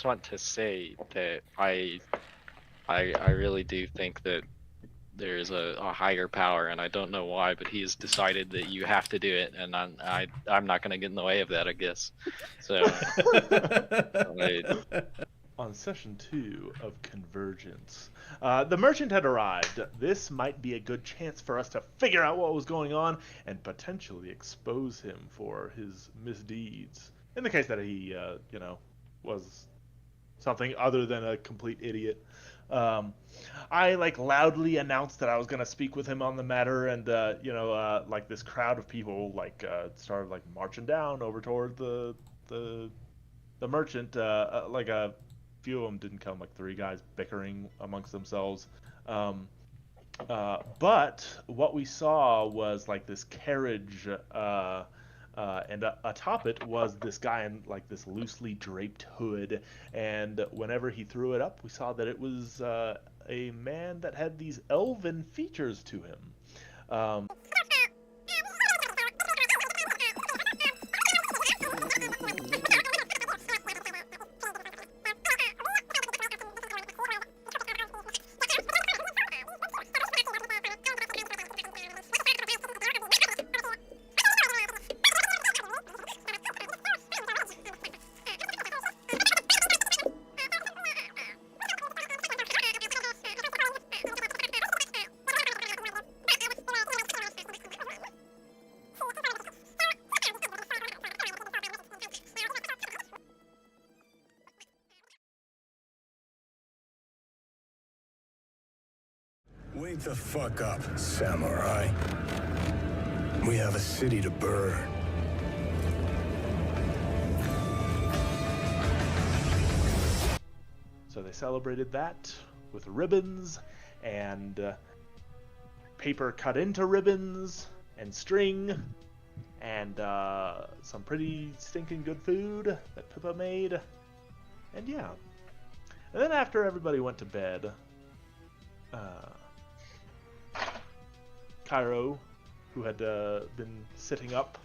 just want to say that I really do think that there's a higher power, and I don't know why, but he has decided that you have to do it, and I'm not going to get in the way of that, I guess. So, On session 2 of Convergence, the merchant had arrived. This might be a good chance for us to figure out what was going on and potentially expose him for his misdeeds. In the case that he, was something other than a complete idiot. I loudly announced that I was gonna speak with him on the matter, and this crowd of people started marching down over toward the merchant. A few of them didn't come, 3 guys bickering amongst themselves. But what we saw was this carriage, and atop it was this guy in this loosely draped hood. And whenever he threw it up, we saw that it was a man that had these elven features to him. Wake the fuck up, samurai. We have a city to burn. So they celebrated that with ribbons and paper cut into ribbons and string and some pretty stinking good food that Pippa made. And yeah. And then after everybody went to bed, Kyro, who had been sitting up,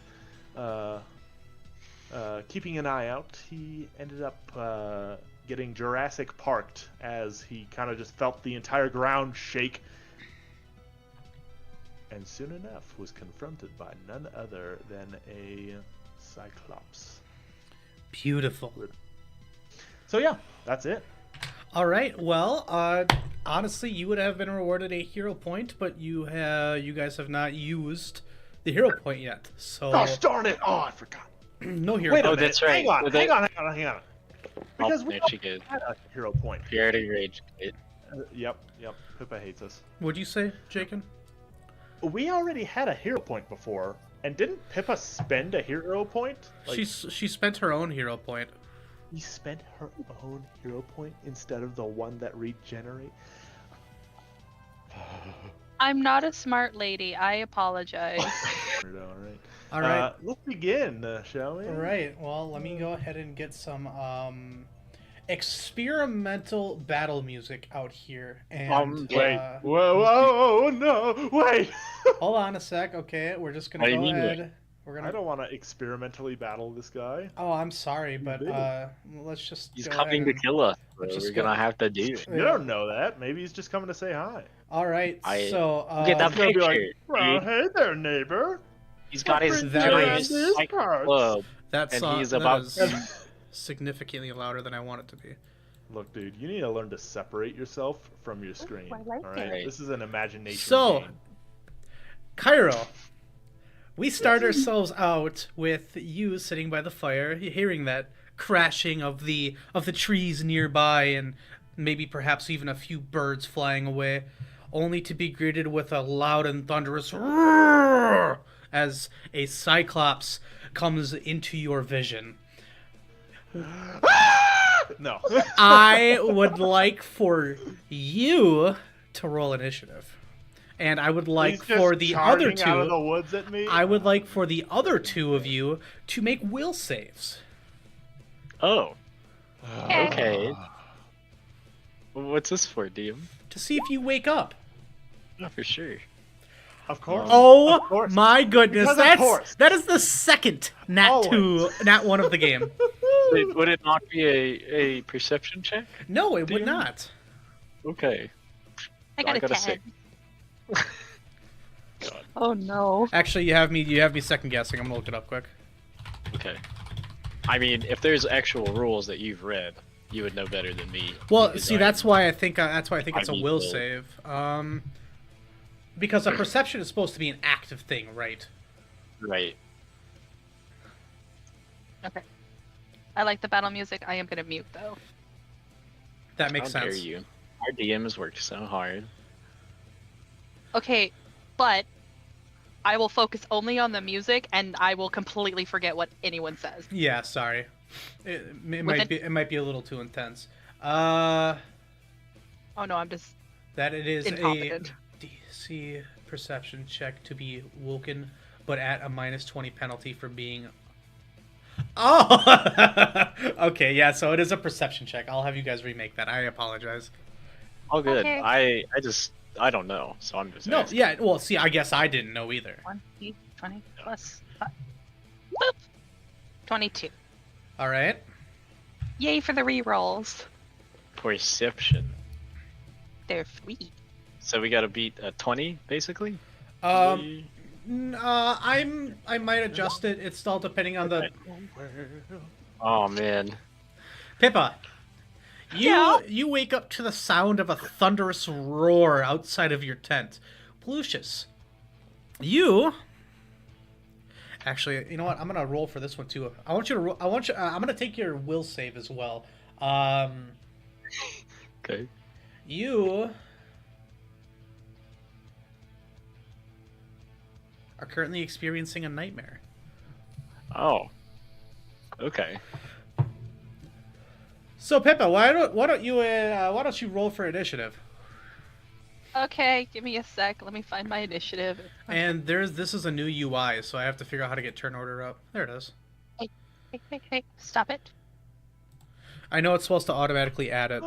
keeping an eye out, he ended up getting Jurassic Parked as he kind of just felt the entire ground shake, and soon enough was confronted by none other than a Cyclops. Beautiful. So yeah, that's it. All right. Well, honestly, you would have been rewarded a hero point, but you guys have not used the hero point yet. So. Gosh darn it! Oh, I forgot. No hero. Wait a point. minute. That's right. Hang on. Because we good. had a hero point. Purity Rage. Yep. Pippa hates us. What'd you say, Jacob? We already had a hero point before, and didn't Pippa spend a hero point? She spent her own hero point. He spent her own hero point instead of the one that regenerate. I'm not a smart lady. I apologize. All right. Let's begin, shall we? All right. Well, let me go ahead and get some experimental battle music out here. And wait. Whoa, no, wait. Hold on a sec. Okay, we're just gonna go ahead. I don't want to experimentally battle this guy. Oh, I'm sorry, but let's just. He's coming to kill us. Let's We're gonna have to do it. You don't know that. Maybe he's just coming to say hi. All right. So get that he's gonna be picture. like, well, hey there, neighbor. He's got his That giant is- cycle club, that and song he's that about. is significantly louder than I want it to be. Look, dude, you need to learn to separate yourself from your screen. I like all right, it. this is an imagination So, game. Kyro, we start ourselves out with you sitting by the fire, hearing that crashing of the trees nearby, and maybe perhaps even a few birds flying away, only to be greeted with a loud and thunderous roar as a Cyclops comes into your vision. No. I would like for you to roll initiative. And I would like He's just for the other charging out of two, the woods at me? I would like for the other two of you to make will saves. Oh. Okay. What's this for, DM? To see if you wake up. Oh, for sure. Of course. Oh Of course. my goodness. Because of course. That is the second nat 1 of the game. Would it not be a perception check? No, it would DM? not. Okay. I got a got a 10. 6. God. Oh no. Actually, you have me second guessing. I'm gonna look it up quick. Okay. I mean, if there's actual rules that you've read, you would know better than me. Well, because see, that's why I think it's a beat will the- save. Because a perception is supposed to be an active thing, right? Right. Okay. I like the battle music. I am gonna mute though. That makes How dare sense. you? Our DM has worked so hard. Okay, but I will focus only on the music, and I will completely forget what anyone says. Yeah, sorry. It With might be a little too intense. That Oh no, I'm just it is incompetent. a DC perception check to be woken, but at a -20 penalty for being. Oh, okay, yeah. So it is a perception check. I'll have you guys remake that. I apologize. All good. Okay. I don't know, so I'm just No, asking. yeah. Well, see, I guess I didn't know either. 20 plus 5. Boop. 22. All right. Yay for the rerolls. Perception. They're free. So we gotta beat a 20, basically? I might adjust it. It's all depending on the Oh man. Pippa. Yeah? You wake up to the sound of a thunderous roar outside of your tent. Pallucius, you. Actually, you know what? I'm gonna roll for this one too. I want you to. I'm gonna take your will save as well. Okay. You are currently experiencing a nightmare. Oh. Okay. So Pippa, why don't you roll for initiative? Okay, give me a sec. Let me find my initiative. And this is a new UI, so I have to figure out how to get turn order up. There it is. Hey, stop it. I know it's supposed to automatically add it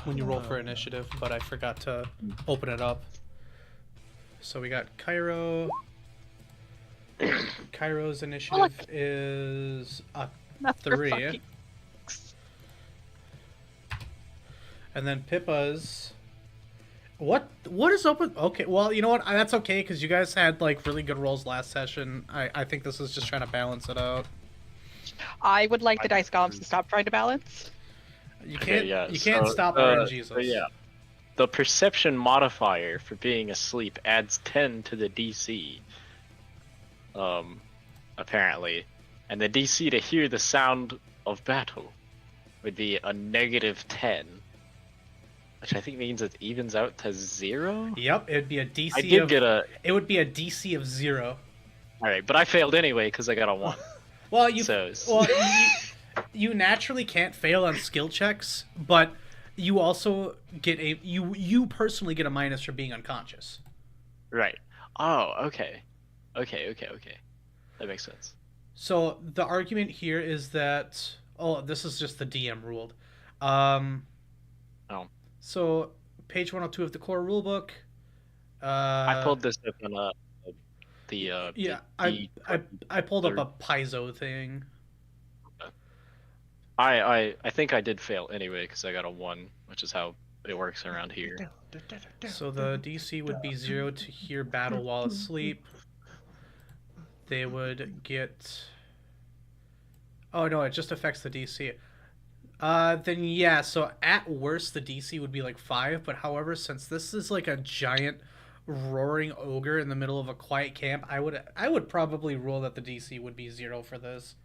when you roll for initiative, but I forgot to open it up. So we got Kyro. Kyro's initiative is a Not for 3. fucking- And then Pippa's. What is up with? Okay, well, you know what? That's okay because you guys had like really good rolls last session. I think this is just trying to balance it out. I would like the dice golems to stop trying to balance. You Okay, can't yeah, you can't so, stop RNGesus. so yeah. The perception modifier for being asleep adds 10 to the DC. Apparently. And the DC to hear the sound of battle would be a -10. Which I think means it evens out to 0? Yep, it'd be a DC. I did get a... It would be a DC of 0. Alright, but I failed anyway because I got a 1. Well, you naturally can't fail on skill checks, but you also get you personally get a minus for being unconscious. Right. Oh, okay. Okay. That makes sense. So the argument here is that this is just the DM ruled. Oh. So page 102 of the core rulebook. I pulled this up on I pulled up a piezo thing. I think I did fail anyway because I got a 1, which is how it works around here. So the DC would be 0 to hear battle while asleep. They would get. Oh no, it just affects the DC. Then yeah, so at worst the DC would be like 5, but however, since this is like a giant roaring ogre in the middle of a quiet camp, I would probably rule that the DC would be 0 for this.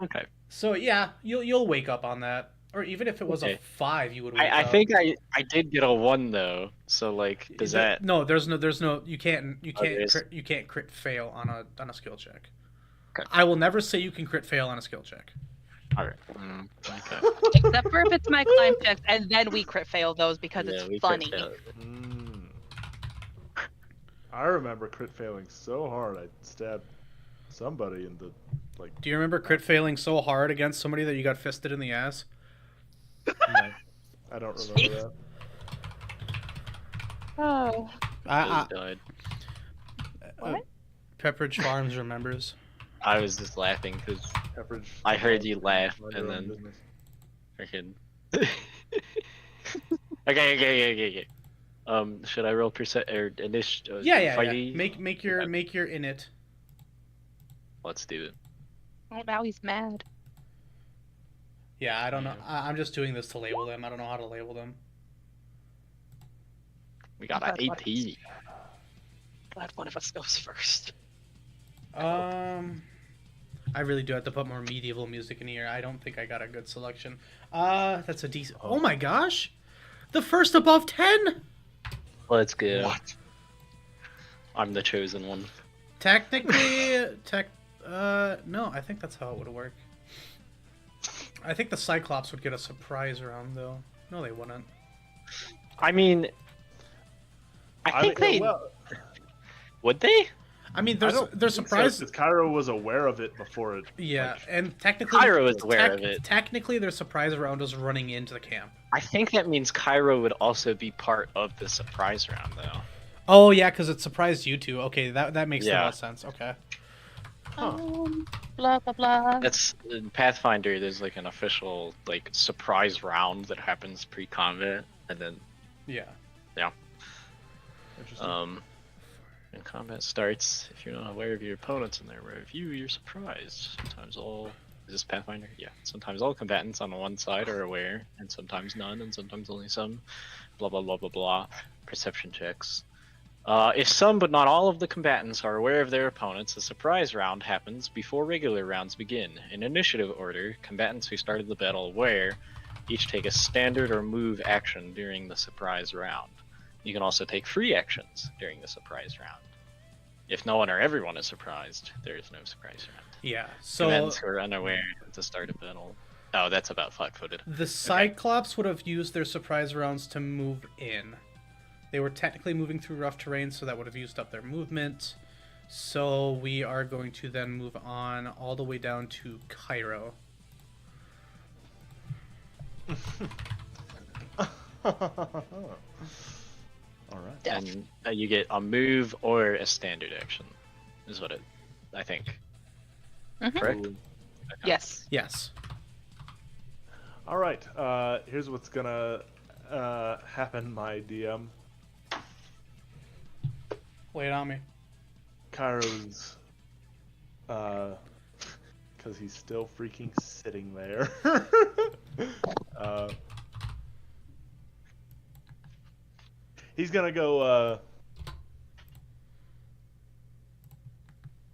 Okay. So yeah, you'll wake up on that, or even if it was a Okay. 5, you would wake I up. think I did get a 1 though, so like does that? No, there's no you can't is. you can't crit fail on a skill check. Okay. I will never say you can crit fail on a skill check. Alright. Okay. Except for if it's my climb checks, and then we crit fail those because Yeah, we it's could funny. fail. I remember crit failing so hard I stabbed somebody in the like. Do you remember crit failing so hard against somebody that you got fisted in the ass? No, I don't remember that. Oh. Those died. What? Pepperidge Farms remembers. I was just laughing because Average. I heard you laugh, Mind and your own then business. freaking. Okay. Should I roll percent or initiative? Yeah. Fighty? Make your in it. Let's do it. Oh, now he's mad. Yeah, I don't know. I'm just doing this to label them. I don't know how to label them. We got an Okay, what 18. Glad one of us goes first. I really do have to put more medieval music in here. I don't think I got a good selection. That's a decent. Oh my gosh, the first above 10. Let's go. What? I'm the chosen one. Technically, no, I think that's how it would work. I think the Cyclops would get a surprise round, though. No, they wouldn't. I mean, I think they would they? I mean, they're surprised. Because Kyro was aware of it before it. Yeah, like, and technically, Kyro is aware of it. Technically, their surprise round is running into the camp. I think that means Kyro would also be part of the surprise round, though. Oh yeah, because it surprised you two. Okay, that makes a lot of sense. Okay. Blah blah blah. That's in Pathfinder. There's like an official like surprise round that happens pre-combat, and then Yeah. Interesting. when combat starts, if you're not aware of your opponents in their review, you're surprised. Sometimes all is this Pathfinder? Yeah. Sometimes all combatants on one side are aware, and sometimes none, and sometimes only some. Blah blah blah blah blah. Perception checks. If some but not all of the combatants are aware of their opponents, a surprise round happens before regular rounds begin. In initiative order, combatants who started the battle aware each take a standard or move action during the surprise round. You can also take free actions during the surprise round. If no one or everyone is surprised, there is no surprise round. Yeah. So Combatants who are unaware at the start of battle. Oh, that's about flat-footed. the Cyclops would have used their surprise rounds to move in. They were technically moving through rough terrain, so that would have used up their movement. So we are going to then move on all the way down to Kyro. All right. And you get a move or a standard action, is what I think. Mhm. Correct? Ooh. Yes. Yes. All right. Here's what's gonna happen, my DM. Lay it on me. Kyro's, because he's still freaking sitting there. He's gonna go.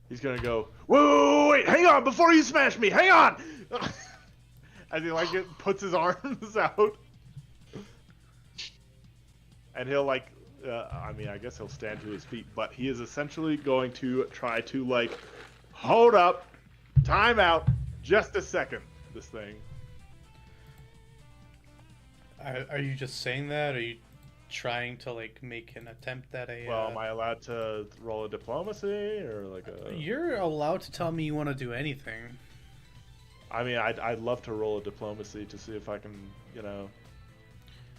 He's gonna go. Wait! Hang on! Before you smash me, hang on! As he puts his arms out, and he'll I guess he'll stand to his feet, but he is essentially going to try to hold up, time out, just a second. This thing. Are you just saying that? Or are you trying to make an attempt at a? Well, am I allowed to roll a diplomacy or a? You're allowed to tell me you want to do anything. I mean, I'd love to roll a diplomacy to see if I can,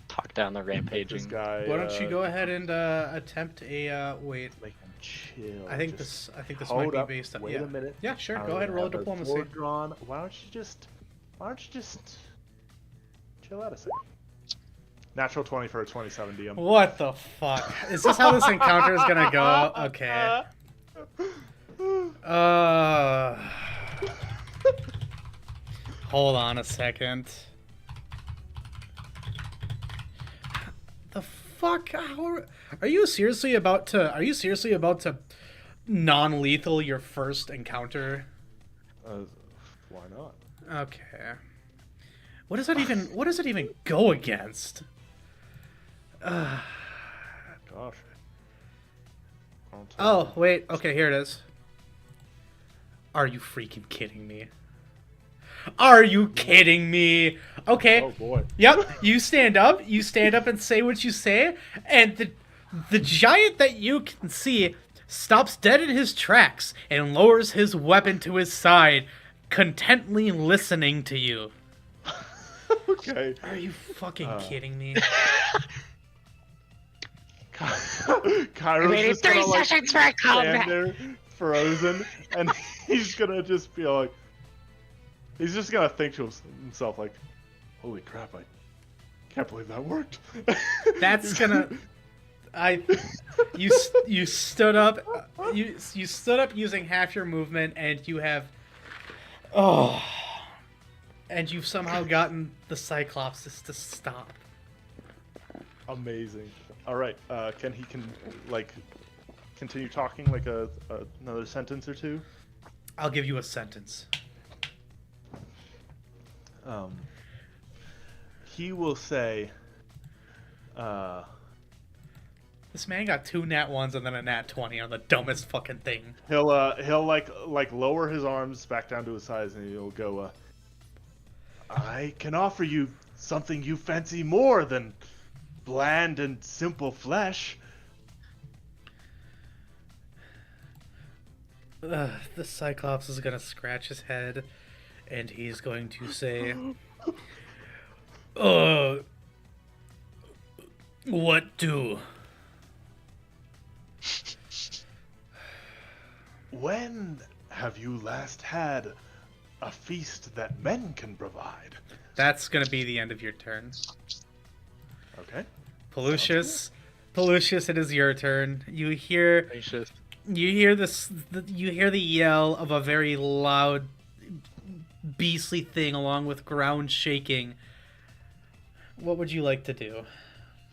Talk down the this rampaging. guy. Why don't you go ahead and attempt a wait? Make him chill. I think Just this hold might be up, based on. Wait a minute. Yeah, sure. I Go ahead and roll a have a diplomacy. sword drawn. Why don't you just chill out a second? Natural 20 for a 27 DM. What the fuck? Is this how this encounter is gonna go? Okay. Hold on a second. The fuck? Are you seriously about to? Are you seriously about to non-lethal your first encounter? Why not? Okay. What does that even? What does it even go against? Gosh. Oh, wait. Okay, here it is. Are you freaking kidding me? Are you kidding me? Okay. Oh boy. Yep. You stand up and say what you say, and the giant that you can see stops dead in his tracks and lowers his weapon to his side, contently listening to you. Okay. Are you fucking kidding me? Kyro's Waited just 3 gonna, sessions for a stand combat. there, frozen, and he's gonna just be like, he's just gonna think to himself like, "Holy crap! I can't believe that worked." That's gonna. You stood up. You stood up using half your movement, and you have. Oh. And you've somehow gotten the Cyclops to stop. Amazing. All right. Can he continue talking like another sentence or two? I'll give you a sentence. He will say, This man got 2 nat 1s and then a nat 20 on the dumbest fucking thing. he'll like lower his arms back down to his sides, and he'll go, I can offer you something you fancy more than bland and simple flesh. The Cyclops is gonna scratch his head, and he's going to say, what do? When have you last had a feast that men can provide? That's gonna be the end of your turn. Okay. Pallucius, it is your turn. You hear this. You hear the yell of a very loud, beastly thing, along with ground shaking. What would you like to do?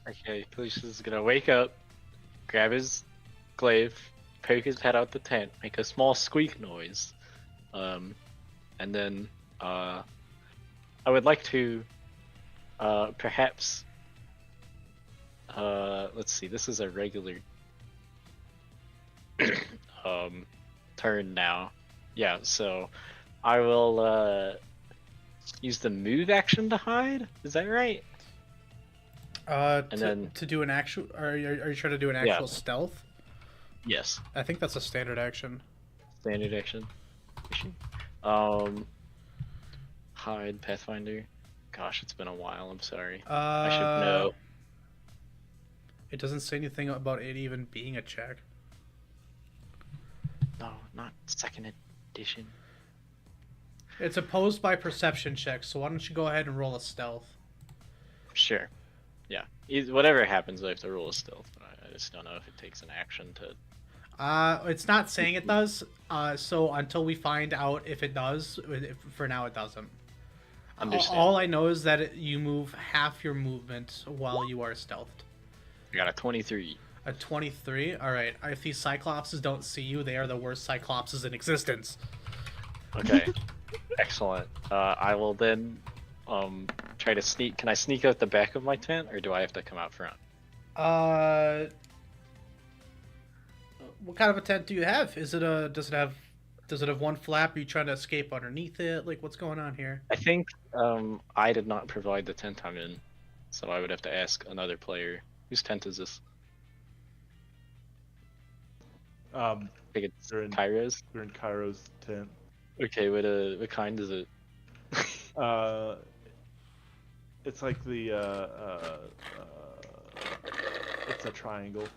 Okay, Pallucius is gonna wake up, grab his glaive, poke his head out the tent, make a small squeak noise, and then I would like to perhaps let's see, this is a regular turn now. Yeah, so I will use the move action to hide. Is that right? To do an actual, are you trying to do an actual stealth? Yes. I think that's a standard action. Standard action. Hide Pathfinder. Gosh, it's been a while. I'm sorry. I should know. It doesn't say anything about it even being a check. No, not second edition. It's opposed by perception checks, so why don't you go ahead and roll a stealth? Sure. Yeah. Whatever happens, I have to roll a stealth. But I just don't know if it takes an action to. It's not saying it does. So until we find out if it does, for now it doesn't. Understand. All I know is that you move half your movement while you are stealthed. I got a 23. A 23? Alright. If these Cyclopses don't see you, they are the worst Cyclopses in existence. Okay. Excellent. I will then try to sneak. Can I sneak out the back of my tent, or do I have to come out front? What kind of a tent do you have? Does it have one flap? Are you trying to escape underneath it? Like, what's going on here? I think I did not provide the tent I'm in, so I would have to ask another player. Whose tent is this? I think it's Kyro's. We're in Kyro's tent. Okay, what kind is it? It's like it's a triangle.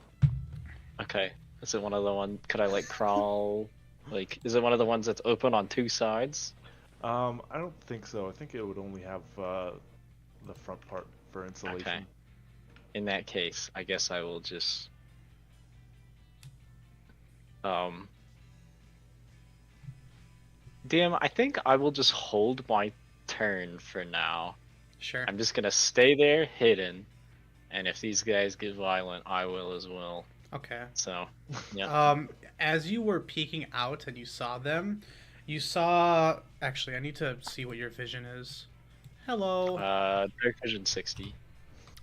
Okay. Is it one of the ones? Could I like crawl? Like, is it one of the ones that's open on 2 sides? I don't think so. I think it would only have the front part for insulation. Okay. In that case, I guess I will just damn, I think I will just hold my turn for now. Sure. I'm just gonna stay there hidden, and if these guys get violent, I will as well. Okay. So, yeah. As you were peeking out and you saw them, you saw. Actually, I need to see what your vision is. Hello. Dark vision 60.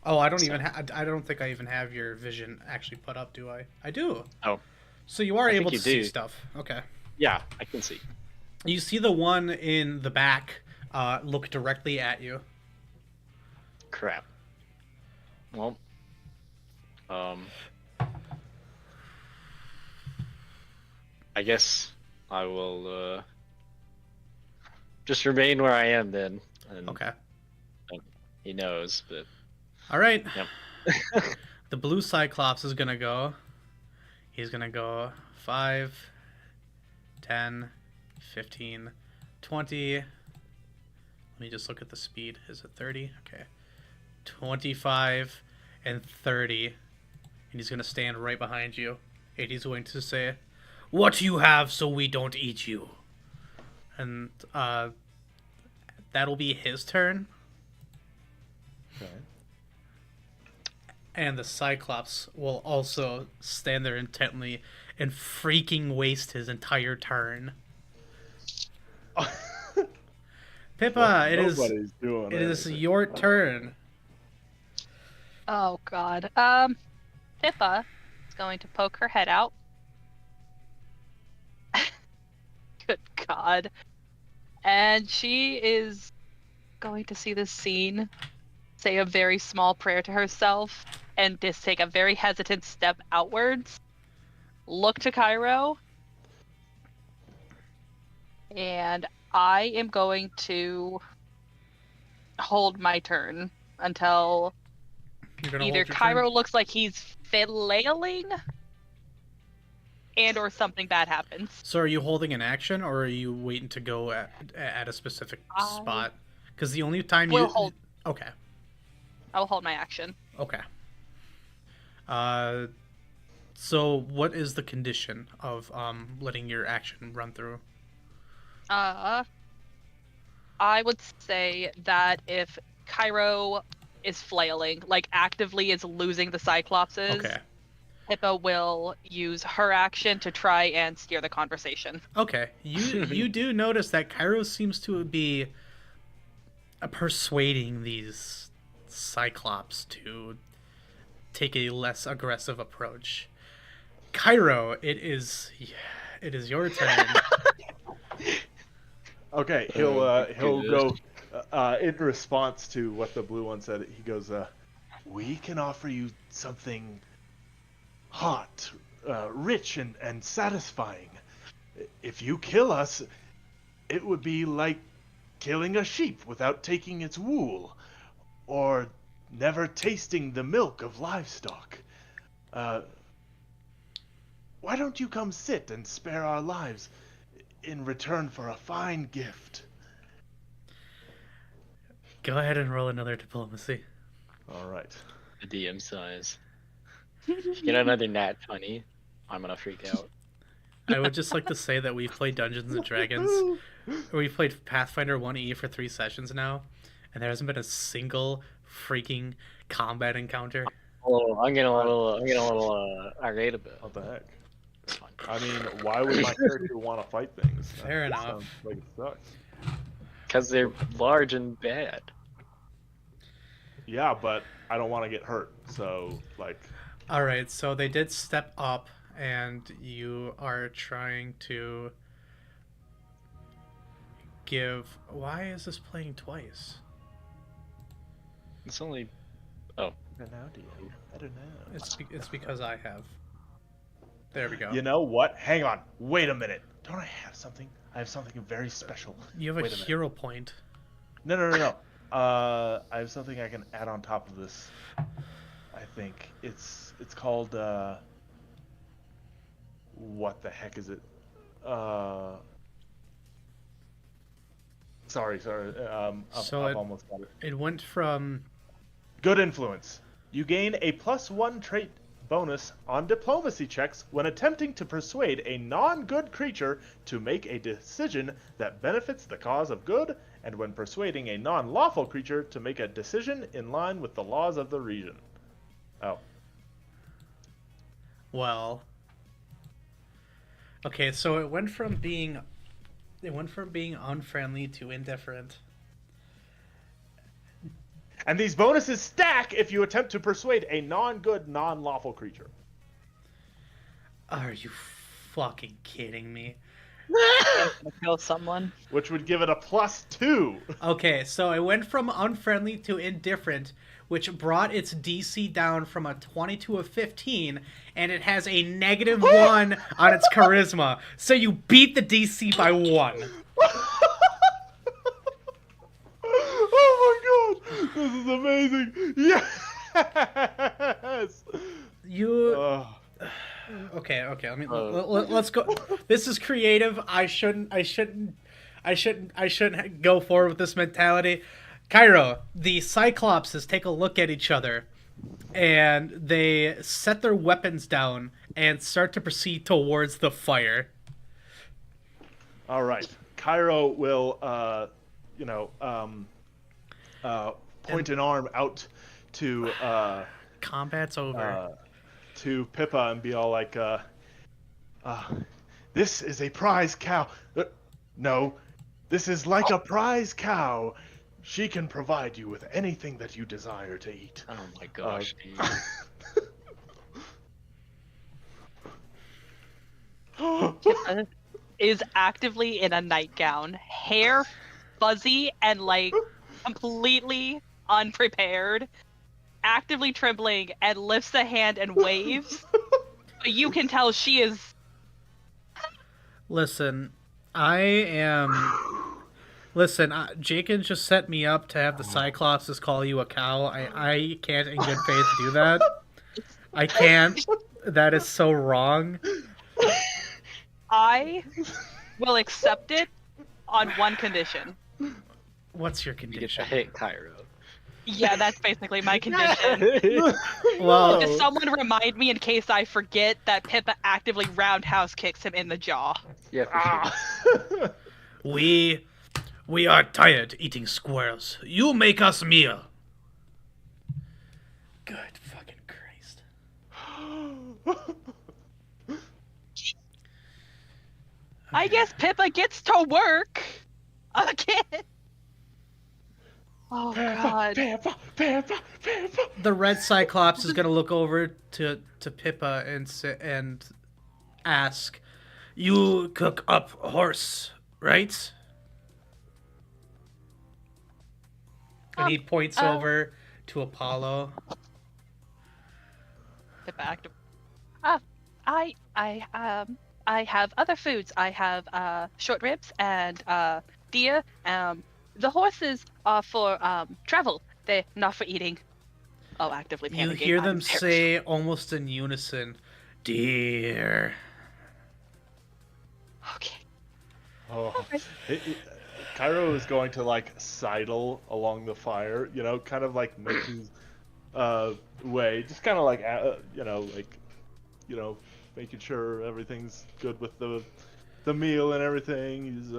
Oh, I don't even. I don't think I even have your vision actually put up. Do I? I do. Oh. So you are able to you see do. stuff. Okay. Yeah, I can see. You see the one in the back look directly at you. Crap. Well. I guess I will just remain where I am then. And Okay. he knows, but. All right. Yep. The blue Cyclops is gonna go. He's gonna go 5, 10, 15, 20. Let me just look at the speed. Is it 30? Okay. 25 and 30. And he's going to stand right behind you. And he's going to say, "What you have so we don't eat you." And that'll be his turn. Okay. And the Cyclops will also stand there intently and freaking waste his entire turn. Pippa, it is your turn. Oh god. Pippa is going to poke her head out. Good god. And she is going to see this scene, say a very small prayer to herself, and just take a very hesitant step outwards. Look to Kyro. And I am going to hold my turn until either Kyro looks like he's flailing and or something bad happens. So are you holding an action, or are you waiting to go at a specific spot? Because the only time you... hold. Okay. I'll hold my action. Okay. So what is the condition of letting your action run through? I would say that if Kyro is flailing, like actively is losing the Cyclopses, Okay. Pippa will use her action to try and steer the conversation. Okay. You do notice that Kyro seems to be persuading these Cyclops to take a less aggressive approach. Kyro, it is your turn. Okay, he'll go in response to what the blue one said. He goes, "We can offer you something hot, rich, and satisfying. If you kill us, it would be like killing a sheep without taking its wool, or never tasting the milk of livestock. Why don't you come sit and spare our lives in return for a fine gift?" Go ahead and roll another diplomacy. All right. The DM size. If you get another nat 20, I'm gonna freak out. I would just like to say that we've played Dungeons and Dragons. We've played Pathfinder 1E for 3 sessions now, and there hasn't been a single freaking combat encounter. Oh, I'm getting a little irate about it. What the heck? I mean, why would my character want to fight things? Fair enough. Sounds like it sucks. Because they're large and bad. Yeah, but I don't want to get hurt, so, like... Alright, so they did step up, and you are trying to give... Why is this playing twice? It's only... Oh. I don't know, DM. I don't know. It's because I have... There we go. You know what? Hang on. Wait a minute. Don't I have something? I have something very special. You have a hero point. No. I have something I can add on top of this. I think it's called what the heck is it? Sorry. I've almost got it. It went from Good influence. You gain a +1 trait bonus on diplomacy checks when attempting to persuade a non-good creature to make a decision that benefits the cause of good, and when persuading a non-lawful creature to make a decision in line with the laws of the region. Oh. Well. Okay, so it went from being unfriendly to indifferent. And these bonuses stack if you attempt to persuade a non-good, non-lawful creature. Are you fucking kidding me? Kill someone. Which would give it a +2. Okay, so it went from unfriendly to indifferent, which brought its DC down from a 20 to a 15, and it has a -1 on its charisma. So you beat the DC by 1. Oh my god! This is amazing! Yes! Okay. I mean, let's go. This is creative. I shouldn't go forward with this mentality. Kyro, the Cyclopses take a look at each other, and they set their weapons down and start to proceed towards the fire. All right. Kyro will, point an arm out to Combat's over. to Pippa and be all like, "This is a prize cow. No, this is like a prize cow. She can provide you with anything that you desire to eat." Oh my gosh, dude. Pippa is actively in a nightgown, hair fuzzy and like completely unprepared, actively trembling, and lifts a hand and waves. But you can tell she is. Listen, Jacob just set me up to have the Cyclopses call you a cow. I can't in good faith do that. I can't. That is so wrong. I will accept it on one condition. What's your You get to condition? hit Kyro. Yeah, that's basically my condition. Well, Does someone remind me in case I forget that Pippa actively roundhouse kicks him in the jaw? Yeah, for sure. we are tired eating squirrels. You make us meal. Good fucking Christ. I guess Pippa gets to work again. Oh god. The red Cyclops is gonna look over to Pippa and ask, "You cook up a horse, right?" And he points over to Apollo. Pippa active. I have other foods. I have short ribs and deer. The horses are for travel. They're not for eating. Oh, actively panicking. You hear I'm them embarrassed. say almost in unison, "Dear." Okay. Oh. Kyro is going to like sidle along the fire, kind of like making way, just kind of like making sure everything's good with the meal and everything. He's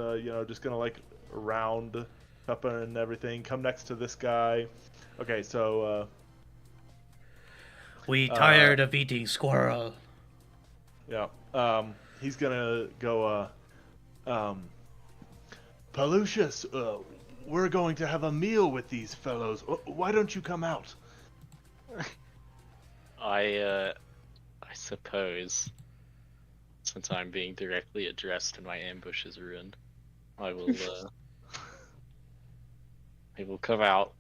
just gonna like round Peppa and everything. Come next to this guy. Okay, so We tired of eating squirrel. yeah, he's gonna go. Pallucius, we're going to have a meal with these fellows. Why don't you come out? I suppose, since I'm being directly addressed and my ambush is ruined, I will come out.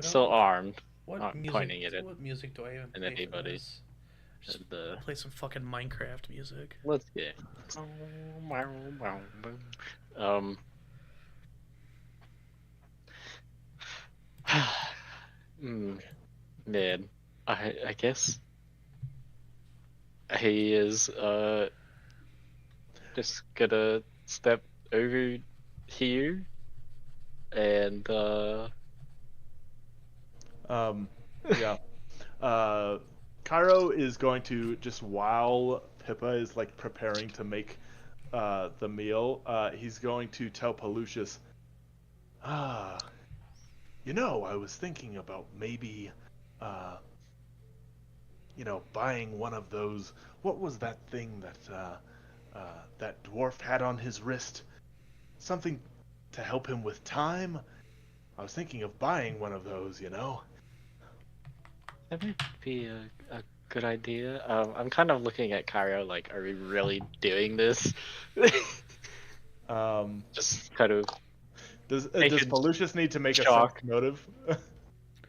Still armed, not pointing at it. What music do I even And play for anybody. this? Just And, play some fucking Minecraft music. let's get. Man, I guess he is just gonna step over here and Yeah. Kyro is going to, just while Pippa is like preparing to make the meal, he's going to tell Pallucius, I was thinking about maybe buying one of those. What was that thing that dwarf had on his wrist? Something to help him with time? I was thinking of buying one of those, that might be a good idea. I'm kind of looking at Kyro like, are we really doing this? Just kind of. Does Naked Pallucius need to make shock. a sense motive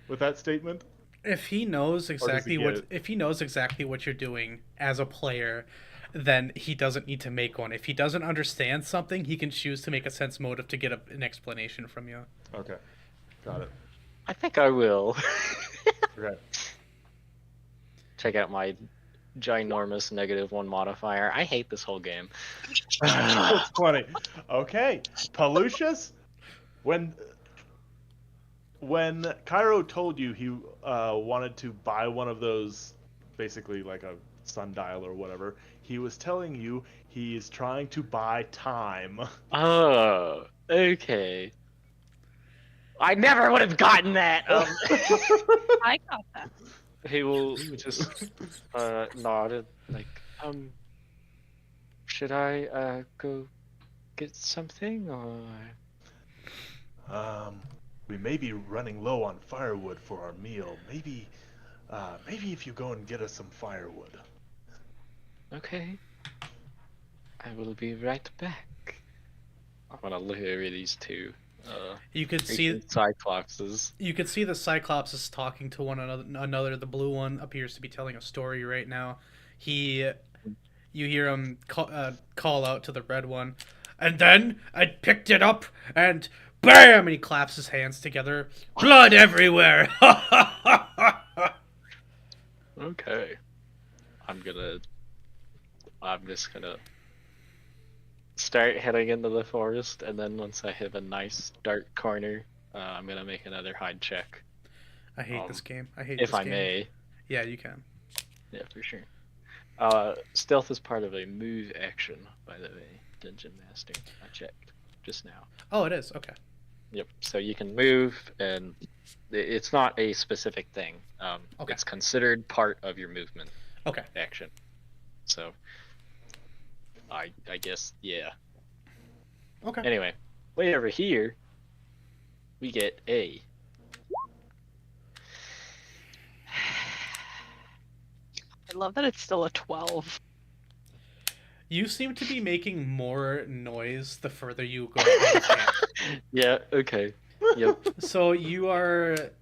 with that statement? If he knows exactly get it? if he knows exactly what you're doing as a player, then he doesn't need to make one. If he doesn't understand something, he can choose to make a sense motive to get an explanation from you. Okay, got it. I think I will. Okay. Check out my ginormous -1 modifier. I hate this whole game. That's funny. Okay, Pallucius, when Kyro told you he wanted to buy one of those, basically like a sundial or whatever, he was telling you he's trying to buy time. Oh, okay. I never would have gotten that. I got that. He will just nod like, should I go get something or? We may be running low on firewood for our meal. Maybe if you go and get us some firewood. Okay. I will be right back. I'm gonna look over these two. You could see Cyclopses. You could see the Cyclopses talking to one another. The blue one appears to be telling a story right now. You hear him call out to the red one, and then I picked it up, and bam! And he claps his hands together. Blood everywhere! Okay. I'm just gonna start heading into the forest, and then once I hit a nice dark corner, I'm gonna make another hide check. I hate this game. I hate if this I game. may. Yeah, you can. Yeah, for sure. Stealth is part of a move action, by the way, Dungeon Master. I checked just now. Oh, it is. Okay. Yep. So you can move, and it's not a specific thing. Okay. It's considered part of your movement Okay. action. So, I guess, yeah. Okay. Anyway, way over here, we get a. I love that it's still a 12. You seem to be making more noise the further you go out of camp. Yeah. Okay. Yep. So you were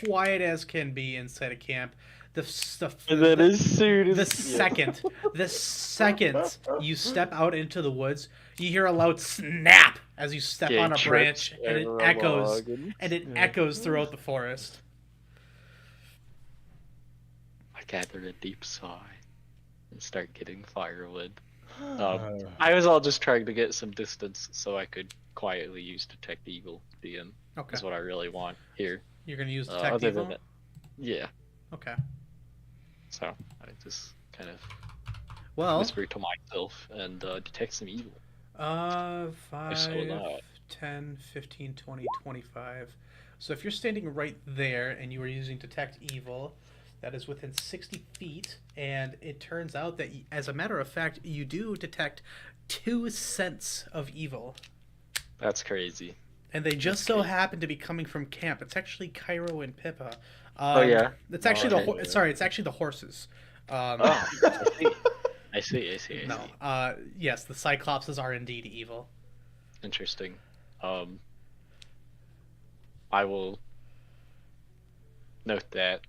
quiet as can be inside a camp. And then as soon as the second you step out into the woods, you hear a loud snap as you step on a branch, and it echoes echoes throughout the forest. I gather a deep sigh and start getting firewood. I was all just trying to get some distance so I could quietly use Detect Evil. DM Okay. is what I really want here. You're gonna use Detect Other Evil? than that, yeah. Okay. So I just kind of Well, whisper to myself and detect some evil. 5, so loud. 10, 15, 20, 25. So if you're standing right there and you are using Detect Evil, that is within 60 feet, and it turns out that, as a matter of fact, you do detect 2 scents of evil. That's crazy. And they just so happen to be coming from camp. It's actually Kyro and Pippa. Oh yeah. It's actually it's actually the horses. I see. No. Yes, the Cyclopses are indeed evil. Interesting. I will note that,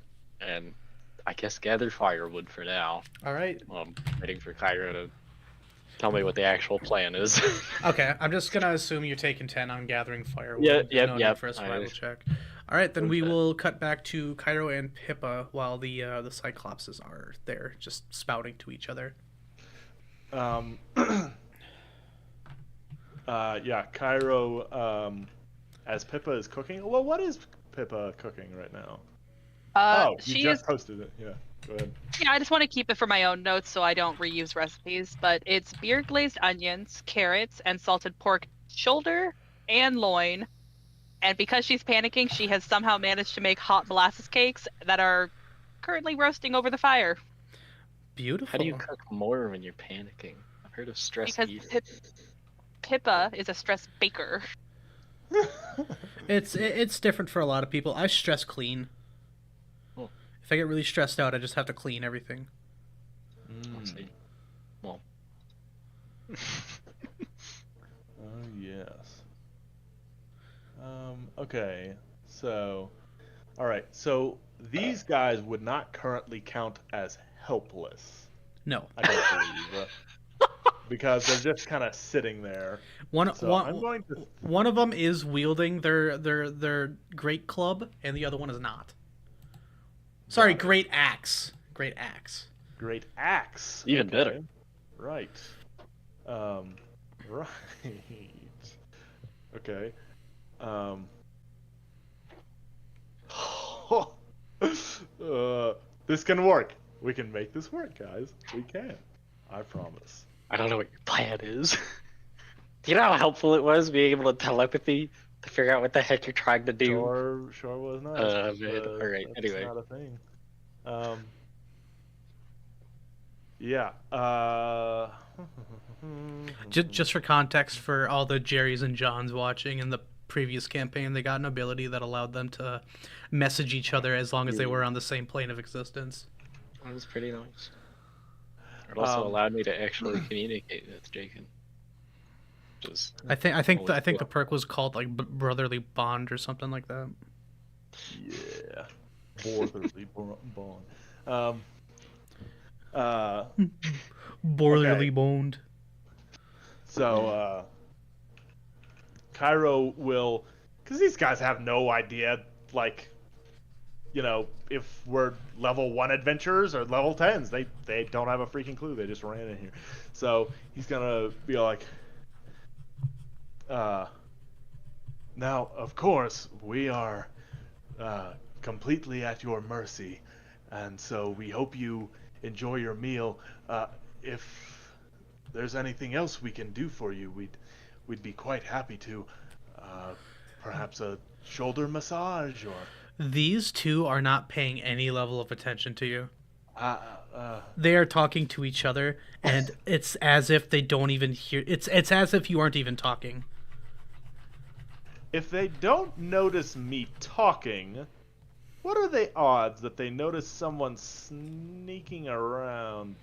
and I guess gather firewood for now. All right. Waiting for Kyro to tell me what the actual plan is. Okay, I'm just gonna assume you're taking 10 on gathering firewood. Yeah, no need for a survival check. All right, then we will cut back to Kyro and Pippa while the Cyclopses are there, just spouting to each other. Yeah, Kyro, as Pippa is cooking. Well, what is Pippa cooking right now? You just posted it. Yeah, go ahead. Yeah, I just want to keep it for my own notes so I don't reuse recipes. But it's beer glazed onions, carrots, and salted pork shoulder and loin. And because she's panicking, she has somehow managed to make hot molasses cakes that are currently roasting over the fire. Beautiful. How do you cook more when you're panicking? I've heard of stress eating. Pippa is a stress baker. It's different for a lot of people. I stress clean. Oh. If I get really stressed out, I just have to clean everything. Let's see. Well. Yes. Okay. So, all right. So these guys would not currently count as helpless. No. I don't believe. Because they're just kind of sitting there. One of them is wielding their great club, and the other one is not. Sorry, Got it. great axe. Great axe. Great axe. Even Okay. better. Right. Right. Okay. This can work. We can make this work, guys. We can. I promise. I don't know what your plan is. Do you know how helpful it was being able to telepathy to figure out what the heck you're trying to do? Sure was nice. Man. All right. That's Anyway, not a thing. Yeah. Just for context, for all the Jerrys and Johns watching, in the previous campaign, they got an ability that allowed them to message each other as long as they were on the same plane of existence. that was pretty nice. It also allowed me to actually communicate with Jacob. Just I think Holy the crap. perk was called like brotherly bond or something like that. Yeah. Borderly bond. Brotherly bond. So, Kyro will, because these guys have no idea, like, you know, if we're level 1 adventurers or level 10s. They don't have a freaking clue. They just ran in here. So, he's gonna be like, now, of course, we are completely at your mercy, and so we hope you enjoy your meal. If there's anything else we can do for you, we'd be quite happy to. Perhaps a shoulder massage or. These two are not paying any level of attention to you. They are talking to each other, and it's as if they don't even hear. It's as if you aren't even talking. If they don't notice me talking, what are the odds that they notice someone sneaking around?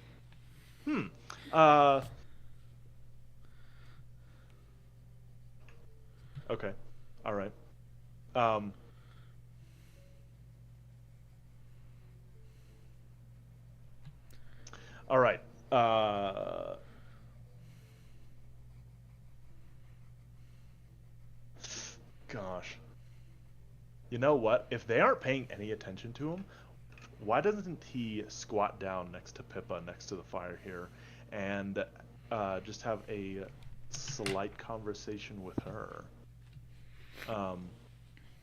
Okay. All right. All right. Gosh. You know what? If they aren't paying any attention to him, why doesn't he squat down next to Pippa, next to the fire here, and just have a slight conversation with her?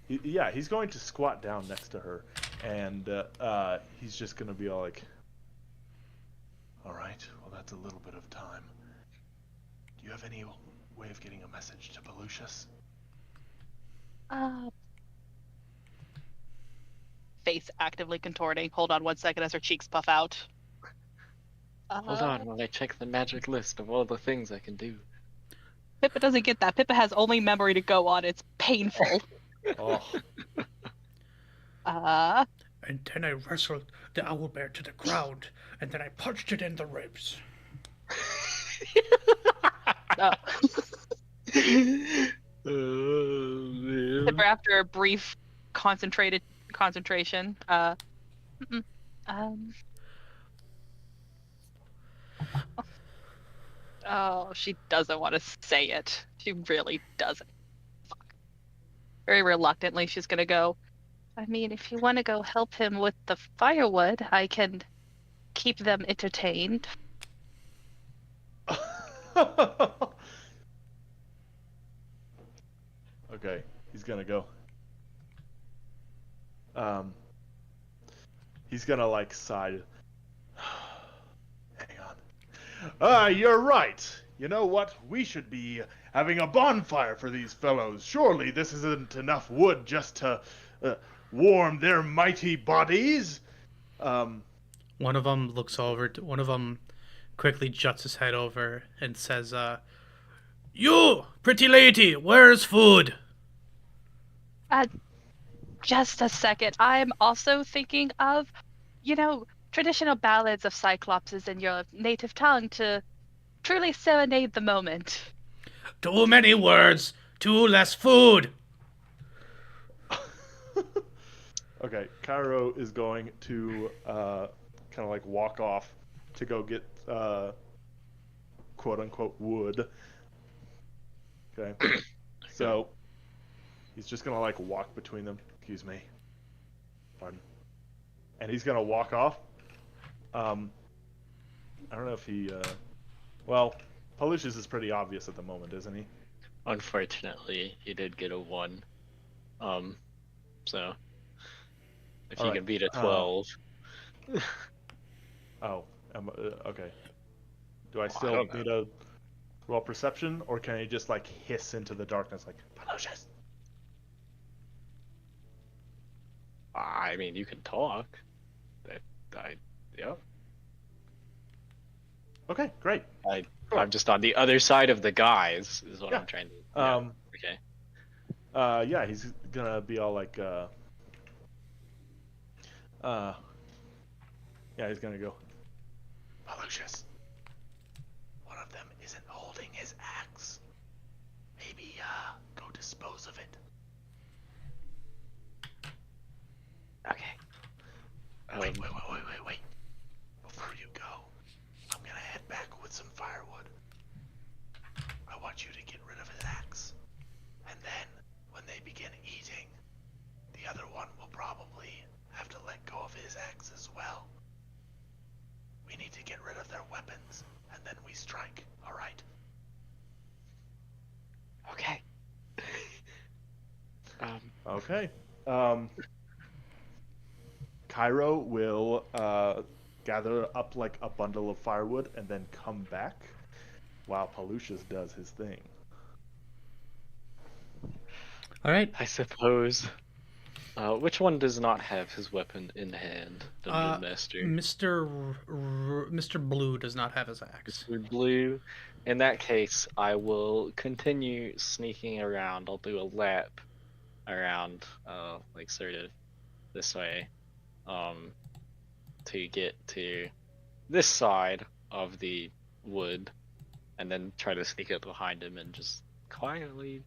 Yeah, he's going to squat down next to her, and he's just going to be all like, all right, well, that's a little bit of time. Do you have any way of getting a message to Pallucius? Face actively contorting. Hold on 1 second as her cheeks puff out. hold on while I check the magic list of all the things I can do. Pippa doesn't get that. Pippa has only memory to go on. It's painful. Oh, And then I wrestled the owlbear to the ground, and then I punched it in the ribs. oh. Man. Pippa, after a brief concentration, oh, she doesn't want to say it. She really doesn't. Fuck. Very reluctantly, she's gonna go, I mean, if you want to go help him with the firewood, I can keep them entertained. Okay, he's gonna go. He's gonna like sigh. Hang on. You're right. You know what? We should be having a bonfire for these fellows. Surely this isn't enough wood just to warm their mighty bodies. One of them looks over. One of them quickly juts his head over and says, "You, pretty lady, where's food?" Just a second. I'm also thinking of, traditional ballads of Cyclopses in your native tongue to truly serenade the moment. Too many words, too less food. Okay, Kyro is going to kind of like walk off to go get quote unquote wood. Okay, so he's just gonna like walk between them. Excuse me. Pardon. and he's gonna walk off. I don't know if he. Well, Pallucius is pretty obvious at the moment, isn't he? Unfortunately, he did get a 1. So if All you right, can beat a 12, Oh, okay. Do I I still don't need a roll perception, or can I just like hiss into the darkness like Pallucius? I mean, you can talk. Yeah. Okay, great. I'm just on the other side of the guys, is what Yeah. I'm trying to. Yeah. Okay. Yeah, he's gonna be all like, yeah, he's gonna go, Pallucius, one of them isn't holding his axe. Maybe, go dispose of it. Okay. Wait. Before you go, I'm gonna head back with some firewood. I want you to get rid of his axe. And then, when they begin eating, the other one will probably have to let go of his axe as well. We need to get rid of their weapons, and then we strike, alright? Okay. Okay. Kyro will gather up like a bundle of firewood and then come back while Pallucius does his thing. All right. I suppose. Which one does not have his weapon in hand? Dungeon Master. Mr. Blue does not have his axe. Mr. Blue. In that case, I will continue sneaking around. I'll do a lap around, like sort of this way, to get to this side of the wood, and then try to sneak up behind him and just quietly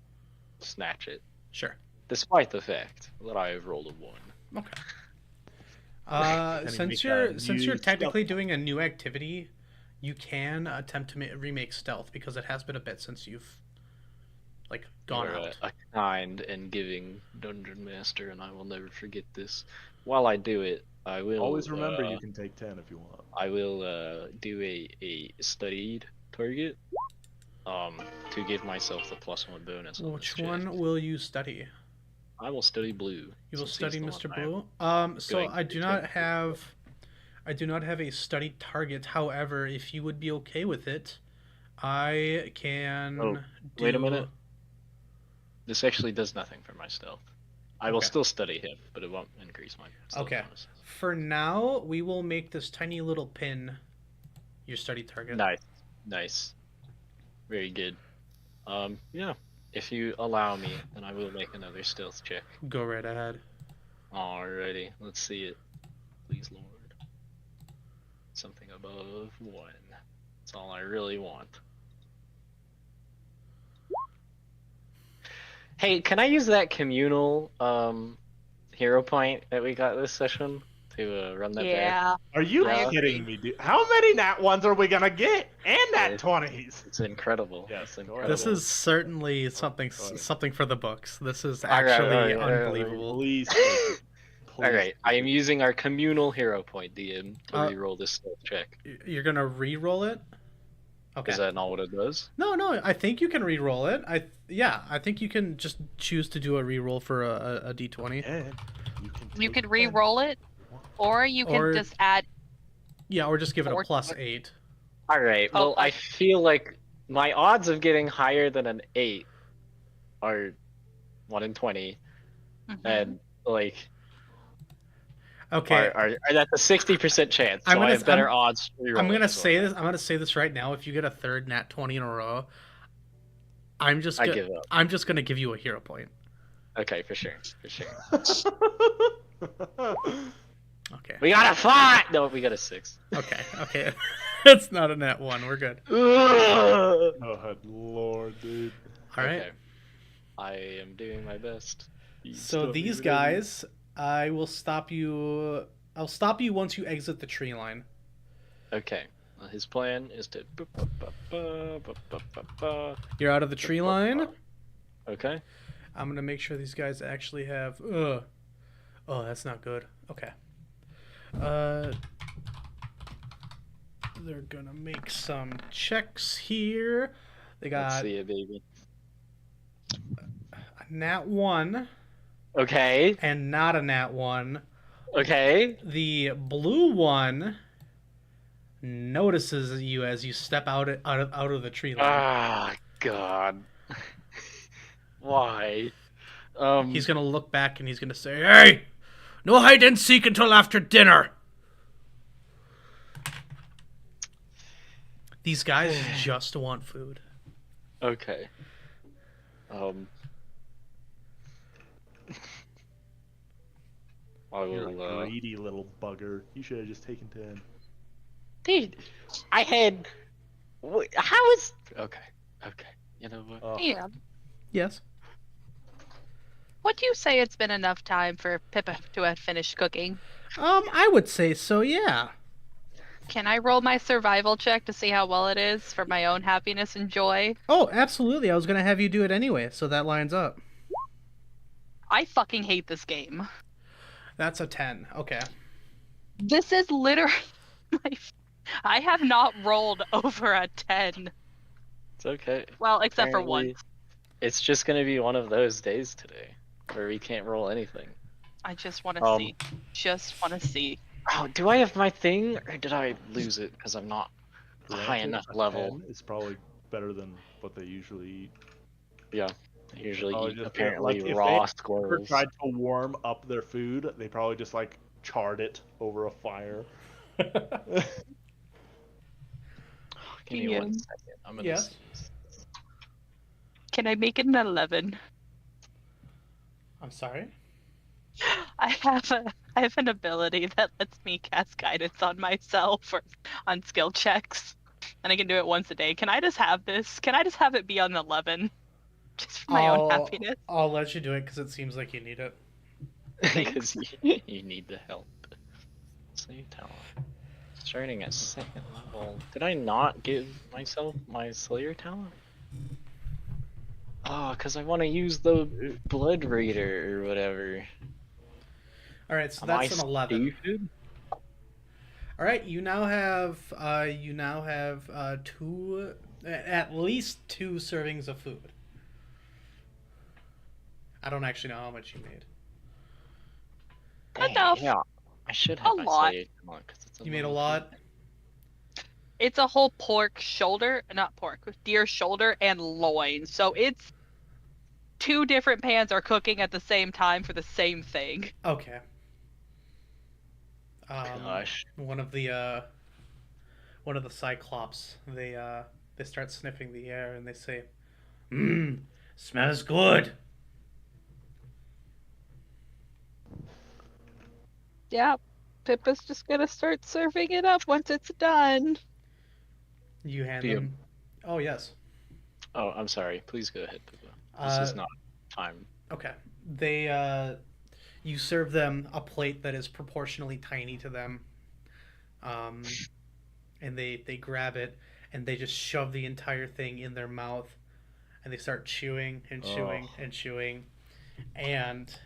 snatch it. Sure. Despite the fact that I have rolled a 1. Okay. And he Since makes you're new technically stealth. doing a new activity, you can attempt to remake stealth because it has been a bit since you've like gone You're out. a kind and giving dungeon master, and I will never forget this. While I do it, I will Always remember you can take 10 if you want. I will do a studied target, to give myself the +1 bonus. On Which this one check. will you study? I will study blue. You will since he's study the Mr. one Blue. So going I to do check not the have, I do not have a studied target. However, if you would be okay with it, I can. Oh, wait a minute. This actually does nothing for my stealth. I will Okay. still study him, but it won't increase my stealth Okay. bonus. For now, we will make this tiny little pin your study target. Nice. Very good. Yeah. If you allow me, then I will make another stealth check. Go right ahead. Alrighty, let's see it. Please, Lord. Something above 1. That's all I really want. Hey, can I use that communal hero point that we got this session to run that back? Yeah. Are you I kidding me, dude? How many nat 1s are we gonna get? And nat 20s? It's incredible. Yes, It's go ahead. incredible. This is certainly something Go ahead. something for the books. This is Alright, actually alright, alright. unbelievable. Please. Take it. Please Alright, I take am it. using our communal hero point, DM, to Uh, reroll this stealth check. You're gonna re-roll it. Okay. Is that not what it does? No, I think you can re-roll it. I think you can just choose to do a re-roll for a d20. And You take could 10. re-roll it, or you can Or- just add. Yeah, or just give it a Or- +8. Alright, Oh, well, I feel like my odds of getting higher than an 8 are 1 in 20, Mhm. and, like, Okay. are that's a 60% chance, so I'm gonna I have better I'm- odds. I'm gonna say this. I'm gonna say this right now. If you get a third nat 20 in a row, I'm just I gonna give up. I'm just gonna give you a hero point. Okay, for sure. Okay. We got a 5! No, we got a 6. Okay. It's not a nat 1. We're good. Ugh. Oh, Lord, dude. All right. Okay. I am doing my best. So these guys, I will stop you. I'll stop you once you exit the tree line. Okay. Well, his plan is to. You're out of the tree line. Okay. I'm gonna make sure these guys actually have. Oh, that's not good. Okay. They're gonna make some checks here. They Let's got see it, baby. a nat 1 Okay. and not a nat 1. Okay. The blue one notices you as you step out of the tree line. Ah, God. Why? He's gonna look back and he's gonna say, "Hey, no hide and seek until after dinner." These guys just want food. Okay. I You're a will. greedy little bugger. You should have just taken 10. Dude, I had. How is? Okay. Okay. You know what? Oh, Yeah. Yes. What do you say it's been enough time for Pippa to have finished cooking? I would say so. Yeah. Can I roll my survival check to see how well it is for my own happiness and joy? Oh, absolutely. I was gonna have you do it anyway, so that lines up. I fucking hate this game. That's a 10. Okay. This is literally I have not rolled over a 10. It's okay. Well, except for Apparently, once. It's just gonna be one of those days today where we can't roll anything. I just want to see. Just want to see. Oh, do I have my thing or did I lose it because I'm not high granted, enough a level? 10 is probably better than what they usually eat. Yeah. I usually Probably eat just apparently like, if raw they ever squirrels. tried to warm up their food, they probably just like charred it over a fire. Give me Yeah. 1 second. I'm gonna Yes. see. Can I make it an 11? I'm sorry. I have an ability that lets me cast guidance on myself or on skill checks, and I can do it once a day. Can I just have this? Can I just have it be on 11, just for my own happiness? I'll let you do it because it seems like you need it. Because you need the help. Save talent. Starting at 2nd level. Did I not give myself my Slayer talent? Oh, because I want to use the Blood Raider or whatever. All right, so Am I that's an 11. stupid? All right, you now have at least two servings of food. I don't actually know how much you made. Dang, Enough. yeah, I should have A my lot. Slayer talent. 'Cause it's You made a level lot. It's a whole pork shoulder, not pork, deer shoulder and loin. So it's 2 different pans are cooking at the same time for the same thing. Okay. Gosh. One of the Cyclops, they start sniffing the air and they say, smells good." Yeah, Pippa's just gonna start serving it up once it's done. You hand Do you- them. Oh yes. Oh, I'm sorry. Please go ahead, Pippa. This is not time. Okay. You serve them a plate that is proportionally tiny to them. And they grab it and they just shove the entire thing in their mouth and they start chewing and chewing and chewing. And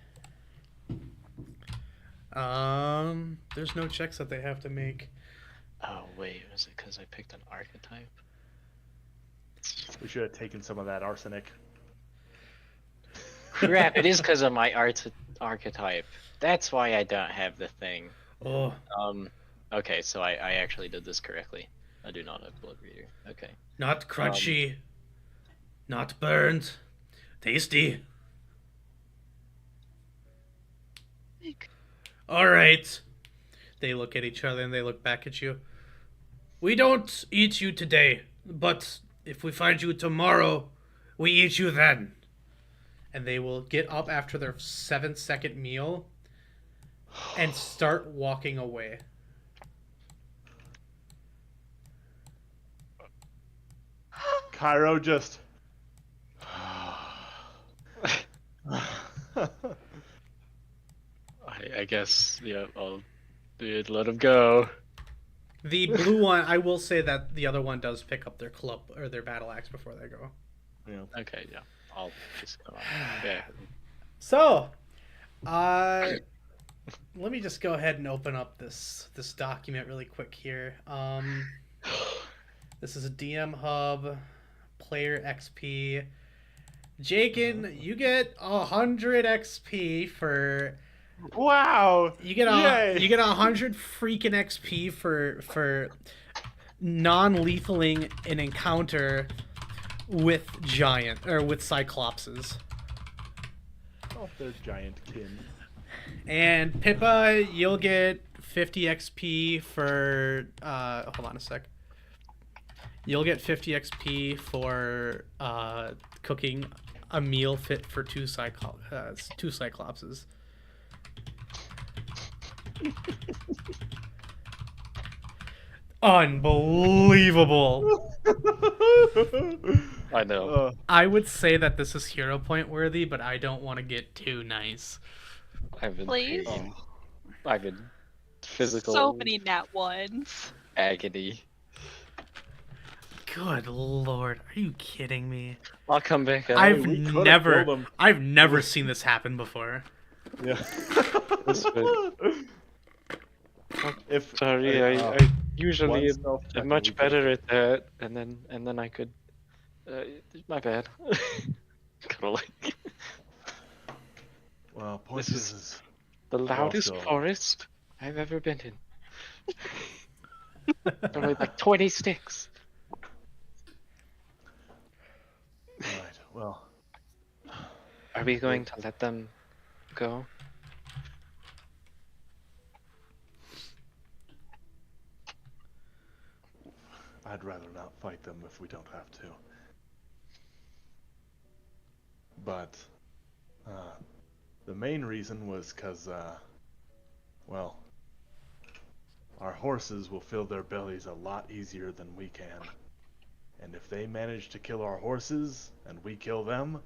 there's no checks that they have to make. Oh, wait. Was it because I picked an archetype? We should have taken some of that arsenic. Crap, it is because of my archetype. That's why I don't have the thing. Oh, Okay, so I actually did this correctly. I do not have Blood Reader. Okay. not crunchy, not burned, tasty. All right. They look at each other and they look back at you. "We don't eat you today, but if we find you tomorrow, we eat you then." And they will get up after their 7-second meal and start walking away. Kyro just. I guess, yeah, I'll let him go. The blue one, I will say that the other one does pick up their club or their battle axe before they go. Yeah. Okay, yeah. I'll just go on. Yeah. So, Let me just go ahead and open up this document really quick here. This is a DM hub, player XP. Jakin, you get 100 XP for Wow! Yay! you get 100 freaking XP for non-lethaling an encounter with cyclopses. Oh, they're giant kin. And Pippa, you'll get 50 XP for hold on a sec. You'll get 50 XP for cooking a meal fit for two cyclopses. Unbelievable. I know. I would say that this is hero point worthy, but I don't want to get too nice. I've been Please? pain. I've been physical So many nat ones. agony. Good lord, are you kidding me? I'll come back up. I've we could've killed him. never seen this happen before. Yeah. This would- If Sorry, I usually one stealth am much check, we better at that, and then I could. My bad. Kinda like Well, point This is, the loudest Also- forest I've ever been in. Only like 20 sticks. right. Well, Are we going to let them go? I'd rather not fight them if we don't have to. But the main reason was because, well, our horses will fill their bellies a lot easier than we can. And if they manage to kill our horses and we kill them,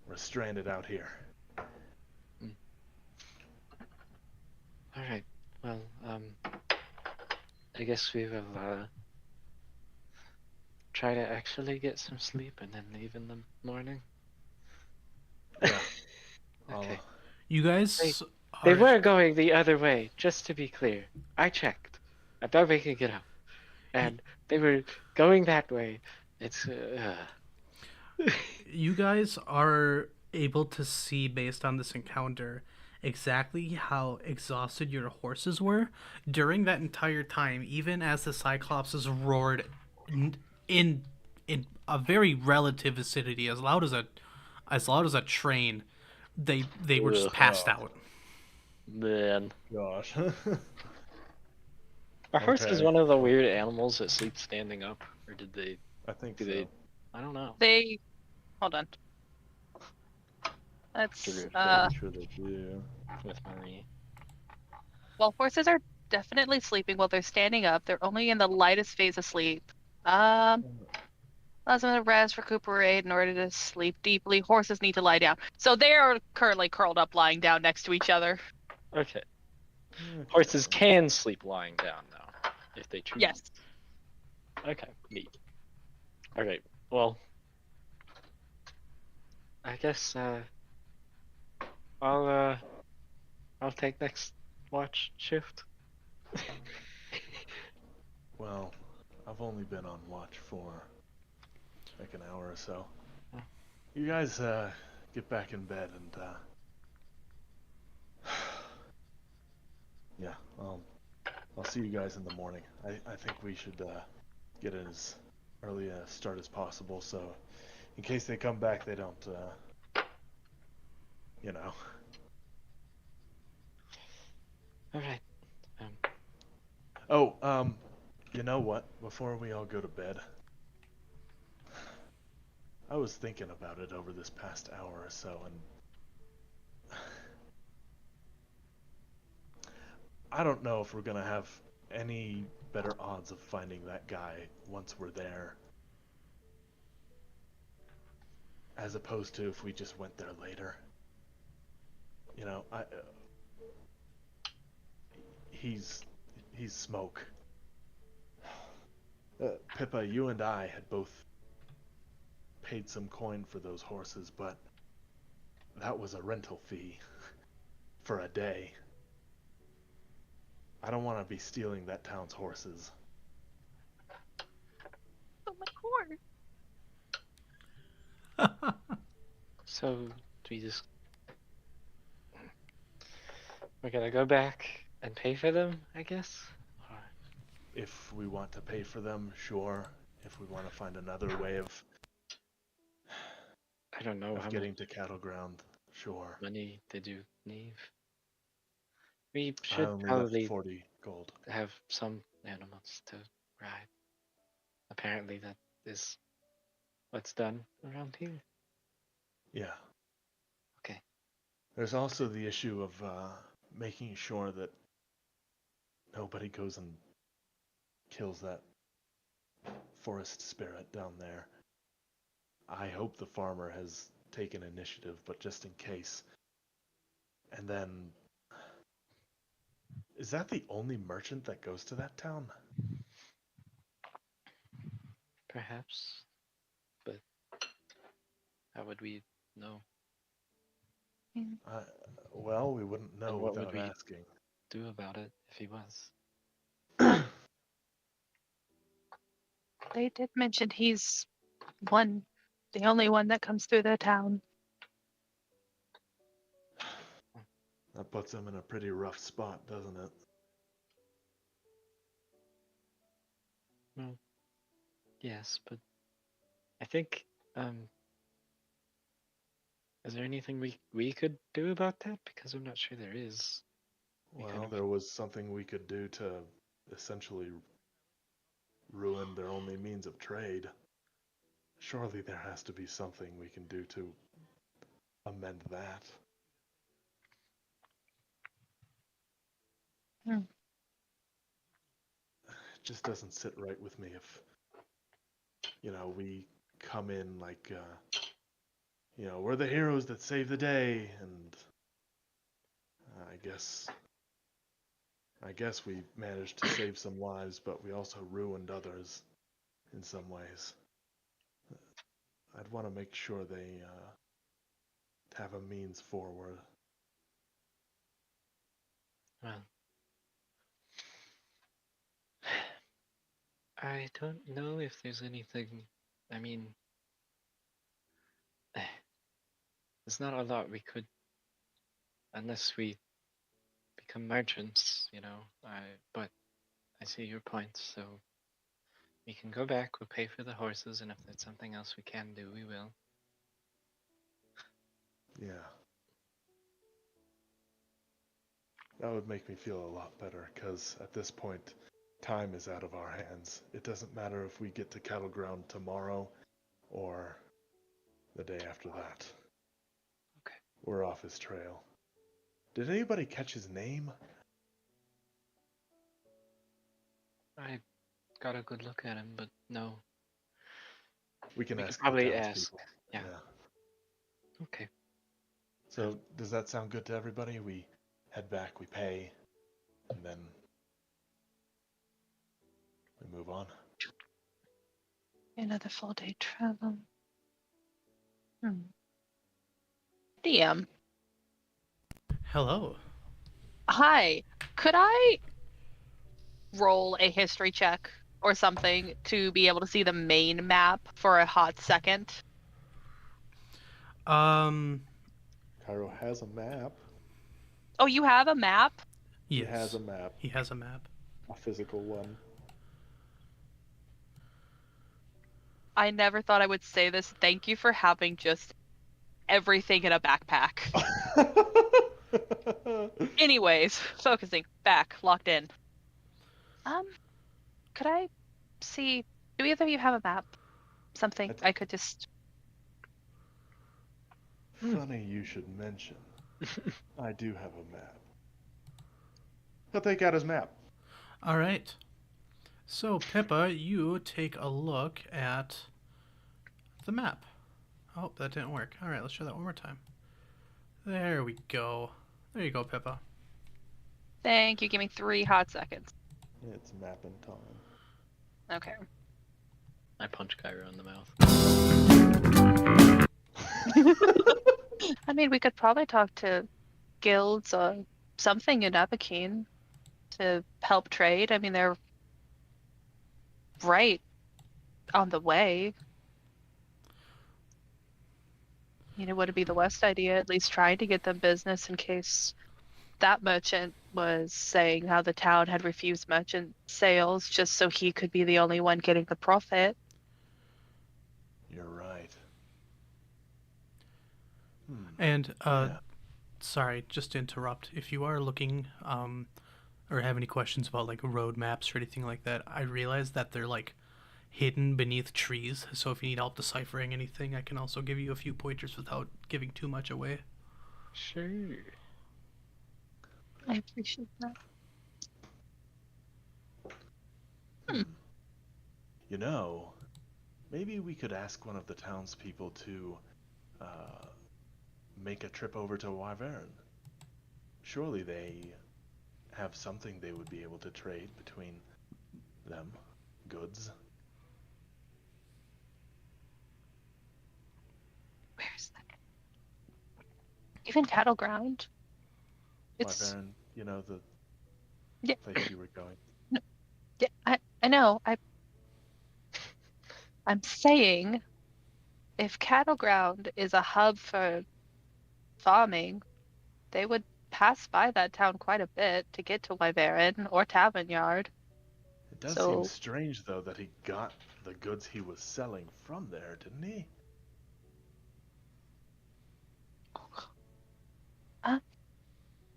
we're stranded out here. Alright, well, I guess we will, try to actually get some sleep and then leave in the morning. Yeah. Okay. You guys They are- were going the other way, just to be clear. I checked. I'm not making it up. And they were going that way. It's, you guys are able to see based on this encounter exactly how exhausted your horses were during that entire time, even as the cyclopses roared in a very relative vicinity, as loud as a train. They were just passed out. Man. Gosh. Are horses Okay. one of the weird animals that sleep standing up? Or did they, I think do so. they, I don't know. They. Hold on. Let's. Pretty sure they do. With Marie. Well, horses are definitely sleeping while they're standing up. They're only in the lightest phase of sleep. Allows them to rest, recuperate in order to sleep deeply. Horses need to lie down. So they are currently curled up, lying down next to each other. Okay. Horses can sleep lying down though, if they choose. Yes. Okay, neat. Alright, well. I guess, I'll take next watch shift. Well, I've only been on watch for like an hour or so. Oh. You guys get back in bed and yeah, I'll see you guys in the morning. I think we should get as early a start as possible, so in case they come back they don't you know. Alright. Oh, you know what? Before we all go to bed, I was thinking about it over this past hour or so, and I don't know if we're gonna have any better odds of finding that guy once we're there, as opposed to if we just went there later. You know, he's smoke. Pippa, you and I had both paid some coin for those horses, but that was a rental fee for a day. I don't want to be stealing that town's horses. Oh my horse. So we just we're gonna go back and pay for them, I guess. Or- If we want to pay for them, sure. If we want to find another way of I don't know how getting much to Cattle Ground, sure. money did you leave? We I should only left probably 40 gold. have some animals to ride. Apparently that is what's done around here. Yeah. Okay. There's also the issue of making sure that nobody goes and kills that forest spirit down there. I hope the farmer has taken initiative, but just in case. And then, is that the only merchant that goes to that town? Perhaps. But how would we know? Well, we wouldn't know what would without we- asking. Do about it if he was. They did mention he's the only one that comes through the town. That puts him in a pretty rough spot, doesn't it? Well, yes, but I think is there anything we could do about that? Because I'm not sure there is. Well, there was something we could do to essentially ruin their only means of trade. Surely there has to be something we can do to amend that. Hmm. It just doesn't sit right with me if, we come in like, we're the heroes that save the day, and I guess we managed to save some lives, but we also ruined others in some ways. I'd want to make sure they have a means forward. Well, I don't know if there's anything. I mean, there's not a lot we could, unless we become merchants, But I see your point, so we can go back. We'll pay for the horses, and if there's something else we can do, we will. Yeah. That would make me feel a lot better, because at this point, time is out of our hands. It doesn't matter if we get to Cattle Ground tomorrow or the day after that. Okay. We're off his trail. Did anybody catch his name? I got a good look at him, but no. We can We could ask probably the ask. townspeople. Yeah. Okay. So, does that sound good to everybody? We head back, we pay, and then we move on. Another full day travel. DM. Hello. Hi. Could I roll a history check or something to be able to see the main map for a hot second? Um. Kyro has a map. Oh, you have a map? He Yes. has a map, He has a map. a physical one. I never thought I would say this. Thank you for having just everything in a backpack. Anyways, focusing back, locked in. Could I see? Do either of you have a map? Something I could just. Funny you should mention. I do have a map. He'll take out his map. All right. So, Pippa, you take a look at the map. Oh, that didn't work. All right, let's try that one more time. There we go. There you go, Pippa. Thank you. Give me 3 hot seconds. It's mapping time. Okay. I punch Kyro in the mouth. I mean, we could probably talk to guilds or something in Abakine. to help trade. I mean, they're right on the way. It wouldn't be the worst idea, at least trying to get them business in case that merchant was saying how the town had refused merchant sales just so he could be the only one getting the profit. You're right. And Yeah. sorry, just to interrupt. If you are looking or have any questions about like road maps or anything like that, I realize that they're like hidden beneath trees. So if you need help deciphering anything, I can also give you a few pointers without giving too much away. Sure. I appreciate that. You know, maybe we could ask one of the townspeople to make a trip over to Wyvern. Surely they have something they would be able to trade between them. Goods. Where's that? Even Cattle Ground. It's Wyvern, you know, the Yeah. place you were going. yeah, I know. I'm saying if Cattle Ground is a hub for farming, they would pass by that town quite a bit to get to Wyvern or Tavern Yard. It does So- seem strange, though, that he got the goods he was selling from there, didn't he?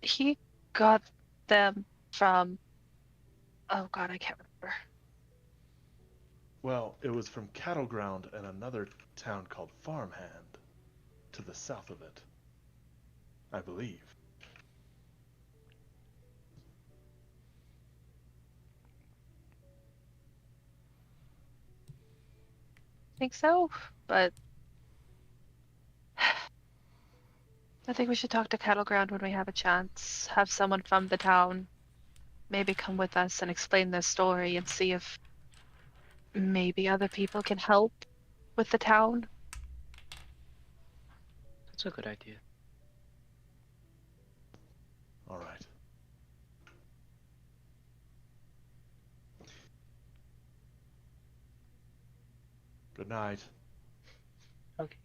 He got them from. Oh God, I can't remember. Well, it was from Cattle Ground and another town called Farmhand, to the south of it. I believe. Think so, but I think we should talk to Cattle Ground when we have a chance. Have someone from the town maybe come with us and explain their story and see if maybe other people can help with the town. That's a good idea. All right. Good night. Okay.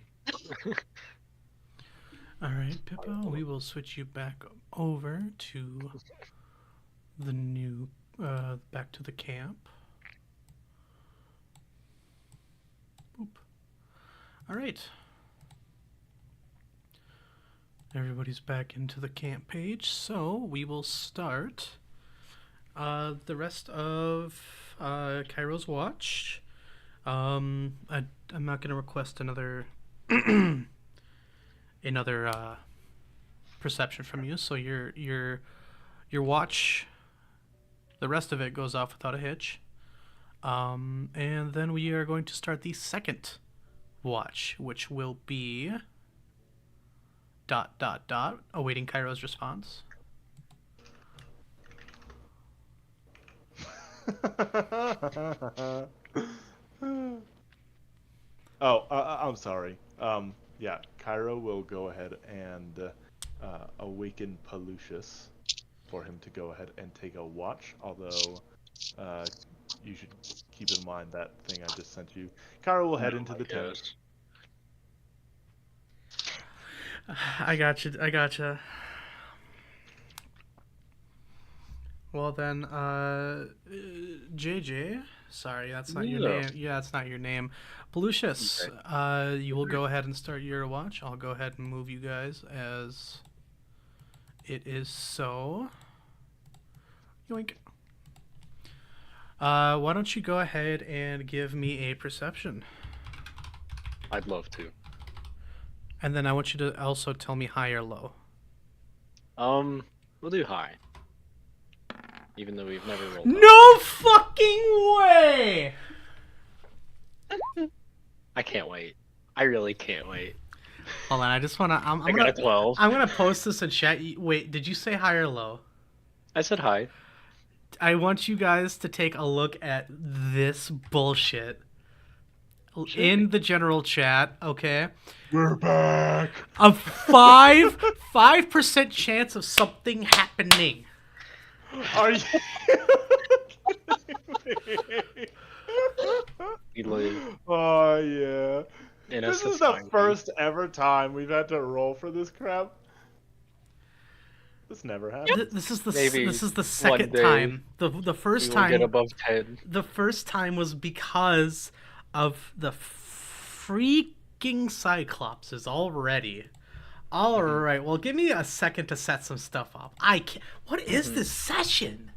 All right, Pippa, we will switch you back over to the new, back to the camp. Boop. All right. Everybody's back into the camp page, so we will start the rest of Kyro's watch. I'm not going to request another another perception from you, so your watch, the rest of it goes off without a hitch. And then we are going to start the second watch, which will be ... awaiting Kyro's response. I'm sorry. Yeah, Kyro will go ahead and awaken Pallucius for him to go ahead and take a watch, although you should keep in mind that thing I just sent you. Kyro will head into the tent. I gotcha. Well then, JJ, sorry, that's not your name. Yeah, that's not your name. Pallucius, you will go ahead and start your watch. I'll go ahead and move you guys as it is so. Yoink. Why don't you go ahead and give me a perception? I'd love to. And then I want you to also tell me high or low. We'll do high. Even though we've never rolled. No fucking way! I can't wait. I really can't wait. Hold on, I just wanna. I got a 12. I'm gonna post this in chat. Wait, did you say high or low? I said high. I want you guys to take a look at this bullshit in the general chat. Okay. We're back. A 5% chance of something happening. Are you? We live Oh yeah. in a This is the society. first ever time we've had to roll for this crap. This never happened. This is Maybe the one second day time. The We first will get time above 10. the first time was because of the freaking Cyclopses already. All right, well, give me a second to set some stuff up. I can't. What is this session?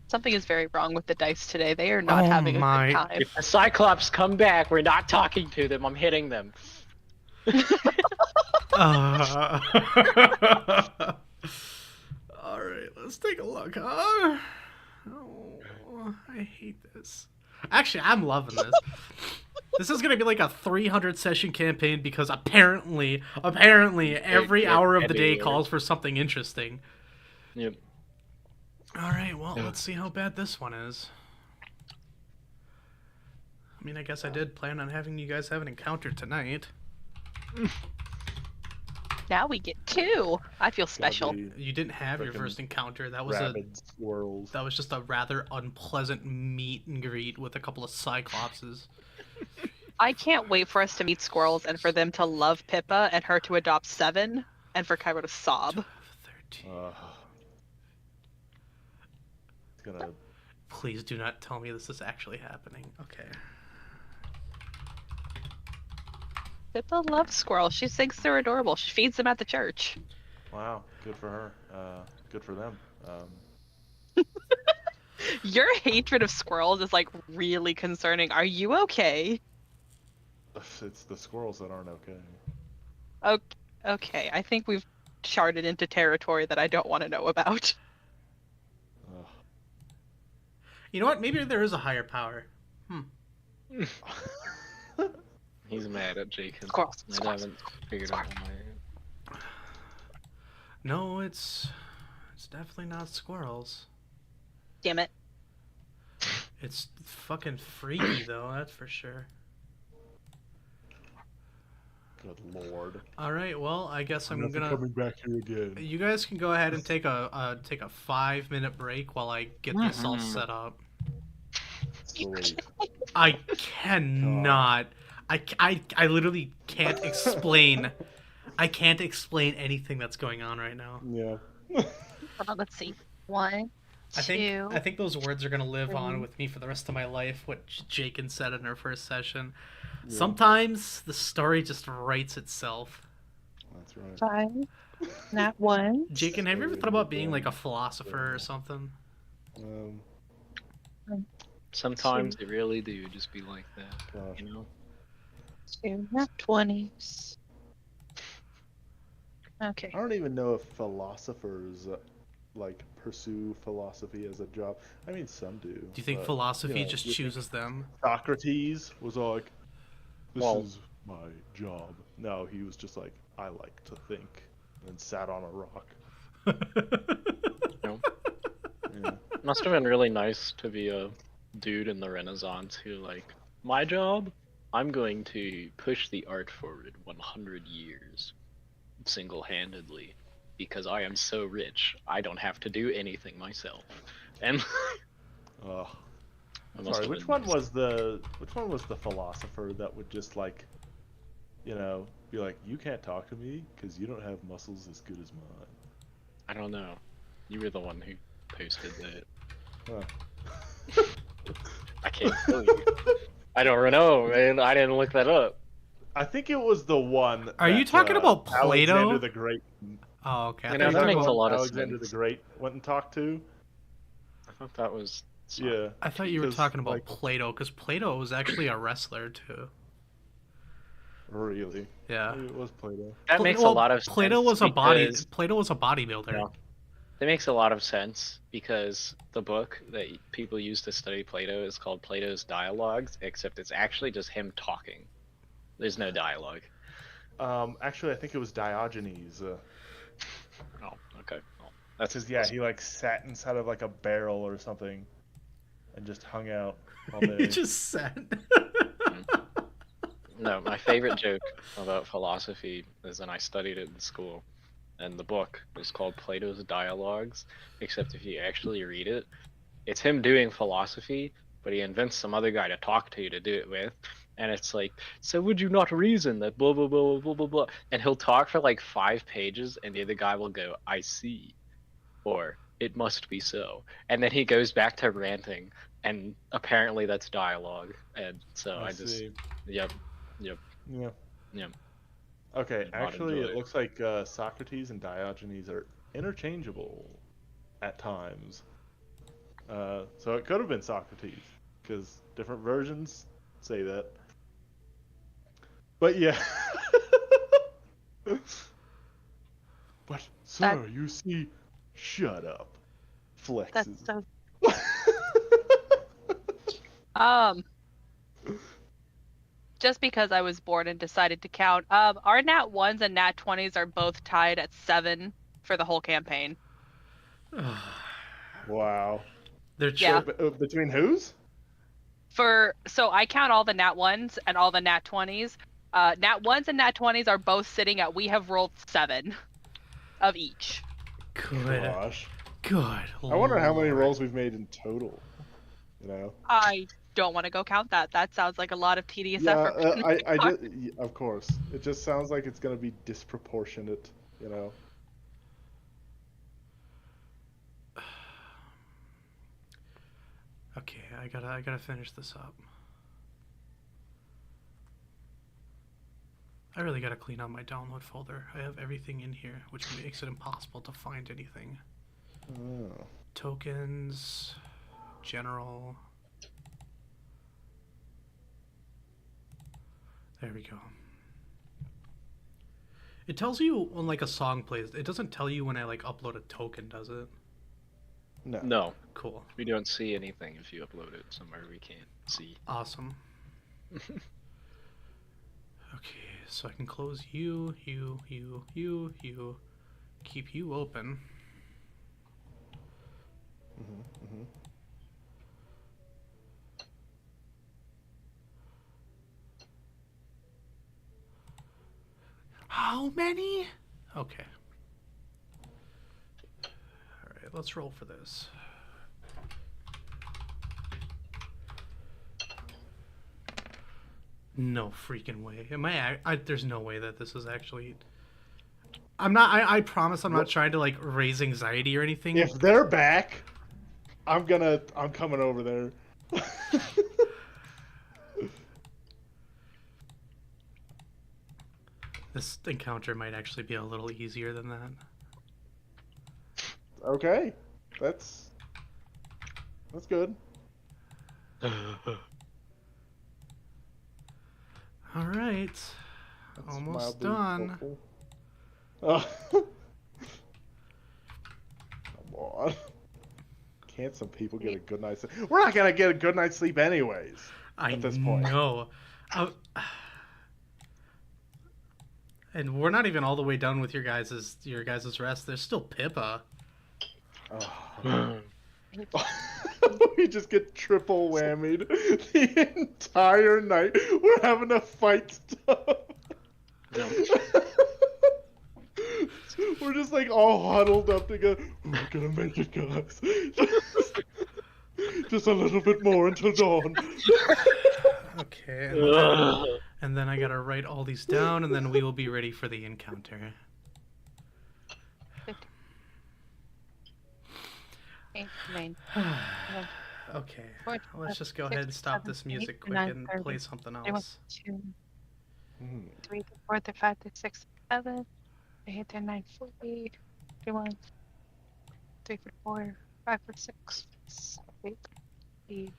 Something is very wrong with the dice today. They are not Oh having a my- good time. If the Cyclops come back, we're not talking to them. I'm hitting them. All right, let's take a look, huh? Oh, I hate this. Actually, I'm loving this. This is gonna be like a 300 session campaign because apparently every get hour of the day heavier. calls for something interesting. Yep. All right, well, let's see how bad this one is. I mean, I guess I did plan on having you guys have an encounter tonight. Now we get 2. I feel special. Gotta be You didn't have your Frickin' first encounter. That was rabid squirrels. that was just a rather unpleasant meet and greet with a couple of Cyclopses. I can't wait for us to meet squirrels and for them to love Pippa and her to adopt 7 and for Kyro to sob. 13. It's gonna. Please do not tell me this is actually happening. Okay. Pippa loves squirrels. She thinks they're adorable. She feeds them at the church. Wow, good for her. Good for them. Your hatred of squirrels is like really concerning. Are you okay? It's the squirrels that aren't okay. Okay, I think we've charted into territory that I don't want to know about. Ugh. You know what? Maybe there is a higher power. He's mad at Jacob. Squirrels, I squirrels, haven't figured out why. No, it's definitely not squirrels. Damn it. It's fucking freaky though, that's for sure. Good lord. All right, well, I guess I'm Nothing gonna. coming back here again. You guys can go ahead and take a 5-minute break while I get this all set up. Sweet. I cannot. I literally can't explain. I can't explain anything that's going on right now. Yeah. Hold on, let's see. 1, I 2. think those words are gonna live on with me for the rest of my life. What Jakin said in our first session. Yeah. Sometimes the story just writes itself. That's right. 5. Not 1. Jakin, have you ever thought about being like a philosopher or something? Um, Sometimes they really do just be like that, gosh. you know? 2. Not 20s. Okay. I don't even know if philosophers like pursue philosophy as a job. I mean, some do. Do you think but, philosophy you know, just you think chooses them? Socrates was like, "This Well- is my job." No, he was just like, "I like to think," and sat on a rock. No? Yeah. Must have been really nice to be a dude in the Renaissance who, like, my job? I'm going to push the art forward 100 years single-handedly because I am so rich. I don't have to do anything myself. And Ugh. it must Sorry, have which been one nice. was the philosopher that would just like, you know, be like, "You can't talk to me because you don't have muscles as good as mine." I don't know. You were the one who posted that. Huh. I can't tell you. I don't know, man. I didn't look that up. I think it was the one. Are you that, talking about Plato? Alexander the Great. Oh, okay. I You thought know, you were that talking makes about- a lot of Alexander sense. the Great went and talked to. I thought that was. Yeah. I thought you were because, talking about like, Plato, because Plato was actually a wrestler too. Really? Yeah. Maybe it was Plato. That makes Well, a lot of sense. Plato was a because- Plato was a bodybuilder. Yeah. That makes a lot of sense because the book that people use to study Plato is called Plato's Dialogues, except it's actually just him talking. There's no dialogue. Actually, I think it was Diogenes. Oh, okay. Well, that's Because yeah, he like sat inside of like a barrel or something, and just hung out all day. He just said. No, my favorite joke about philosophy is when I studied it in school. and the book is called Plato's Dialogues. Except if you actually read it, it's him doing philosophy, but he invents some other guy to talk to do it with. And it's like, so would you not reason that blah blah blah blah blah blah? And he'll talk for like 5 pages, and the other guy will go, "I see," or "It must be so," and then he goes back to ranting, and apparently that's dialogue. And so I just, see. yep, yep, Yeah. yep. Okay, Did not actually, enjoy it it. looks like Socrates and Diogenes are interchangeable at times. So it could have been Socrates, because different versions say that. But yeah. But, sir, you see, shut up. That's Flexes. so. Um, just because I was bored and decided to count. Our nat 1s and nat 20s are both tied at 7 for the whole campaign. Wow. They're Yeah. Between whose? So I count all the nat 1s and all the nat 20s. Nat 1s and nat 20s are both sitting at, we have rolled 7 of each. Good. Gosh. Good. I wonder how many Lord. rolls we've made in total. You know? I don't want to go count that. That sounds like a lot of tedious Yeah, effort. I just, of course. It just sounds like it's gonna be disproportionate, you know? Okay, I gotta finish this up. I really gotta clean out my download folder. I have everything in here, which makes it impossible to find anything. Oh. Tokens, general. There we go. It tells you when like a song plays. It doesn't tell you when I like upload a token, does it? No. No, Cool. we don't see anything if you upload it somewhere we can't see. Awesome. Okay, so I can close you, keep you open. How many? Okay. Alright, let's roll for this. No freaking way. Am I there's no way that this is actually... I'm not, I promise I'm not trying to like raise anxiety or anything. If they're back, I'm coming over there. This encounter might actually be a little easier than that. Okay. That's good. Alright. That's Almost mildly done. hopeful. Oh. Come on. Can't some people get a good night's sleep? We're not gonna get a good night's sleep anyways. At this point. know. And we're not even all the way done with your guys' rest. There's still Pippa. Oh. We just get triple whammied the entire night. We're having to fight stuff. No. We're just like all huddled up together. We're gonna make it, guys. Just a little bit more until dawn. Okay. And then I gotta write all these down, and then we will be ready for the encounter. Okay. Let's just go ahead and stop this music quick and play something else. 2, 3, 4, 5, 6, 7, 8, 9, 40, 51, 3, 4, 5, 6, 7, 8,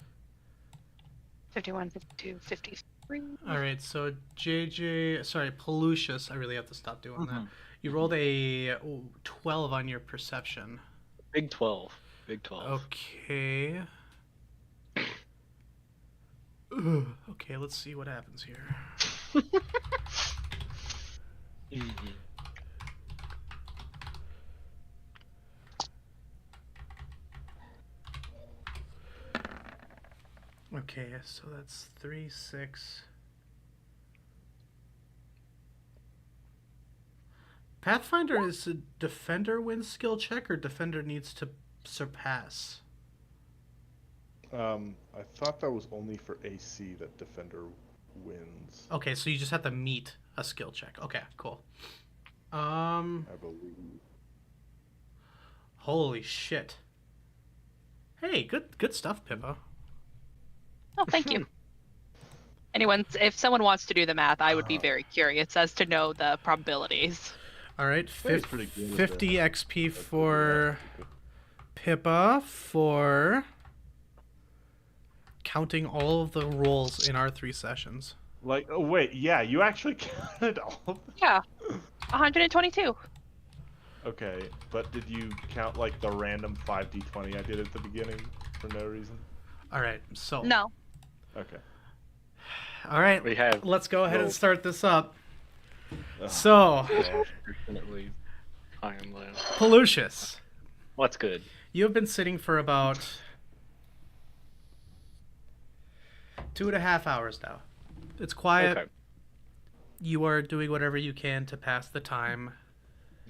51, 52, 53. Alright, so Pallucius, I really have to stop doing that. You rolled a 12 on your perception. Big 12. Big 12. Okay. Okay, let's see what happens here. Okay, so that's 3, 6. Pathfinder is a defender wins skill check, or defender needs to surpass? I thought that was only for AC that defender wins. Okay, so you just have to meet a skill check. Okay, cool. I believe. Holy shit. Hey, good stuff, Pippa. Oh, thank you. If someone wants to do the math, I would be very curious as to know the probabilities. All right, It's pretty good with 50 that. XP for Pippa for counting all of the rolls in our 3 sessions. Like, oh wait, yeah, you actually counted all of them? Yeah, 122. Okay, but did you count like the random 5d20 I did at the beginning for no reason? All right, so No. Okay. all right, We have let's go ahead and roll. start this up. Ugh. So, Definitely Iron Low. Pallucius, What's good? you have been sitting for about 2.5 hours now. It's quiet. Okay. You are doing whatever you can to pass the time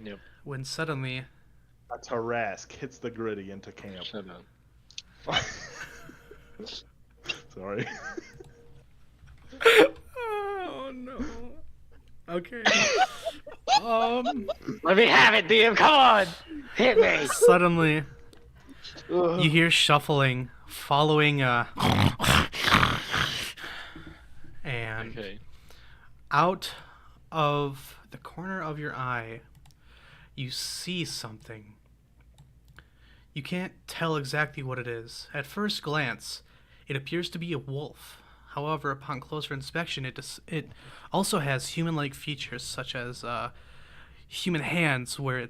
Yep. when suddenly A Tarask hits the gritty into camp. Shut up. Sorry. oh no. Okay. Let me have it, DM. Come on, hit me. Suddenly, you hear shuffling following and Okay. out of the corner of your eye, you see something. You can't tell exactly what it is. At first glance, it appears to be a wolf. However, upon closer inspection, it also has human-like features, such as human hands, where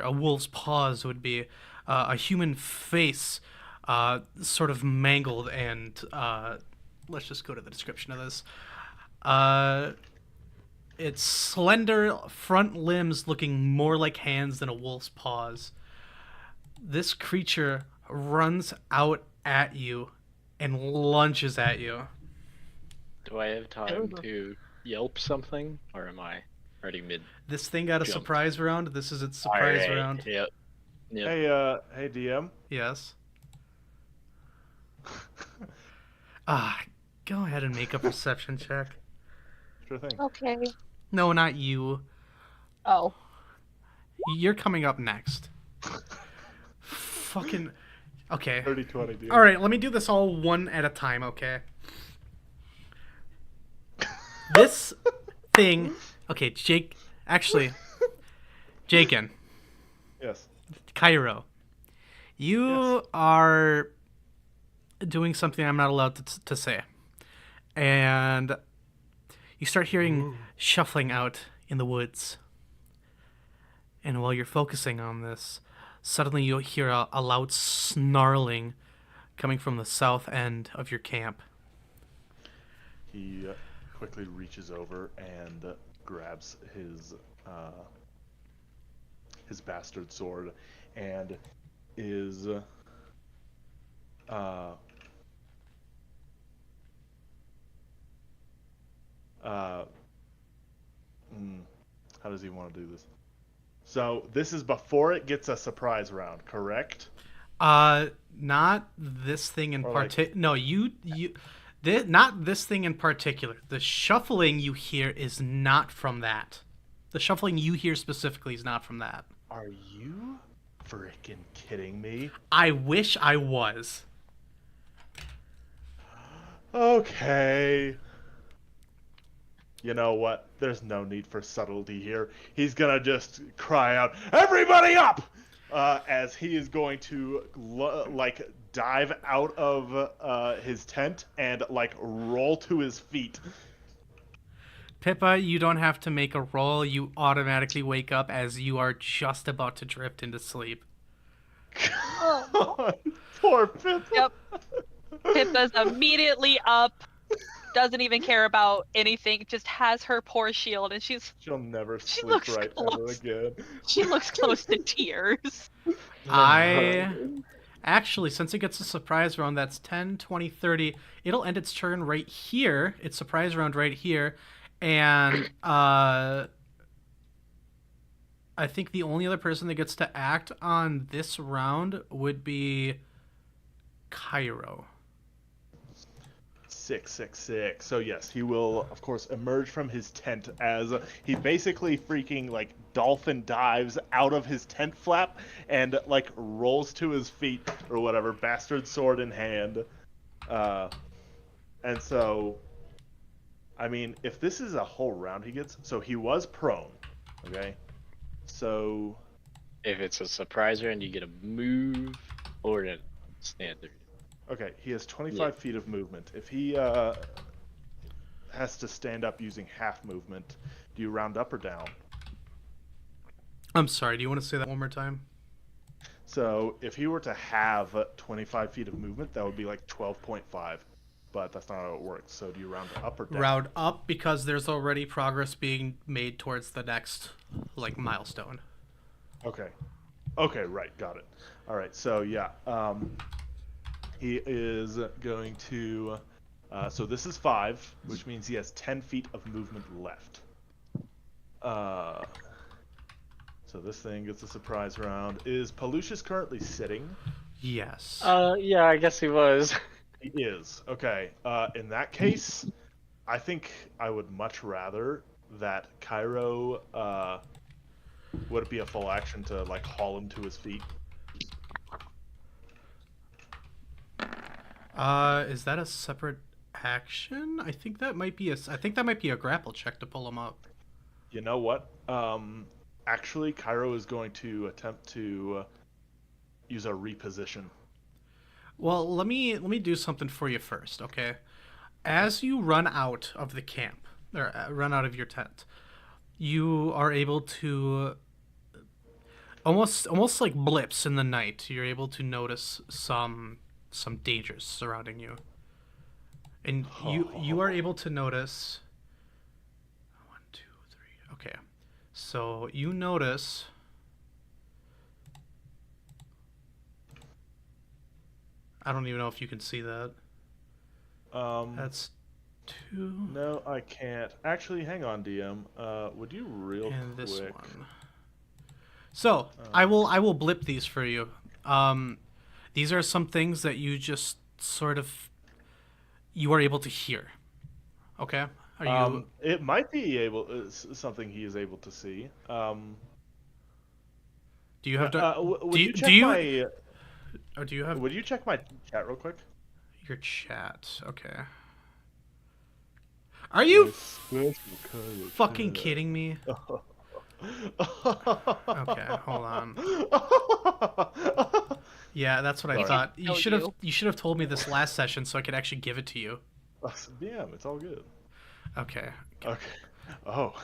a wolf's paws would be, a human face, sort of mangled, and let's just go to the description of this. Its slender front limbs looking more like hands than a wolf's paws. This creature runs out at you and lunges at you. Do I have time to yelp something, or am I already mid? This thing got a Jump. surprise round. This is its surprise Alright, round. Yep. Yep. Hey DM. Yes. Go ahead and make a perception check. Sure thing. Okay. No, not you. Oh. You're coming up next. Fucking. Okay. 30-20, dude. All right, let me do this all one at a time, okay? This thing. Okay, Jake. Actually, Jaken. Yes. Kyro. You Yes. are doing something I'm not allowed to say. And you start hearing shuffling out in the woods. And while you're focusing on this, suddenly you'll hear a loud snarling coming from the south end of your camp. He quickly reaches over and grabs his bastard sword and is how does he want to do this? So this is before it gets a surprise round, correct? Not this thing in Or like- particular. No, not this thing in particular. The shuffling you hear is not from that. The shuffling you hear specifically is not from that. Are you freaking kidding me? I wish I was. Okay. You know what? There's no need for subtlety here. He's gonna just cry out, "Everybody up!" As he is going to dive out of his tent and roll to his feet. Pippa, you don't have to make a roll. You automatically wake up as you are just about to drift into sleep. Poor Pippa. Yep. Pippa's immediately up. Doesn't even care about anything. Just has her poor shield, and She'll never She sleep looks right ever close. again. she looks close to tears. Actually, since it gets a surprise round, that's 10, 20, 30. It'll end its turn right here. Its surprise round right here. And I think the only other person that gets to act on this round would be Kyro. 666. So yes, he will of course emerge from his tent as he basically freaking like dolphin dives out of his tent flap and like rolls to his feet or whatever, bastard sword in hand. And so, I mean, if this is a whole round he gets, so he was prone, okay? So If it's a surprise round, you get a move or a standard. okay, he has 25 feet of movement. If he has to stand up using half movement, do you round up or down? I'm sorry, do you want to say that one more time? So if he were to have 25 feet of movement, that would be like 12.5. But that's not how it works. So do you round up or down? Round up because there's already progress being made towards the next like milestone. Okay. Okay, right, got it. All right, so yeah, he is going to. So this is 5, which means he has 10 feet of movement left. So this thing gets a surprise round. Is Pallucius currently sitting? Yes. Yeah, I guess he was. He is. Okay. In that case, I think I would much rather that Kyro. Would it be a full action to like haul him to his feet? Is that a separate action? I think that might be a grapple check to pull him up. You know what? Actually, Kyro is going to attempt to use a reposition. Well, let me do something for you first, okay? As you run out of the camp, or run out of your tent, you are able to almost like blips in the night. You're able to notice some dangers surrounding you, and you are able to notice 1, 2, 3. Okay, so you notice. I don't even know if you can see that. That's 2. No, I can't. Actually, hang on, DM. Would you real And quick? this one. So I will blip these for you. These are some things that you just sort of you are able to hear. Okay. Are you? It might be something he is able to see. Do you have to? Would do you you? check Do you? my? Or do you have Would you check my chat real quick? your chat? Okay. Are you fucking kidding me? Okay, hold on. Yeah, that's what I thought. You should have told me this last session so I could actually give it to you. Damn, it's all good. Okay. Okay. Oh.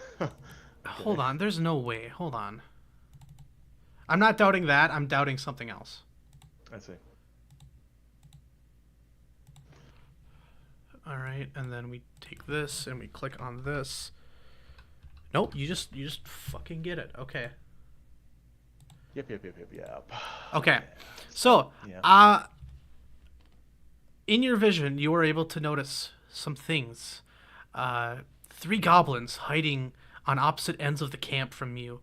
Hold on. There's no way. Hold on. I'm not doubting that. I'm doubting something else. I see. All right, and then we take this and we click on this. Nope, you just fucking get it. Okay. Yep. Okay. So, Yeah. in your vision, you were able to notice some things. 3 goblins hiding on opposite ends of the camp from you,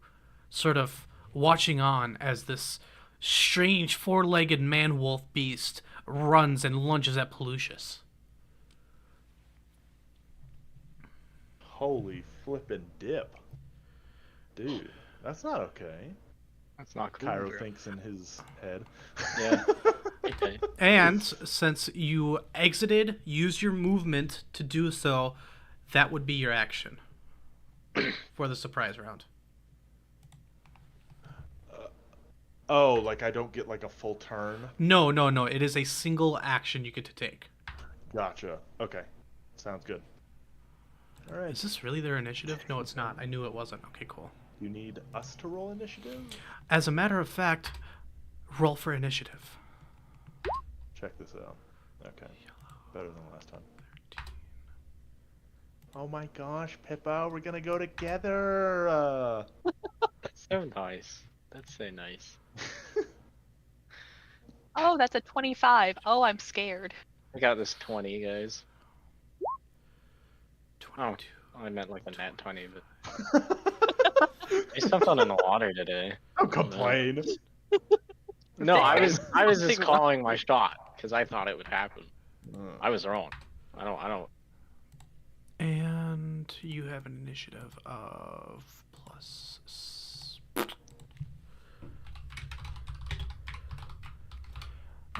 sort of watching on as this strange 4-legged man-wolf beast runs and lunges at Pallucius. Holy flippin' dip. Dude, that's not okay. That's not cool. Kyro thinks in his head. Yeah. Okay. And since you exited, use your movement to do so, that would be your action for the surprise round. Oh, like I don't get like a full turn? No. It is a single action you get to take. Gotcha. Okay. Sounds good. All right. Is this really their initiative? No, it's not. I knew it wasn't. Okay, cool. You need us to roll initiative? As a matter of fact, roll for initiative. Check this out. Okay. Better than last time. Oh my gosh, Pippa, we're gonna go together! So nice. That's so nice. Oh, that's a 25. Oh, I'm scared. I got this 20, guys. 22. Oh, I meant like a nat 20, but I stepped on in the water today. Don't complain. No, I was just Something calling my shot because I thought it would happen. Uh, I was wrong. I don't. And you have an initiative of plus.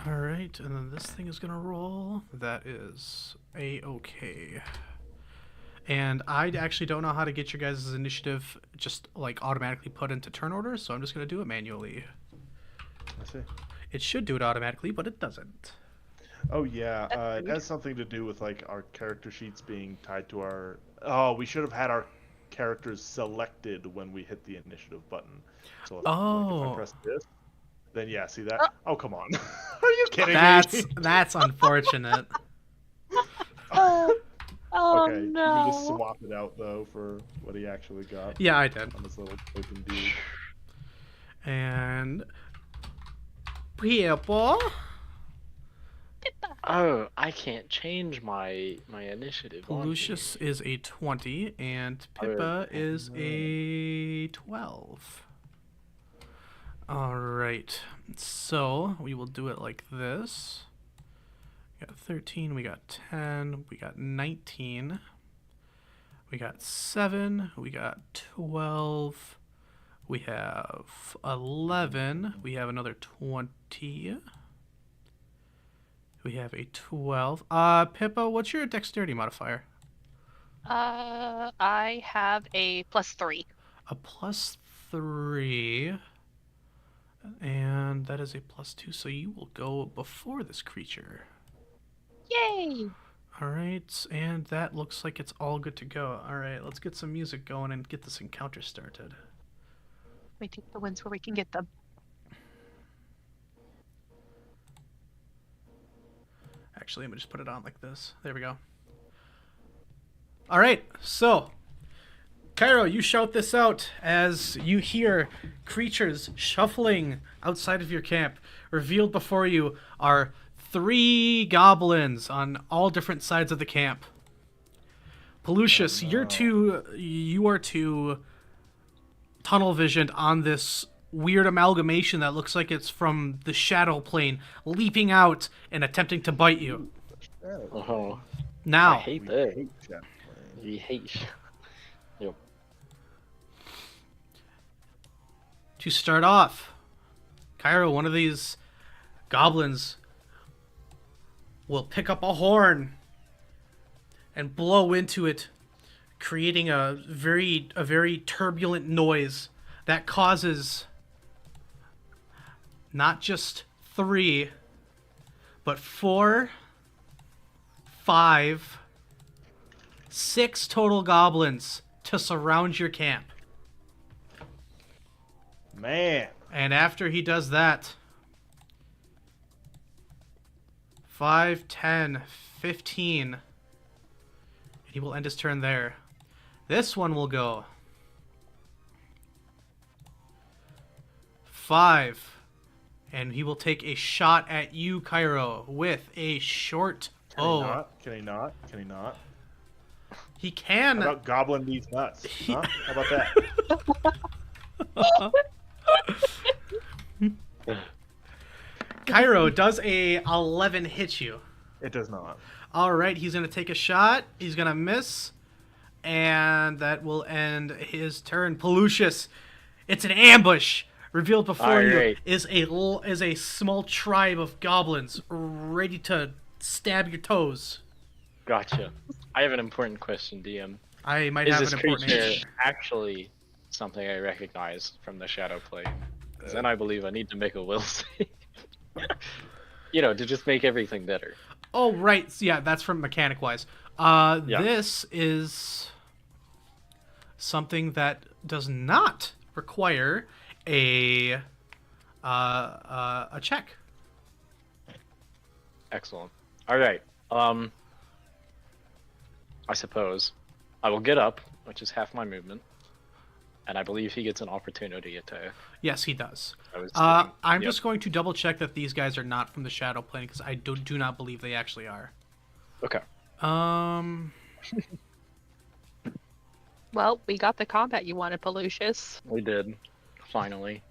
All right, and then this thing is gonna roll. That is a-okay. And I actually don't know how to get your guys' initiative just like automatically put into turn order, so I'm just gonna do it manually. I see. It should do it automatically, but it doesn't. Oh yeah, That's it rude. has something to do with like our character sheets being tied to our. Oh, we should have had our characters selected when we hit the initiative button. So like, if Oh. I press this, then yeah, see that? Oh come on, are you kidding me? That's unfortunate. Oh Okay, you can just no. swap it out though for what he actually got Yeah, I did. on this little token dude. And Pippa. Pippa. Oh, I can't change my initiative. on Lucius here. is a 20, and Pippa is a 12. All right, so we will do it like this. We got 13, we got 10, we got 19, we got 7, we got 12, we have 11, we have another 20, we have a 12. Pippa, what's your dexterity modifier? I have a +3. A +3, and that is a +2, so you will go before this creature. Yay! All right, and that looks like it's all good to go. All right, let's get some music going and get this encounter started. We take the wins where we can get them. Actually, let me just put it on like this. There we go. All right, so Kyro, you shout this out as you hear creatures shuffling outside of your camp. Revealed before you are 3 goblins on all different sides of the camp. Pallucius, you are too tunnel visioned on this weird amalgamation that looks like it's from the shadow plane, leaping out and attempting to bite you. Oh, I Now, hate We that. hate that. You hate. Yep. to start off, Kyro, one of these goblins will pick up a horn and blow into it, creating a very turbulent noise that causes not just 3, but 4, 5, 6 total goblins to surround your camp. Man, And after he does that, 5, 10, 15, he will end his turn there. This one will go 5, and he will take a shot at you, Kyro, with a short can bow. he not? Can he not? Can he not? He can. How about gobbling these nuts? Huh? How about that? Kyro, does a 11 hit you? It does not. All right, he's going to take a shot. He's going to miss. And that will end his turn. Pallucius, it's an ambush. Revealed before you Alright. is a small tribe of goblins ready to stab your toes. Gotcha. I have an important question, DM. I might Is have this an important creature answer. actually something I recognize from the shadow plane? 'Cause then I believe I need to make a will save. To just make everything better. Oh, right. So, yeah, that's from mechanic wise. Yeah. This is something that does not require a check. Excellent. All right. I suppose I will get up, which is half my movement, and I believe he gets an opportunity attack. Yes, he does. I was I'm thinking- just going to double check that these guys are not from the shadow plane because I do not believe they actually are. Okay. Well, we got the combat you wanted, Pallucius. We did. Finally.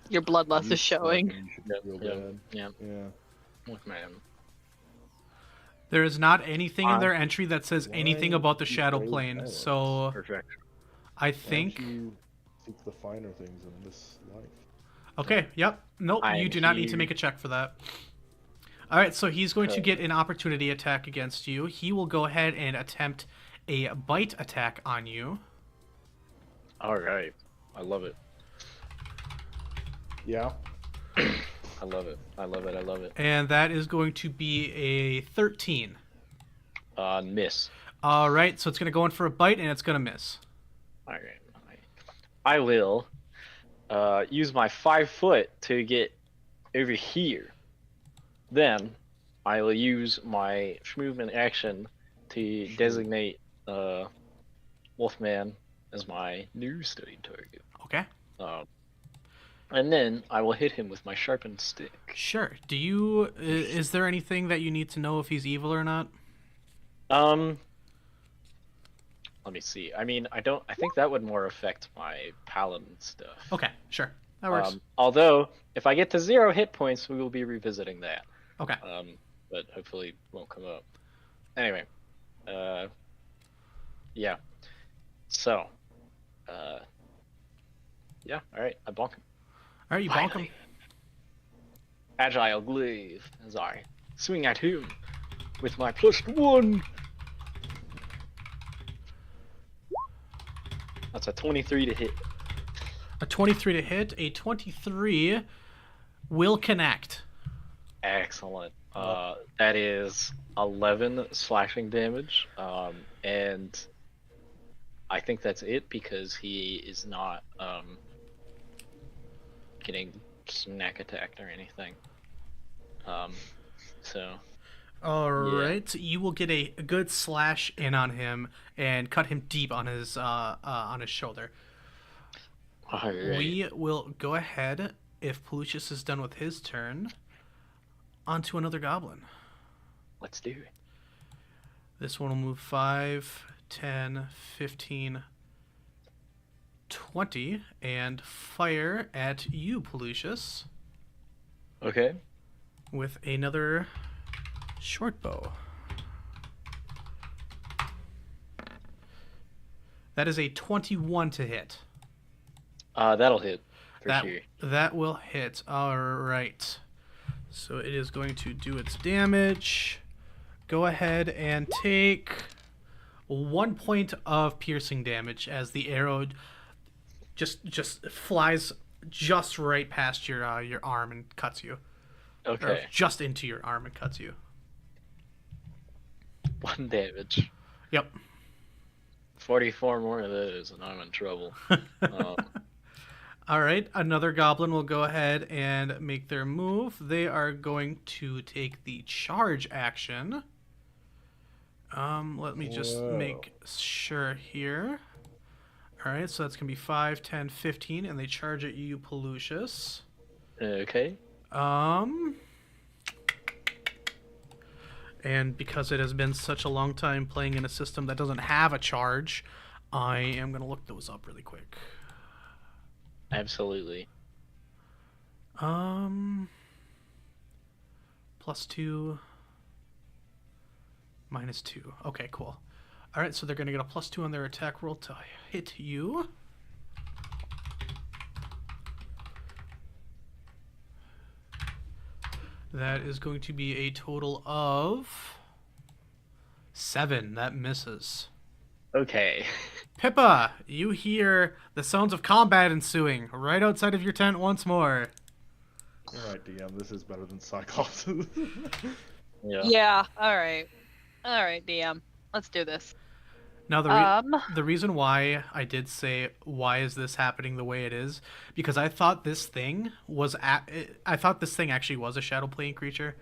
Your bloodlust You is showing. fucking Yep, real yep, bad. yep. Yeah. Look, man. There is not anything in their entry that says Why anything about the you shadow brave plane, silence? so Perfect. I Why don't think... you seek the finer things in this life? Okay, yep. Nope, I you am do not need to here. make a check for that. Alright, so he's going to Okay. get an opportunity attack against you. He will go ahead and attempt a bite attack on you. Alright. I love it. Yeah. I love it. I love it. I love it. And that is going to be a 13. Miss. Alright, so it's going to go in for a bite, and it's going to miss. Alright. I will use my 5 foot to get over here. Then I will use my movement action to designate Wolfman as my new study target. Okay. And then I will hit him with my sharpened stick. Sure. Do you... is there anything that you need to know if he's evil or not? Let me see. I mean, I think that would more affect my paladin stuff. Okay, sure. That works. Although, if I get to 0 hit points, we will be revisiting that. Okay. But hopefully it won't come up. Anyway, yeah. So, yeah. All right, I bonk him. All right, you bonk him. Agile glaive as I swing at him with my +1. That's a 23 to hit. A 23 to hit. A 23 will connect. Excellent. That is 11 slashing damage. And I think that's it because he is not getting snack attacked or anything. So. All right, you will get a good slash in on him and cut him deep on his shoulder. All right. We will go ahead, if Pallucius is done with his turn, onto another goblin. Let's do it. This one will move 5, 10, 15, 20, and fire at you, Pallucius, Okay. with another short bow. That is a 21 to hit. That'll hit for sure. That will hit. All right. So it is going to do its damage. Go ahead and take 1 point of piercing damage as the arrow just flies just right past your arm and cuts you. Or Okay. just into your arm and cuts you. 1 damage. Yep. 44 more of those, and I'm in trouble. All right, another goblin will go ahead and make their move. They are going to take the charge action. Let me just make sure here. All right, so that's going to be 5, 10, 15, and they charge at you, Pallucius. Okay. And because it has been such a long time playing in a system that doesn't have a charge, I am going to look those up really quick. Absolutely. +2, -2. Okay, cool. All right, so they're going to get a +2 on their attack roll to hit you. That is going to be a total of 7. That misses. Okay. Pippa, you hear the sounds of combat ensuing right outside of your tent once more. Alright, DM, this is better than Cyclops. Yeah. Yeah. All right. All right, DM. Let's do this. Now, the reason why I did say, why is this happening the way it is, because I thought this thing actually was a shadow plane creature.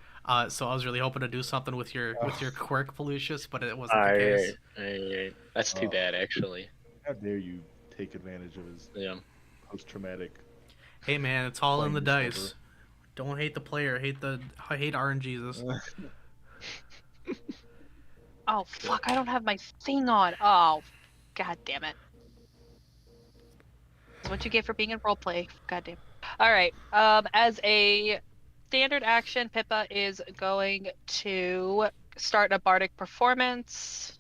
So I was really hoping to do something with your quirk, Pallucius, but it wasn't the case. Alright. That's too bad, actually. How dare you take advantage of his Yeah. post-traumatic... Hey man, it's all in the Playing dice. disorder. Don't hate the player, hate RNGesus. Oh fuck! I don't have my thing on. Oh God damn it. That's what you get for being in roleplay. God damn. All right. As a standard action, Pippa is going to start a bardic performance.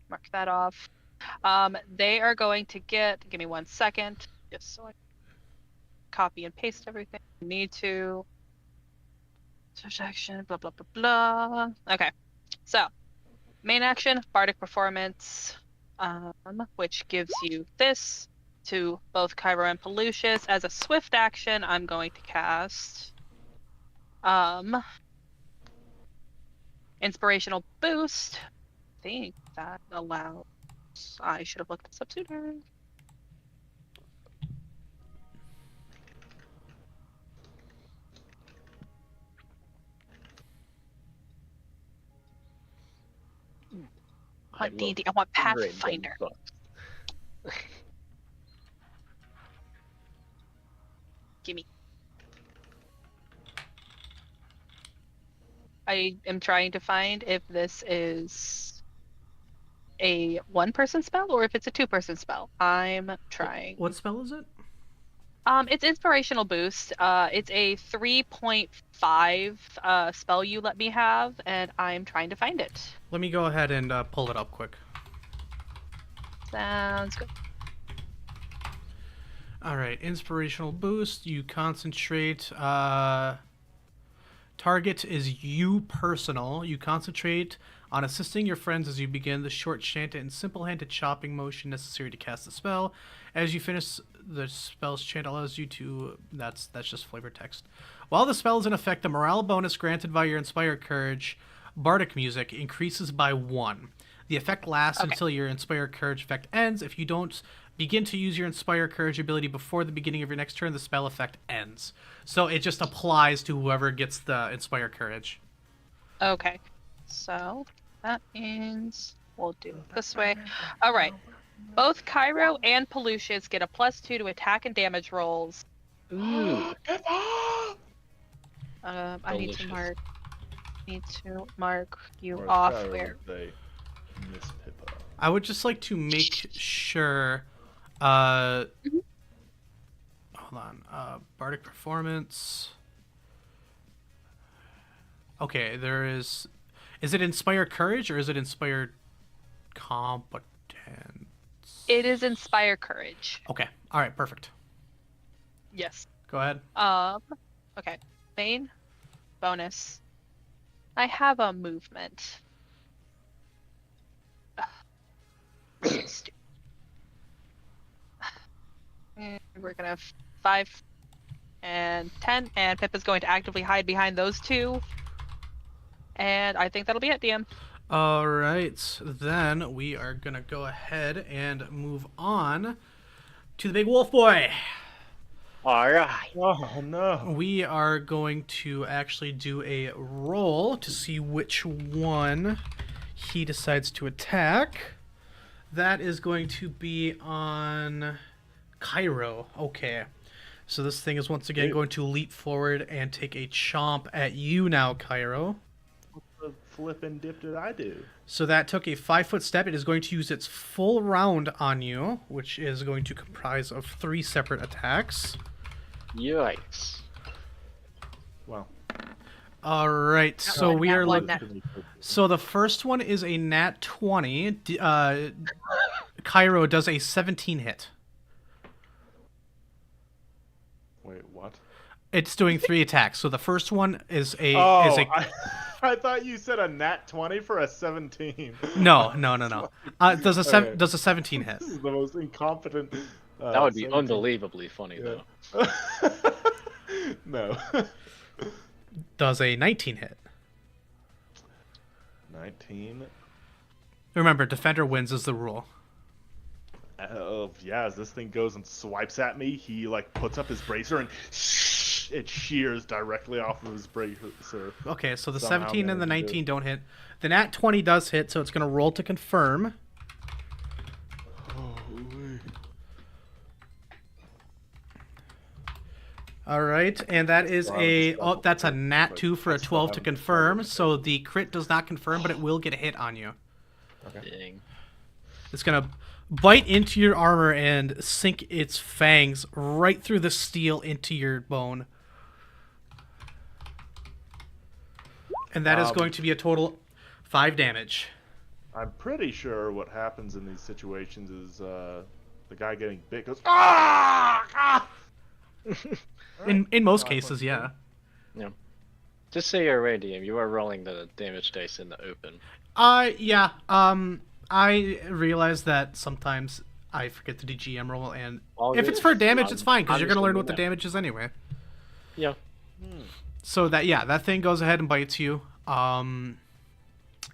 Mark that off. They are going to get. Give me 1 second, just so I copy and paste everything. Need to. Switch action. Blah blah blah blah. Okay. So, main action, bardic performance, which gives you this to both Kyro and Pallucius. As a swift action, I'm going to cast inspirational boost. I think that allows. I should have looked this up sooner. I want D&D. I want Pathfinder. Gimme. I am trying to find if this is a one-person spell or if it's a two-person spell. I'm trying. What spell is it? It's inspirational boost. It's a 3.5 spell you let me have, and I'm trying to find it. Let me go ahead and pull it up quick. Sounds good. All right, inspirational boost. You concentrate. Target is you personal. You concentrate on assisting your friends as you begin the short, chanted, and simple-handed chopping motion necessary to cast the spell. As you finish, the spell's chant allows you to... That's just flavor text. While the spell is in effect, the morale bonus granted by your Inspired Courage bardic music increases by 1. The effect lasts until your Inspired Courage effect ends. If you don't begin to use your Inspired Courage ability before the beginning of your next turn, the spell effect ends. So it just applies to whoever gets the Inspired Courage. Okay. So that means we'll do it this way. All right. Both Kyro and Pallucius get a +2 to attack and damage rolls. Ooh. I need to mark you Or off Kyro where. would say, Miss Pippa. I would just like to make sure. Hold on. Bardic performance. Okay, there is. Is it Inspired Courage or is it Inspired Competence? It is Inspire Courage. Okay. All right. Perfect. Yes. Go ahead. Okay. Main bonus. I have a movement. And we're gonna have 5 and 10, and Pippa's going to actively hide behind those two. And I think that'll be it, DM. All right. Then we are gonna go ahead and move on to the big wolf boy. All right. Oh no. We are going to actually do a roll to see which one he decides to attack. That is going to be on Kyro. Okay. So this thing is once again going to leap forward and take a chomp at you now, Kyro. What the flippin' dip did I do? So that took a 5-foot step. It is going to use its full round on you, which is going to comprise of 3 separate attacks. Yikes. Well. All right, so we are nat. So the first one is a nat 20. Kyro does a 17 hit. Wait, what? It's doing 3 attacks. So the first one is a I thought you said a nat 20 for a 17. No. Does a Okay. does a 17 hit? This is the most incompetent. That would be 17. unbelievably funny, Yeah. though. No. Does a 19 hit? 19. Remember, defender wins is the rule. Yeah, as this thing goes and swipes at me, he like puts up his bracer and it shears directly off of his bracer. Okay, so the Somehow 17 and the managed to 19 don't hit. The nat 20 does hit, so it's going to roll to confirm. Holy. All right, and that is that's a nat 2 for a 12 to confirm. So the crit does not confirm, but it will get a hit on you. Okay. Dang. It's gonna bite into your armor and sink its fangs right through the steel into your bone. And that is going to be a total 5 damage. I'm pretty sure what happens in these situations is the guy getting bit goes, ah! Ah! In most cases, yeah. Yeah. Just so you're aware, DM, you are rolling the damage dice in the open. Yeah. I realize that sometimes I forget to do GM roll, and if it's for damage, it's fine because you're gonna learn what the damage is anyway. Yeah. So that thing goes ahead and bites you.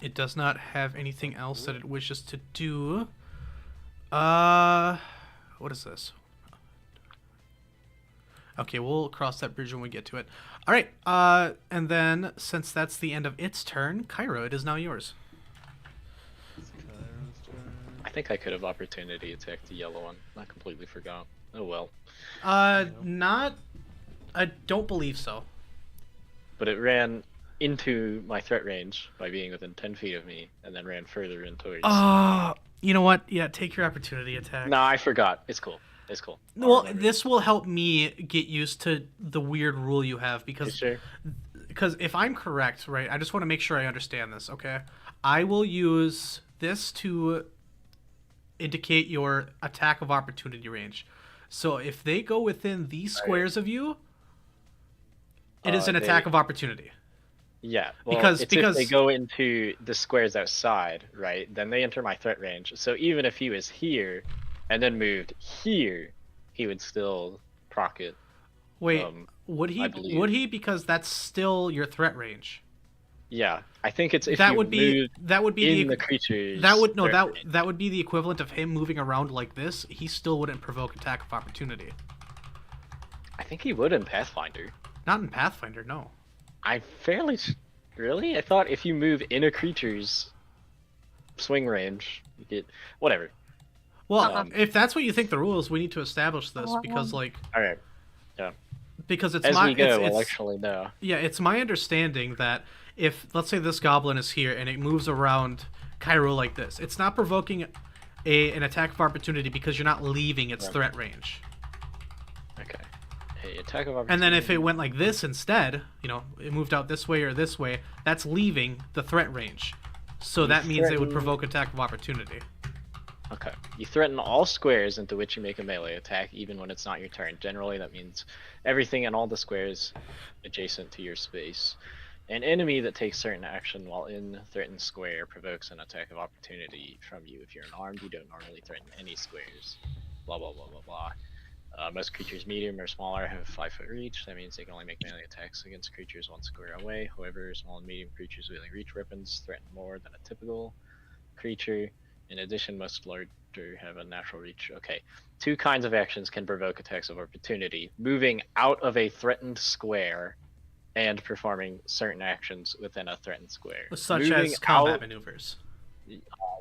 It does not have anything else that it wishes to do. What is this? Okay, we'll cross that bridge when we get to it. All right, and then since that's the end of its turn, Kyro, it is now yours. I think I could have opportunity attacked the yellow one. I completely forgot. Oh well. I don't believe so. But it ran into my threat range by being within 10 feet of me, and then ran further in towards... You know what? Yeah, take your opportunity attack. No, I forgot. It's cool. It's cool. Well, this will help me get used to the weird rule you have because if I'm correct, right, I just want to make sure I understand this, okay? I will use this to indicate your attack of opportunity range. So if they go within these squares of you, it is an attack of opportunity. Yeah, well, because if they go into the squares outside, right, then they enter my threat range. So even if he was here and then moved here, he would still proc it. Wait, would he? Because that's still your threat range. Yeah, I think it's if that you would be the creatures. That would be the equivalent of him moving around like this. He still wouldn't provoke attack of opportunity. I think he would in Pathfinder. Not in Pathfinder, no. Really? I thought if you move in a creature's swing range, you get whatever. Well, if that's what you think the rule is, we need to establish this because, like, all right, yeah, because it's as we go, we'll actually know. Yeah, it's my understanding that if let's say this goblin is here and it moves around Kyro like this, it's not provoking an attack of opportunity because you're not leaving its threat range. Okay. Attack of opportunity. And then if it went like this instead, it moved out this way or this way, that's leaving the threat range. So that means it would provoke attack of opportunity. Okay. You threaten all squares into which you make a melee attack, even when it's not your turn. Generally, that means everything in all the squares adjacent to your space. An enemy that takes certain action while in threatened square provokes an attack of opportunity from you. If you're unarmed, you don't normally threaten any squares. Blah, blah, blah, blah, blah. Most creatures medium or smaller have 5-foot reach. That means they can only make melee attacks against creatures 1 square away. However, small and medium creatures wielding reach weapons threaten more than a typical creature. In addition, most larger have a natural reach. Okay, 2 kinds of actions can provoke attacks of opportunity: moving out of a threatened square, and performing certain actions within a threatened square. Such as combat maneuvers.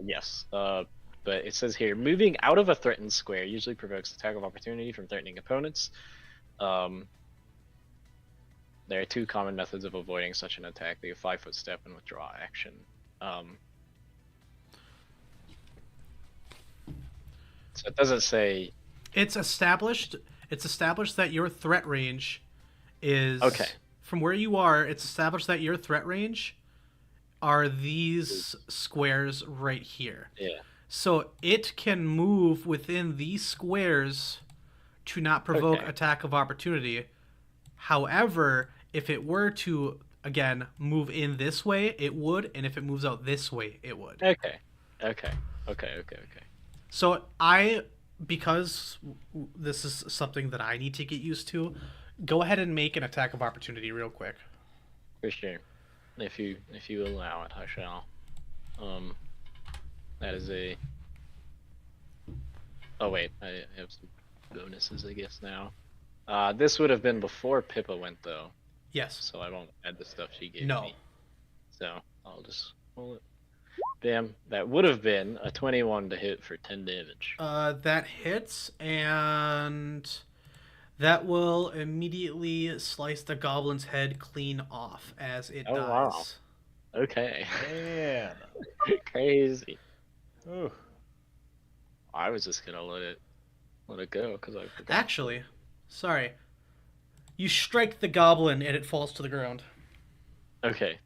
Yes. But it says here, moving out of a threatened square usually provokes attack of opportunity from threatening opponents. There are 2 common methods of avoiding such an attack: the 5-foot step and withdraw action. So it doesn't say. It's established that your threat range is okay. From where you are, it's established that your threat range are these squares right here. Yeah. So it can move within these squares to not provoke attack of opportunity. However, if it were to, again, move in this way, it would. And if it moves out this way, it would. Okay. So because this is something that I need to get used to, go ahead and make an attack of opportunity real quick. For sure. If you allow it, I shall. That is a... Oh wait, I have some bonuses I guess now. This would have been before Pippa went though. Yes. So I won't add the stuff she gave me. So I'll just roll it. Bam. That would have been a 21 to hit for 10 damage. That hits, and that will immediately slice the goblin's head clean off as it dies. Wow. Okay. Man. Crazy. Ooh. I was just gonna let it go because I forgot. Actually, sorry. You strike the goblin and it falls to the ground. Okay.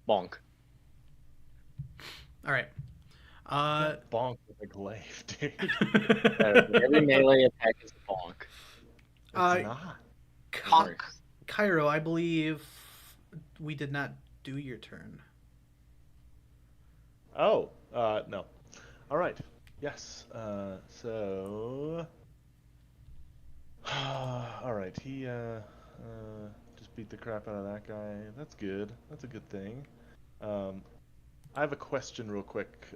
Bonk. All right. Bonk with a glaive, dude. Every melee attack is a bonk. It's not. Bonk. Kyro, I believe we did not do your turn. Oh, no. All right. Yes. So. All right. He just beat the crap out of that guy. That's good. That's a good thing. I have a question real quick,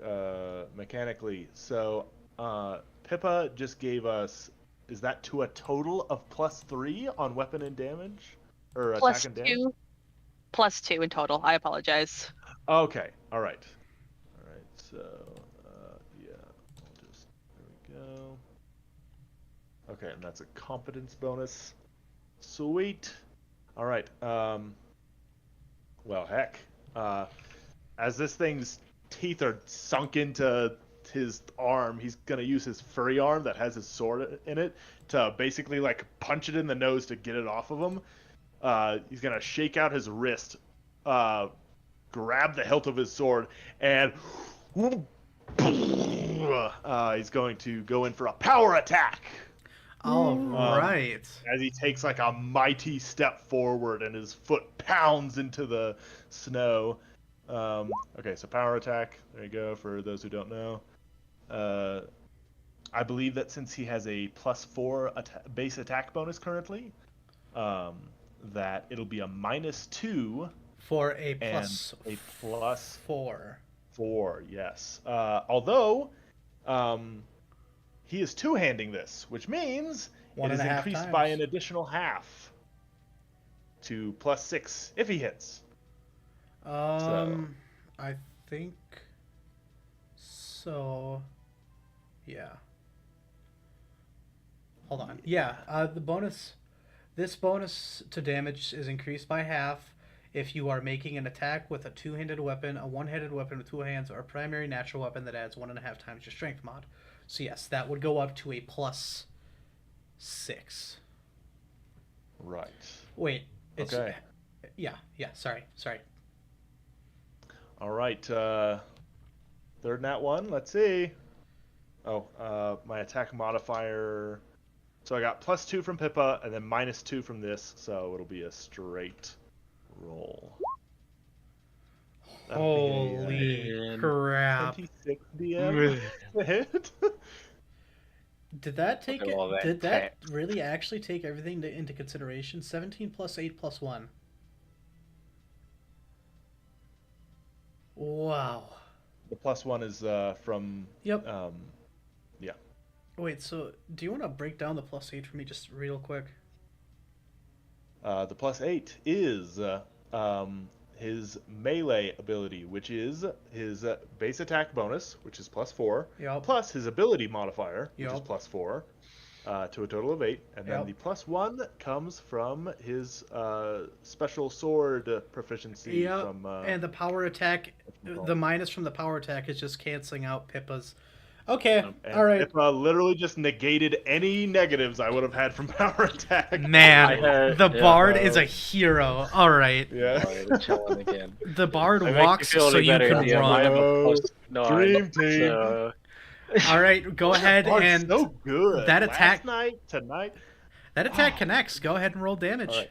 mechanically. So, Pippa just gave us. Is that to a total of +3 on weapon and damage, or attack and damage? +2 in total. I apologize. Okay. All right. All right. So, yeah. I'll just there we go. Okay, and that's a competence bonus. Sweet. All right. Well, heck. As this thing's teeth are sunk into his arm, he's gonna use his furry arm that has his sword in it to basically like punch it in the nose to get it off of him. He's gonna shake out his wrist, grab the hilt of his sword, and he's going to go in for a power attack. All right. As he takes like a mighty step forward and his foot pounds into the snow. Okay, so power attack. There you go, for those who don't know. I believe that since he has a +4 base attack bonus currently, that it'll be a -2 For a and a +4. 4, yes. Although, he is two-handing this, which means it is increased by an additional half to +6 if he hits. I think so. Yeah. Hold on. Yeah, this bonus to damage is increased by half if you are making an attack with a two-handed weapon, a one-handed weapon with two hands, or a primary natural weapon that adds 1.5 times your strength mod. So yes, that would go up to a +6. Right. Wait. It's, Okay. Yeah. Sorry. All right. Third nat one. Let's see. Oh, my attack modifier. So I got +2 from Pippa, and then -2 from this, so it'll be a straight roll. Holy crap! 26 DM hit. Did that take Look at all it? that Did that cat. really actually take everything into consideration? 17 + 8 + 1. Wow. The +1 is from. Yep. Yeah. Wait, so do you want to break down the +8 for me just real quick? The +8 is his melee ability, which is his base attack bonus, which is +4, Yep. plus his ability modifier, which is Yep. +4, to a total of 8. And then Yep. the +1 comes from his special sword proficiency. Yeah, From, and the power attack, whatchamacallit? the minus from the power attack is just canceling out Pippa's. Okay, And all right. Pippa literally just negated any negatives I would have had from power attack. Man, the yeah, bard is a hero. All right. Yeah. Alright, we're chilling again. The bard That makes me walks feel so any you better, can DM. I run. have a +9, Dream team. so- All right, go ahead Bard's and so good. that attack- Last night, tonight. that attack connects. Go ahead and roll damage. All right.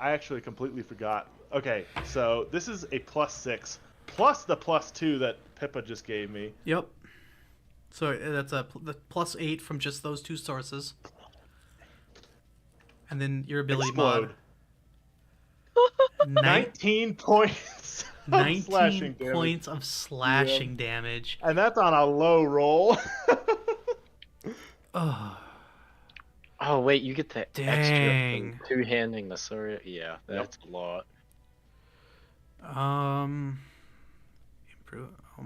I actually completely forgot. Okay, so this is a +6 plus the +2 that Pippa just gave me. Yep. So that's the +8 from just those two sources, and then your ability Explode. mod. 19 points. Of 19 slashing damage. points of slashing damage. And that's on a low roll. Oh, Oh wait, you get the Dang. extra for two-handing the sword. Yeah, that's a lot. Improve. Oh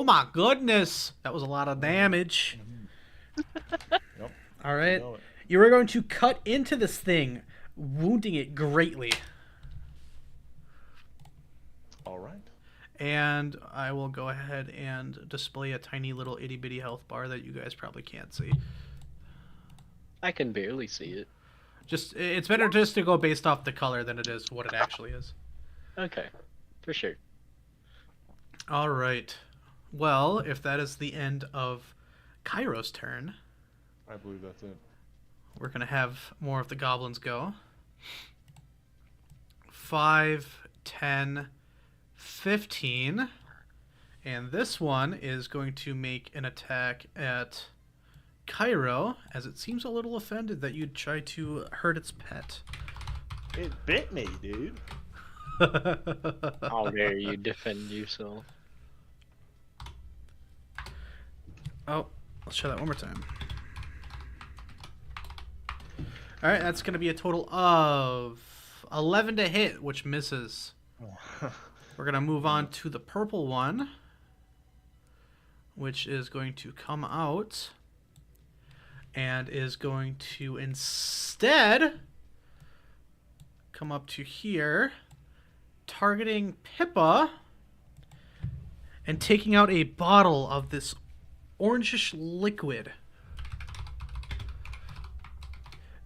my goodness, that was a lot of damage. Yep. All right, You know it. you are going to cut into this thing, wounding it greatly. All right. And I will go ahead and display a tiny little itty bitty health bar that you guys probably can't see. I can barely see it. It's better just to go based off the color than it is what it actually is. Okay, for sure. All right. Well, if that is the end of Kyro's turn, I believe that's it. we're going to have more of the goblins go. 5, 10, 15. And this one is going to make an attack at Kyro, as it seems a little offended that you'd try to hurt its pet. It bit me, dude. How dare you defend yourself? Oh, let's try that one more time. Alright, that's going to be a total of 11 to hit, which misses. We're going to move on to the purple one, which is going to come out and is going to instead come up to here, targeting Pippa and taking out a bottle of this orangish liquid.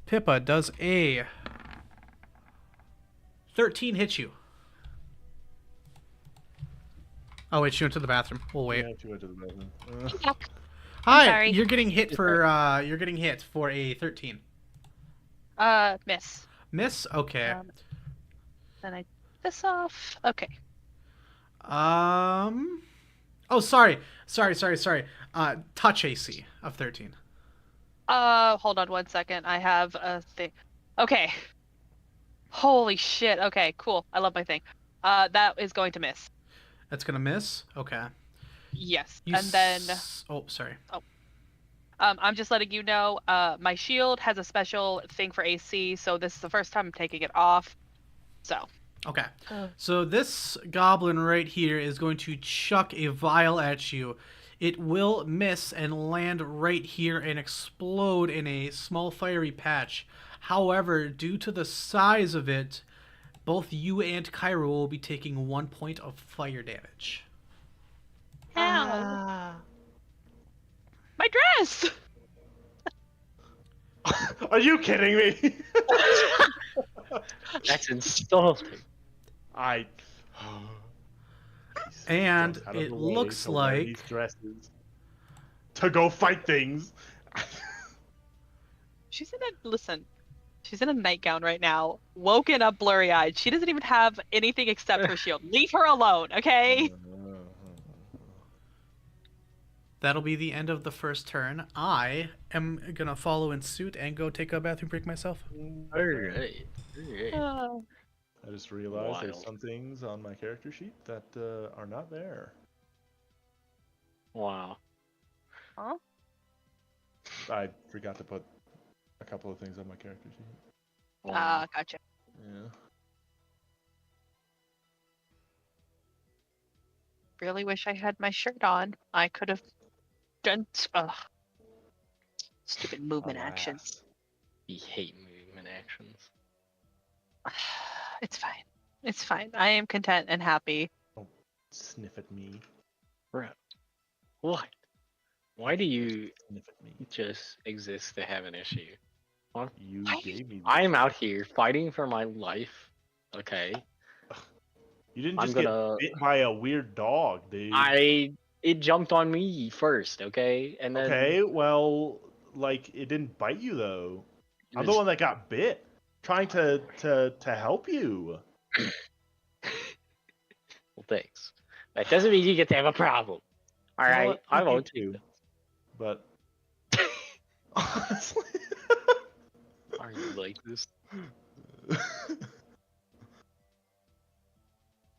Pippa, does a 13 hit you? Oh wait, she went to the bathroom. We'll wait. Yeah, she went to the bathroom. Hi, sorry. you're getting hit for a 13. Miss. Miss? Okay. Then I this off. Okay. Oh, sorry. Touch AC of 13. Hold on one second. I have a thing. Okay. Holy shit. Okay, cool. I love my thing. That is going to miss. That's gonna miss. Okay. Yes. You And then Oh, sorry. I'm just letting you know, my shield has a special thing for AC, so this is the first time I'm taking it off. So. Okay. So this goblin right here is going to chuck a vial at you. It will miss and land right here and explode in a small fiery patch. However, due to the size of it, both you and Kyro will be taking 1 point of fire damage. Ow. My dress! Are you kidding me? That's insulting. I. And Goes out of it the way looks to wear like- these dresses to go fight things. She's in a nightgown right now, woken up blurry-eyed. She doesn't even have anything except her shield. Leave her alone, okay? That'll be the end of the first turn. I am gonna follow in suit and go take a bathroom break myself. Alright. I just realized there's Wild. some things on my character sheet that are not there. Wow. Huh? I forgot to put a couple of things on my character sheet. Gotcha. Yeah. Really wish I had my shirt on. I could have done. Stupid movement Alas. actions. We hate movement actions. It's fine. It's fine. I am content and happy. Sniff at me. Bro. What? Why do you Sniff at me. just exist to have an issue? You Why- gave me this. I'm out here fighting for my life. Okay. You didn't I'm just gonna- get bit by a weird dog, dude. It jumped on me first, okay? And then Okay, well, like, it didn't bite you, though. it I'm the was- one that got bit. Trying to help you. Well, thanks. That doesn't mean you get to have a problem. know Alright, what? I You won't do. too. But honestly, Are you like this?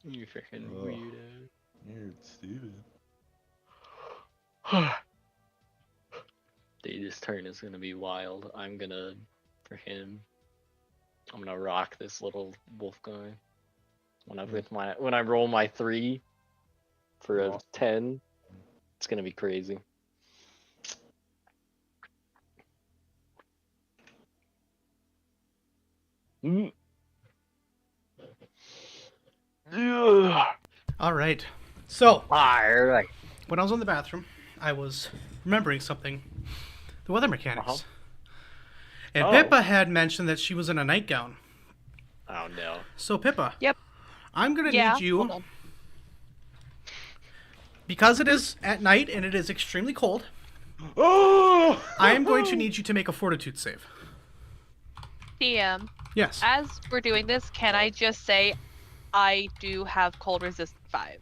You freaking Ugh. weirdo. you're stupid. Dude, this turn is gonna be wild. I'm gonna rock this little wolf guy. When I roll my 3 for a Awesome. 10, it's gonna be crazy. Mm. Ugh. All right. So, Alright. when I was in the bathroom, I was remembering something. The weather mechanics. Uh-huh. And Oh. Pippa had mentioned that she was in a nightgown. Oh no. So, Pippa. Yep. I'm going to Yeah. need you, Hold on. because it is at night and it is extremely cold, Oh! I am going to need you to make a fortitude save. DM, Yes. as we're doing this, can I just say I do have cold resist 5?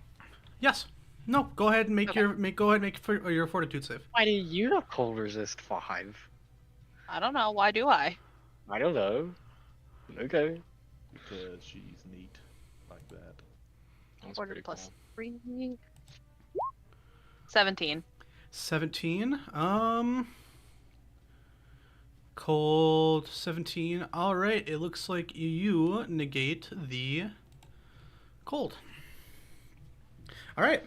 Yes. No, go ahead and make Okay. your fortitude save. Why do you have cold resist 5? I don't know. Why do I? I don't know. Okay. Because she's neat like that. That's Order pretty plus cool. 3. 17. 17. Cold 17. All right. It looks like you negate the cold. All right.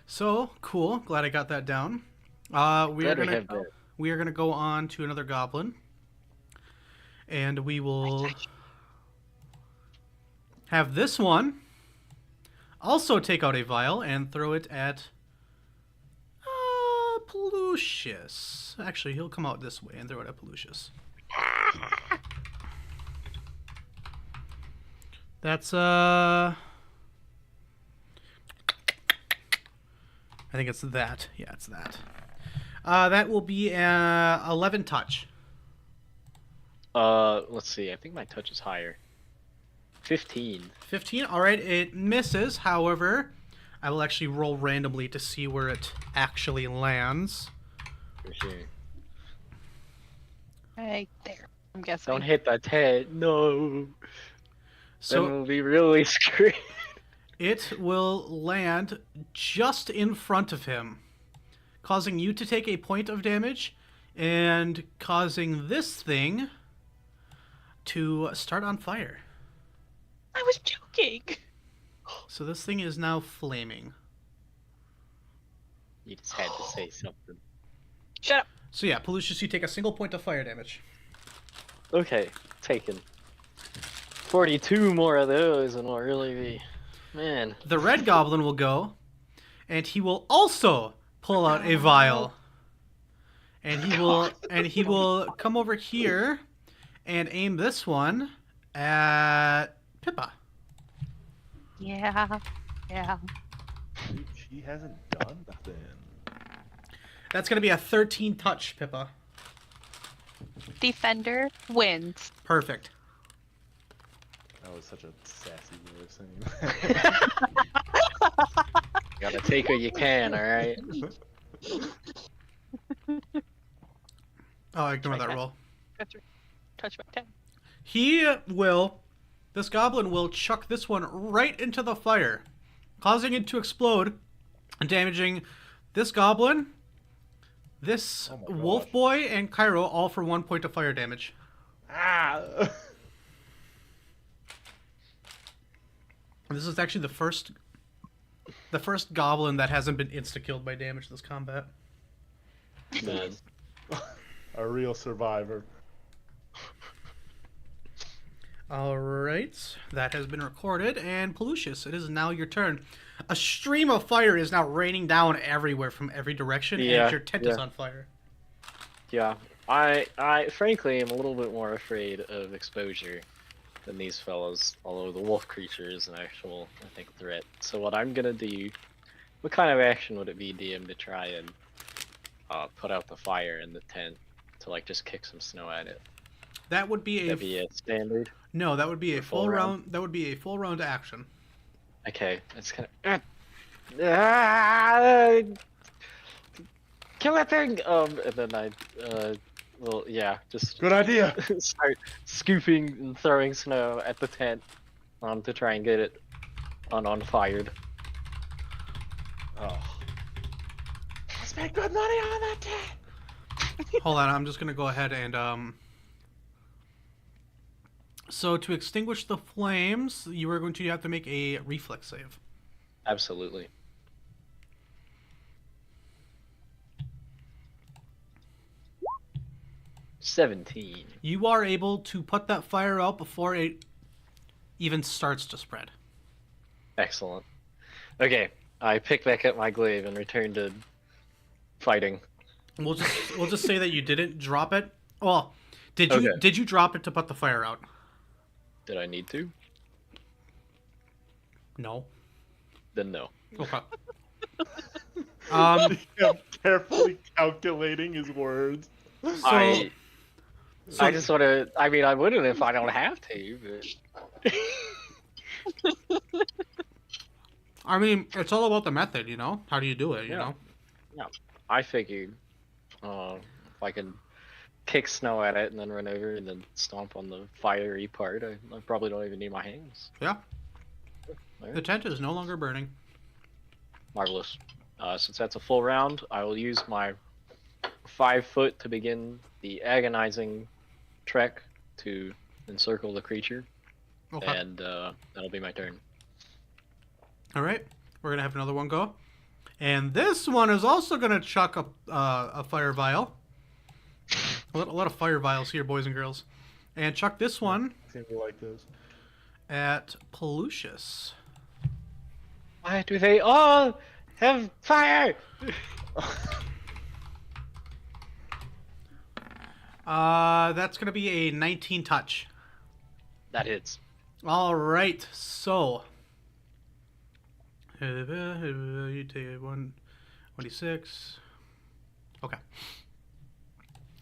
So cool. Glad I got that down. We are Glad we gonna have that. we are gonna go on to another goblin, and we will have this one also take out a vial and throw it at Pallucius. Actually, he'll come out this way and throw it at Pallucius. That's I think it's that. Yeah, it's that. That will be 11 touch. Let's see. I think my touch is higher. 15. 15. All right, it misses. However, I will actually roll randomly to see where it actually lands. For sure. Right there. I'm guessing. Don't hit that head. No. Then So we'll be really screwed. it will land just in front of him, causing you to take a point of damage and causing this thing to start on fire. I was joking. So this thing is now flaming. You just had to say something. Shut up. So yeah, Pallucius, you take a single point of fire damage. Okay, taken. 42 more of those and we'll really be... Man. The red goblin will go, and he will also pull out a vial. And he will come over here and aim this one at Pippa. Yeah. Yeah. She hasn't done nothing. That's gonna be a 13 touch, Pippa. Defender wins. Perfect. That was such a sassy way of saying that. You gotta take what you can, alright? Oh, ignore that roll. Touch my 10. This goblin will chuck this one right into the fire, causing it to explode and damaging this goblin, this Oh my wolf gosh. boy, and Kyro, all for 1 point of fire damage. Ah! This is actually the first goblin that hasn't been insta-killed by damage this combat. Man. A real survivor. Alright, that has been recorded, and Pallucius, it is now your turn. A stream of fire is now raining down everywhere from every direction, Yeah, and your tent is yeah. on fire. Yeah. I frankly am a little bit more afraid of exposure than these fellows, although the wolf creature is an actual, I think, threat. So what I'm gonna do, what kind of action would it be, DM, to try and put out the fire in the tent to like just kick some snow at it? That would be That'd be a standard. No, that would be a A full full round. round? That would be a full round action. Okay, that's kind of kill that thing. And then I well, yeah, just Good idea. start scooping and throwing snow at the tent to try and get it unfired. Oh. I spent good money on that tent. Hold on, I'm just gonna go ahead and So to extinguish the flames, you are going to have to make a reflex save. Absolutely. $17. You are able to put that fire out before it even starts to spread. Excellent. Okay, I pick back up my glaive and return to fighting. We'll just say that you didn't drop it. Well, did you Okay. did you drop it to put the fire out? Did I need to? No. Then no. Okay. Yeah, carefully calculating his words. So, I so just want to. I mean, I wouldn't if I don't have to. But... I mean, it's all about the method, you know. How do you do it? You Yeah. know. I figured if I can kick snow at it and then run over and then stomp on the fiery part, I probably don't even need my hands. Yeah. Alright. The tent is no longer burning. Marvelous. Since that's a full round, I will use my 5 foot to begin the agonizing trek to encircle the creature, Okay. and that'll be my turn. All right. We're gonna have another one go, and this one is also gonna chuck a fire vial. A lot of fire vials here, boys and girls, and chuck this one Seem to like those. at Pallucius. Why do they all have fire? That's gonna be a 19 touch. That hits. All right, so you take 1d6. Okay.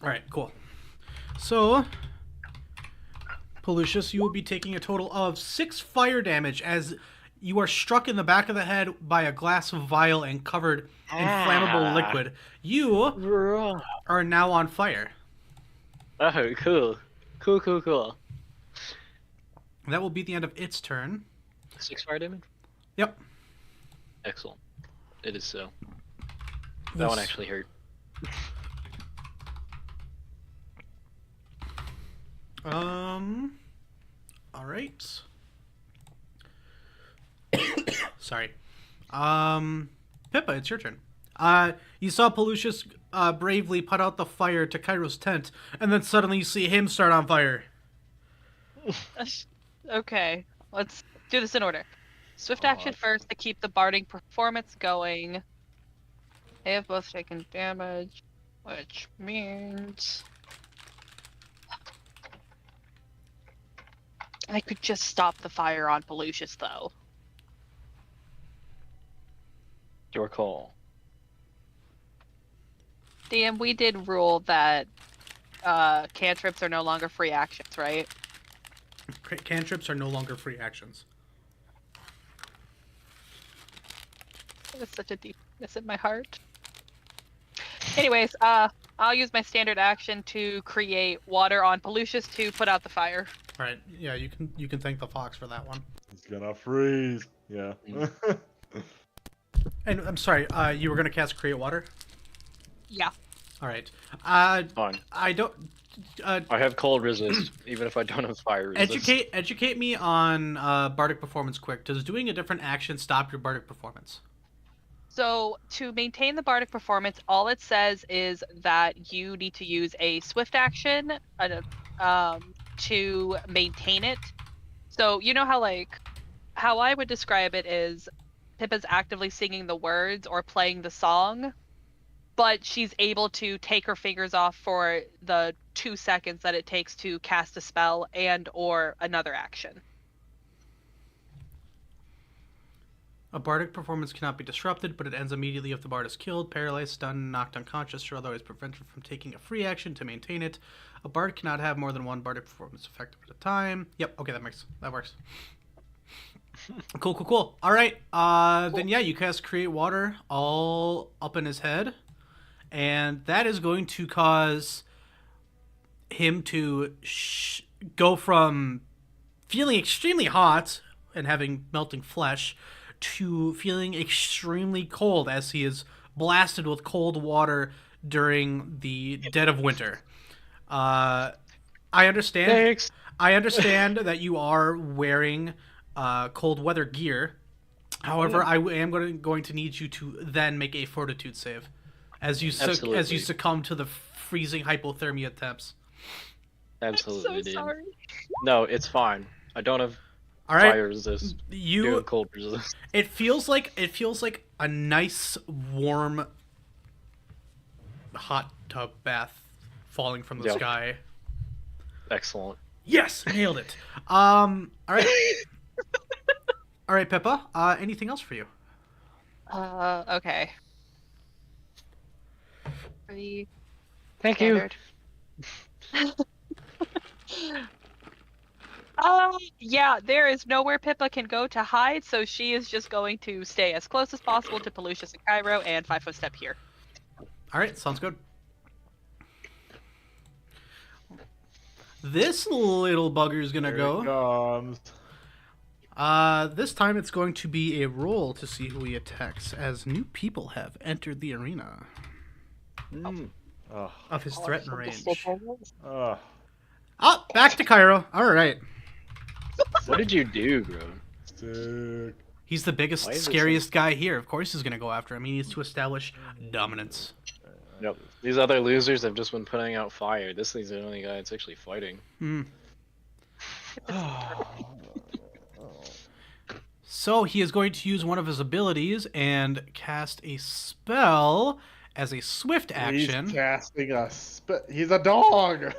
All right, cool. So, Pallucius, you will be taking a total of 6 fire damage as you are struck in the back of the head by a glass vial and covered in flammable liquid. You are now on fire. Oh, cool. Cool. That will be the end of its turn. 6 fire damage? Yep. Excellent. It is so. That one actually hurt. All right. Sorry. Pippa, it's your turn. You saw Pallucius bravely put out the fire to Kyro's tent, and then suddenly you see him start on fire. Okay, let's do this in order. Swift action first to keep the barding performance going. They have both taken damage, which means I could just stop the fire on Pallucius, though. Your call. DM, we did rule that cantrips are no longer free actions, right? Cantrips are no longer free actions. That's such a deepness in my heart. Anyways, I'll use my standard action to create water on Pallucius to put out the fire. All right. Yeah, you can thank the fox for that one. He's gonna freeze. Yeah. And I'm sorry, you were gonna cast Create Water? Yeah. All right. Fine. I don't. I have cold resist, even if I don't have fire resist. Educate me on bardic performance quick. Does doing a different action stop your bardic performance? So to maintain the bardic performance, all it says is that you need to use a swift action to maintain it. So you know how I would describe it is Pippa's actively singing the words or playing the song, but she's able to take her fingers off for the 2 seconds that it takes to cast a spell and or another action. A bardic performance cannot be disrupted, but it ends immediately if the bard is killed, paralyzed, stunned, knocked unconscious, or otherwise prevented from taking a free action to maintain it. A bard cannot have more than one bardic performance effective at a time. Yep, okay, that works. Cool. All right, cool. Then yeah, you cast Create Water all up in his head, and that is going to cause him to go from feeling extremely hot and having melting flesh to feeling extremely cold as he is blasted with cold water during the dead of winter. I understand. Thanks. I understand that you are wearing cold weather gear. However, I am going to need you to then make a fortitude save as you succumb to the freezing hypothermia temps. Absolutely, I'm so dude. sorry. No, it's fine. I don't have All right, fire resist. Do you. have cold resist. It feels like a nice, warm, hot tub bath falling from the Yep. sky. Excellent. Yes, nailed it. All right. All right, Pippa. Anything else for you? Okay. Pretty Thank standard. Yeah, there is nowhere Pippa can go to hide, so she is just going to stay as close as possible to Pallucius and Kyro and 5-foot step here. All right, sounds good. This little bugger's gonna Here go. it comes. This time it's going to be a roll to see who he attacks, as new people have entered the arena Mm. Oh, of his threat and range. oh. Ah, back to Kyro. All right. What did you do, bro? Sick. He's the biggest, Why is this scariest guy here. Of course he's gonna go after him. He needs to establish dominance. Yep. These other losers have just been putting out fire. This is the only guy that's actually fighting. Hmm. So he is going to use one of his abilities and cast a spell as a swift action. He's casting a he's a dog.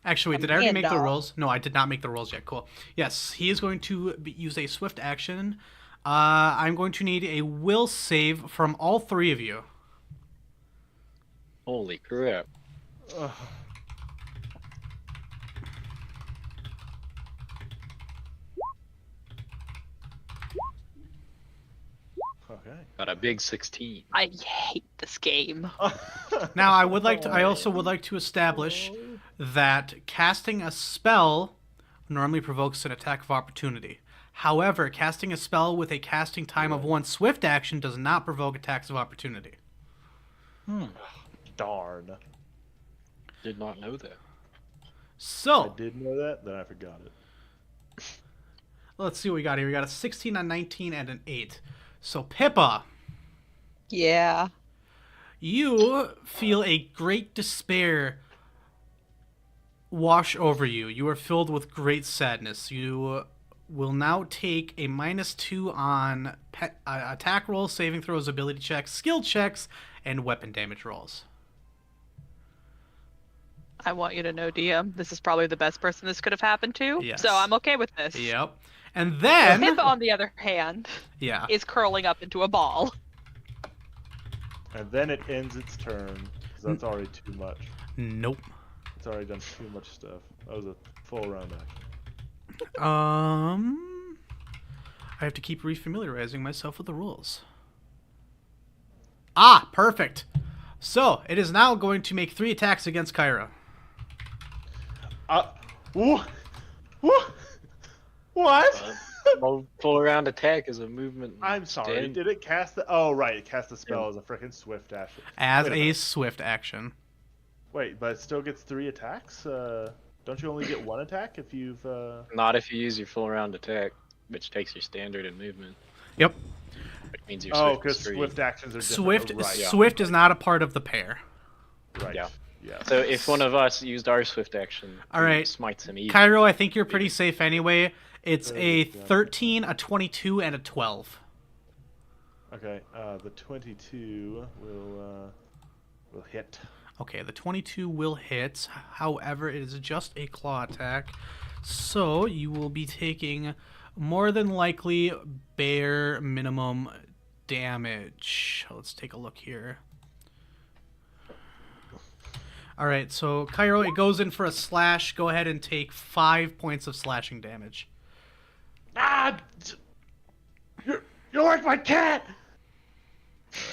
Actually, wait, did I already make the Panda. rolls? No, I did not make the rolls yet. Cool. Yes, he is going to use a swift action. I'm going to need a will save from all three of you. Holy crap. Ugh. Okay. Got a big 16. I hate this game. Now, I also would like to establish that casting a spell normally provokes an attack of opportunity. However, casting a spell with a casting time of 1 swift action does not provoke attacks of opportunity. Darn. Did not know that. I So, did know that, then I forgot it. let's see what we got here. We got a 16, a 19, and an 8. So, Pippa, Yeah. you feel a great despair wash over you. You are filled with great sadness. You will now take a -2 on attack rolls, saving throws, ability checks, skill checks, and weapon damage rolls. I want you to know, DM, this is probably the best person this could have happened to. Yes. So I'm okay with this. Yep. And then, Pippa, on the other hand, yeah, is curling up into a ball. And then it ends its turn, 'cause that's already too much. nope. It's already done too much stuff. That was a full round action. I have to keep refamiliarizing myself with the rules. Ah, perfect. So, it is now going to make 3 attacks against Kyro. Woo, woo, what? Well, full round attack is a movement. I'm sorry. stand- Did it cast the? Oh, right. It cast the spell as a freaking swift action. As Wait a a minute. swift action. Wait, but it still gets 3 attacks. Don't you only get 1 attack if you've? Not if you use your full round attack, which takes your standard and movement. Yep. Which means your Oh, swift because is 3. swift actions are different. Swift Oh, right. Swift is not a part of the pair. Right. Yeah. Yeah. So if one of us used our swift action, All we right. smites him easy. Kyro, I think you're pretty safe anyway. It's a Yeah. 13, a 22, and a 12. Okay. The 22 will hit. Okay, the 22 will hit. However, it is just a claw attack. So you will be taking more than likely bare minimum damage. Let's take a look here. All right, so Kyro, it goes in for a slash. Go ahead and take 5 points of slashing damage. Ah! You're like my cat.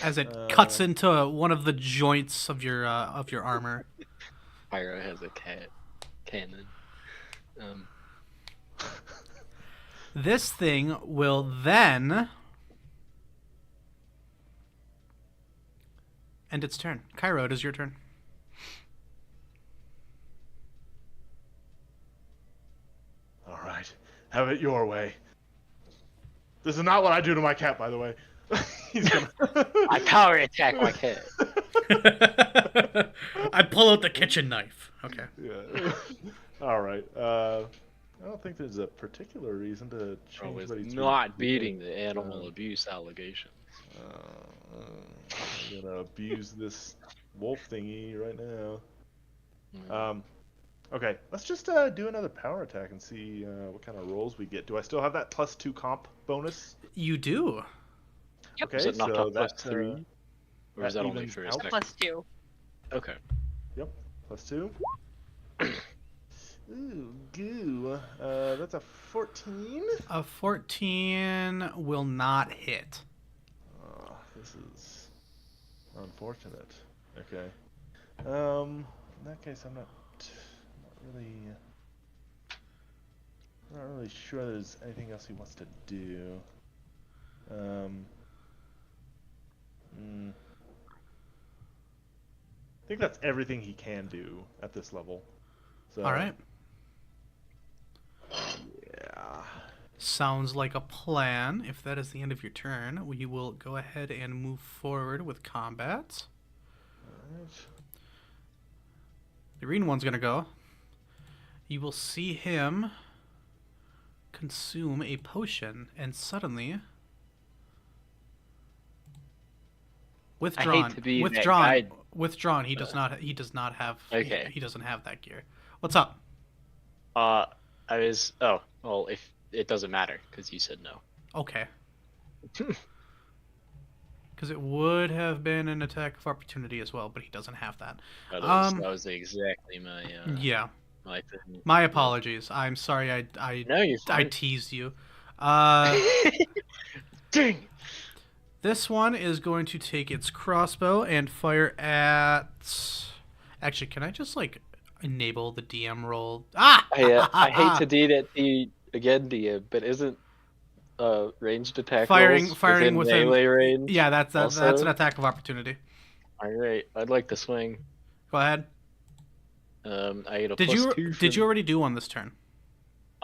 As it cuts into one of the joints of your armor. Pyro has a cat cannon. This thing will then end its turn. Kyro, it is your turn. All right. Have it your way. This is not what I do to my cat, by the way. He's gonna. I power attack my cat. I pull out the kitchen knife. Okay. Yeah. All right. I don't think there's a particular reason to Bro change is what he's not doing. beating the animal abuse allegations. I'm gonna abuse this wolf thingy right now. Mm. Okay, let's just do another power attack and see what kind of rolls we get. Do I still have that +2 comp bonus? You do. Yep. Okay, Is it not so a that +3? Or is that only evens for a out. second? +2. Okay. Yep, +2. Ooh, goo. That's a 14. A 14 will not hit. Oh, this is unfortunate. Okay. In that case, I'm not really sure there's anything else he wants to do. I think that's everything he can do at this level. So, All right. Yeah. Sounds like a plan. If that is the end of your turn, we will go ahead and move forward with combat. Alright. The green one's going to go. You will see him consume a potion, and suddenly... Withdrawn. to be that Withdrawn. guy. Withdrawn. He does not. He does not have. Okay. He doesn't have that gear. What's up? I was. Oh, well, if it doesn't matter because you said no. Okay. Because it would have been an attack of opportunity as well, but he doesn't have that. That was exactly my. Yeah. My thing. My apologies. I'm sorry. I No, you're I fine. teased you. Dang. This one is going to take its crossbow and fire at... Actually, can I just, like, enable the DM roll? Ah! I hate to do that to you again, DM, but isn't ranged attack Firing rolls within melee range? Yeah, that's also? an attack of opportunity. All right, I'd like to swing. Go ahead. I get a Did +2 you already do one this turn?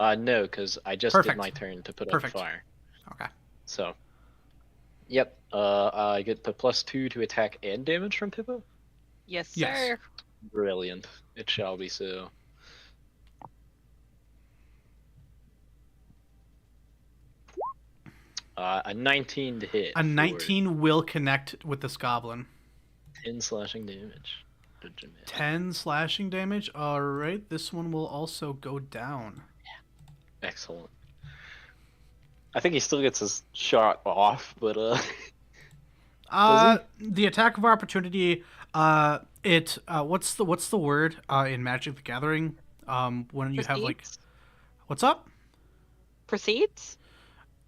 No, because I just Perfect. did my turn to put Perfect. up fire. Okay. So, yep. I get the +2 to attack and damage from Pippa. Yes, Yes. sir. Brilliant. It shall be so. A 19 to hit. A for 19 will connect with this goblin. 10 slashing damage. Legitimate. 10 slashing damage. All right. This one will also go down. Excellent. I think he still gets his shot off, but The attack of opportunity. What's the word in Magic the Gathering? When you have like, Proceeds? what's up? Proceeds?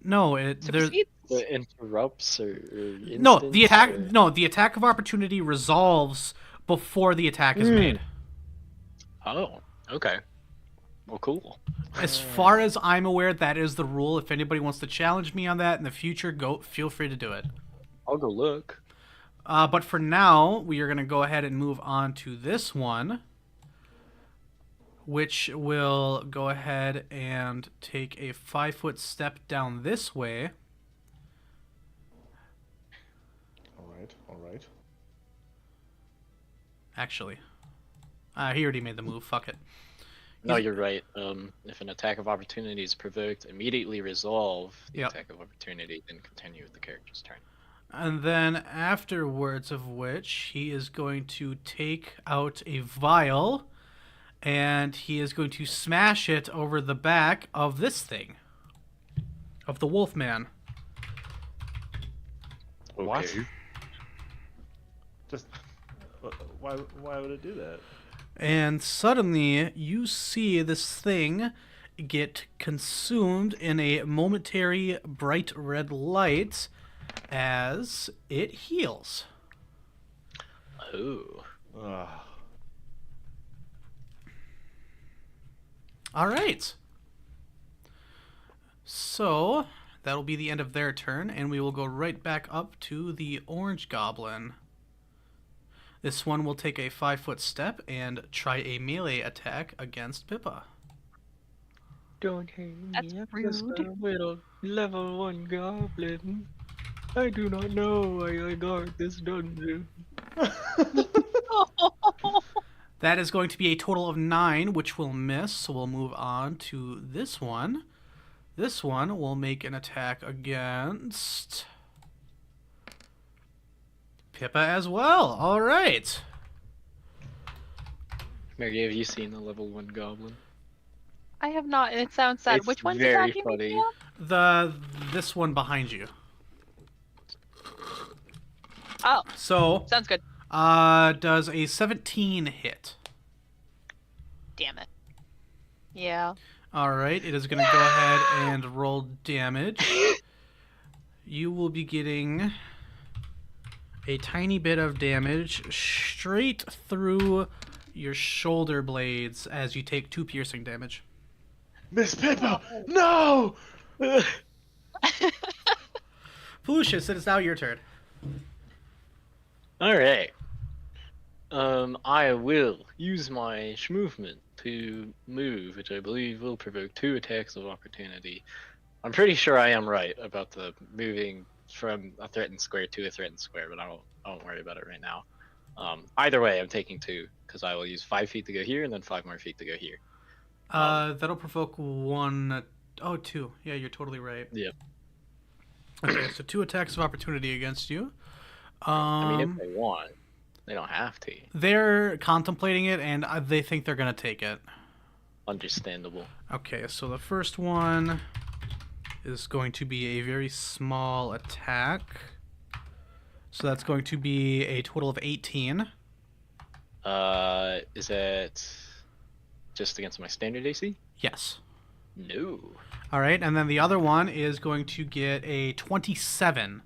No, there's Supersedes? the interrupts or no instants, the attack. or... No, the attack of opportunity resolves before the attack is made. Oh, okay. Well, cool. As far as I'm aware, that is the rule. If anybody wants to challenge me on that in the future, feel free to do it. I'll go look. But for now, we are going to go ahead and move on to this one, which will go ahead and take a 5-foot step down this way. All right. Actually, he already made the move. Fuck it. No, you're right. If an attack of opportunity is provoked, immediately resolve the Yep. attack of opportunity, then continue with the character's turn. And then afterwards of which, he is going to take out a vial, and he is going to smash it over the back of this thing. Of the Wolfman. What? Okay. Just why would it do that? And suddenly, you see this thing get consumed in a momentary bright red light as it heals. Oh. Ugh. All right. So, that'll be the end of their turn, and we will go right back up to the orange goblin. This one will take a 5-foot step and try a melee attack against Pippa. Don't hate me. That's I'm just rude. a little level 1 goblin. I do not know why I guard this dungeon. That is going to be a total of 9, which will miss. So we'll move on to this one. This one will make an attack against Pippa as well. All right. Mary, have you seen the level 1 goblin? I have not, and it sounds sad. It's Which one's very attacking funny. me now? This one behind you. Oh, So, sounds good. does a 17 hit? Damn it. Yeah. All right, it is going to go ahead and roll damage. You will be getting a tiny bit of damage straight through your shoulder blades as you take 2 piercing damage. Miss Pippa, no! Pallucius, it is now your turn. Alright. I will use my movement to move, which I believe will provoke 2 attacks of opportunity. I'm pretty sure I am right about the moving from a threatened square to a threatened square, but I won't worry about it right now. Either way, I'm taking 2, because I will use 5 feet to go here, and then 5 more feet to go here. That'll provoke 1... Oh, 2. Yeah, you're totally right. Yep. Okay, so 2 attacks of opportunity against you. I mean, if they want, they don't have to. They're contemplating it, and they think they're going to take it. Understandable. Okay, so the first one is going to be a very small attack. So that's going to be a total of 18. Is that just against my standard AC? Yes. No. All right, and then the other one is going to get a 27.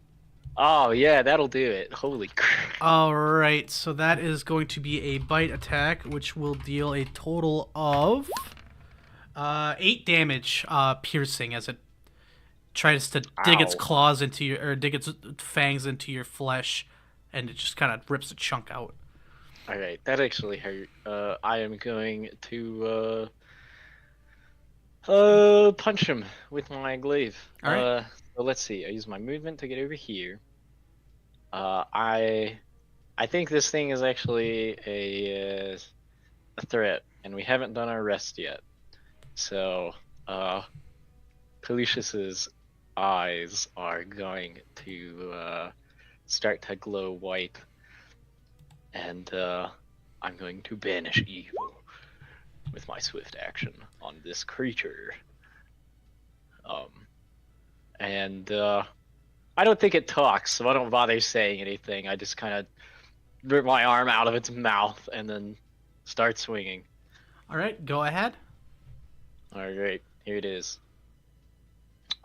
Oh, yeah, that'll do it. Holy crap. All right, so that is going to be a bite attack, which will deal a total of 8 damage piercing as it tries to dig its Ow. claws into your, or dig its fangs into your flesh, and it just kind of rips a chunk out. Alright, that actually hurt. I am going to punch him with my glaive. All right. So let's see. I use my movement to get over here. I think this thing is actually a threat, and we haven't done our rest yet. So, Pallucius's eyes are going to start to glow white, and I'm going to banish evil with my swift action on this creature. And I don't think it talks, so I don't bother saying anything. I just kind of rip my arm out of its mouth and then start swinging. All right, go ahead. Alright, here it is.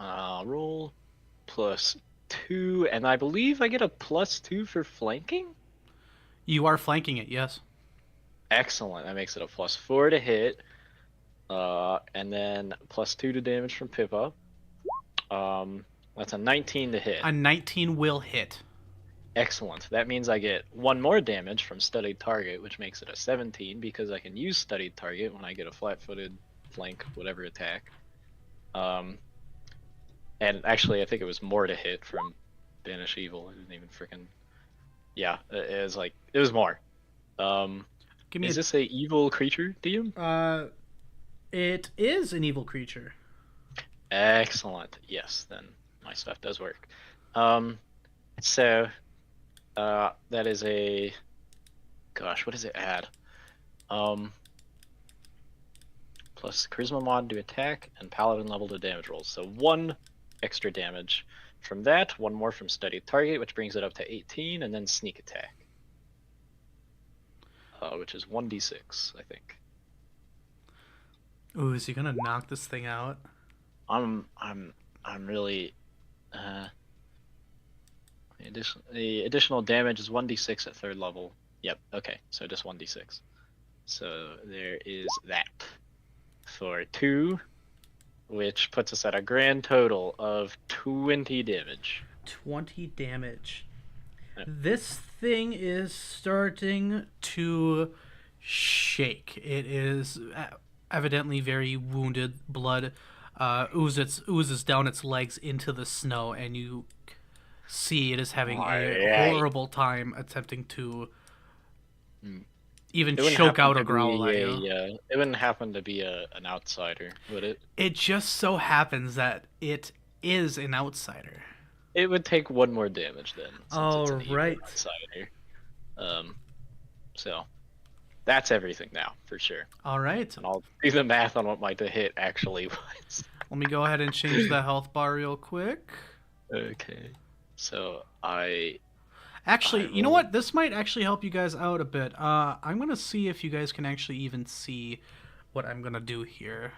Roll +2, and I believe I get a +2 for flanking? You are flanking it, yes. Excellent, that makes it a +4 to hit. And then +2 to damage from Pippa. That's a 19 to hit. A 19 will hit. Excellent. That means I get 1 more damage from studied target, which makes it a 17 because I can use studied target when I get a flat-footed flank, whatever attack. And actually, I think it was more to hit from Banish Evil. I didn't even freaking. Yeah, it was more. Give me Is this a evil creature, DM? It is an evil creature. Excellent. Yes, then my stuff does work. So that is a. Gosh, what does it add? Plus charisma mod to attack and paladin level to damage rolls. So 1 extra damage from that, 1 more from studied target, which brings it up to 18, and then sneak attack, which is 1d6, I think. Ooh, is he gonna knock this thing out? I'm really. The additional damage is 1d6 at 3rd level. Yep. Okay. So just 1d6. So there is that for 2, which puts us at a grand total of 20 damage. 20 damage. Yep. This thing is starting to shake. It is evidently very wounded. Blood oozes down its legs into the snow, and you see it is having a horrible time attempting to even It wouldn't choke happen out to a growl at be you. it wouldn't happen to be an outsider, would it? It just so happens that it is an outsider. It would take one more damage then, since it's an evil Alright. outsider. So that's everything now for sure. Alright. And I'll do the math on what my hit actually was. Let me go ahead and change the health bar real quick. Okay. So I Actually, you know will- what? This might actually help you guys out a bit. I'm gonna see if you guys can actually even see what I'm gonna do here.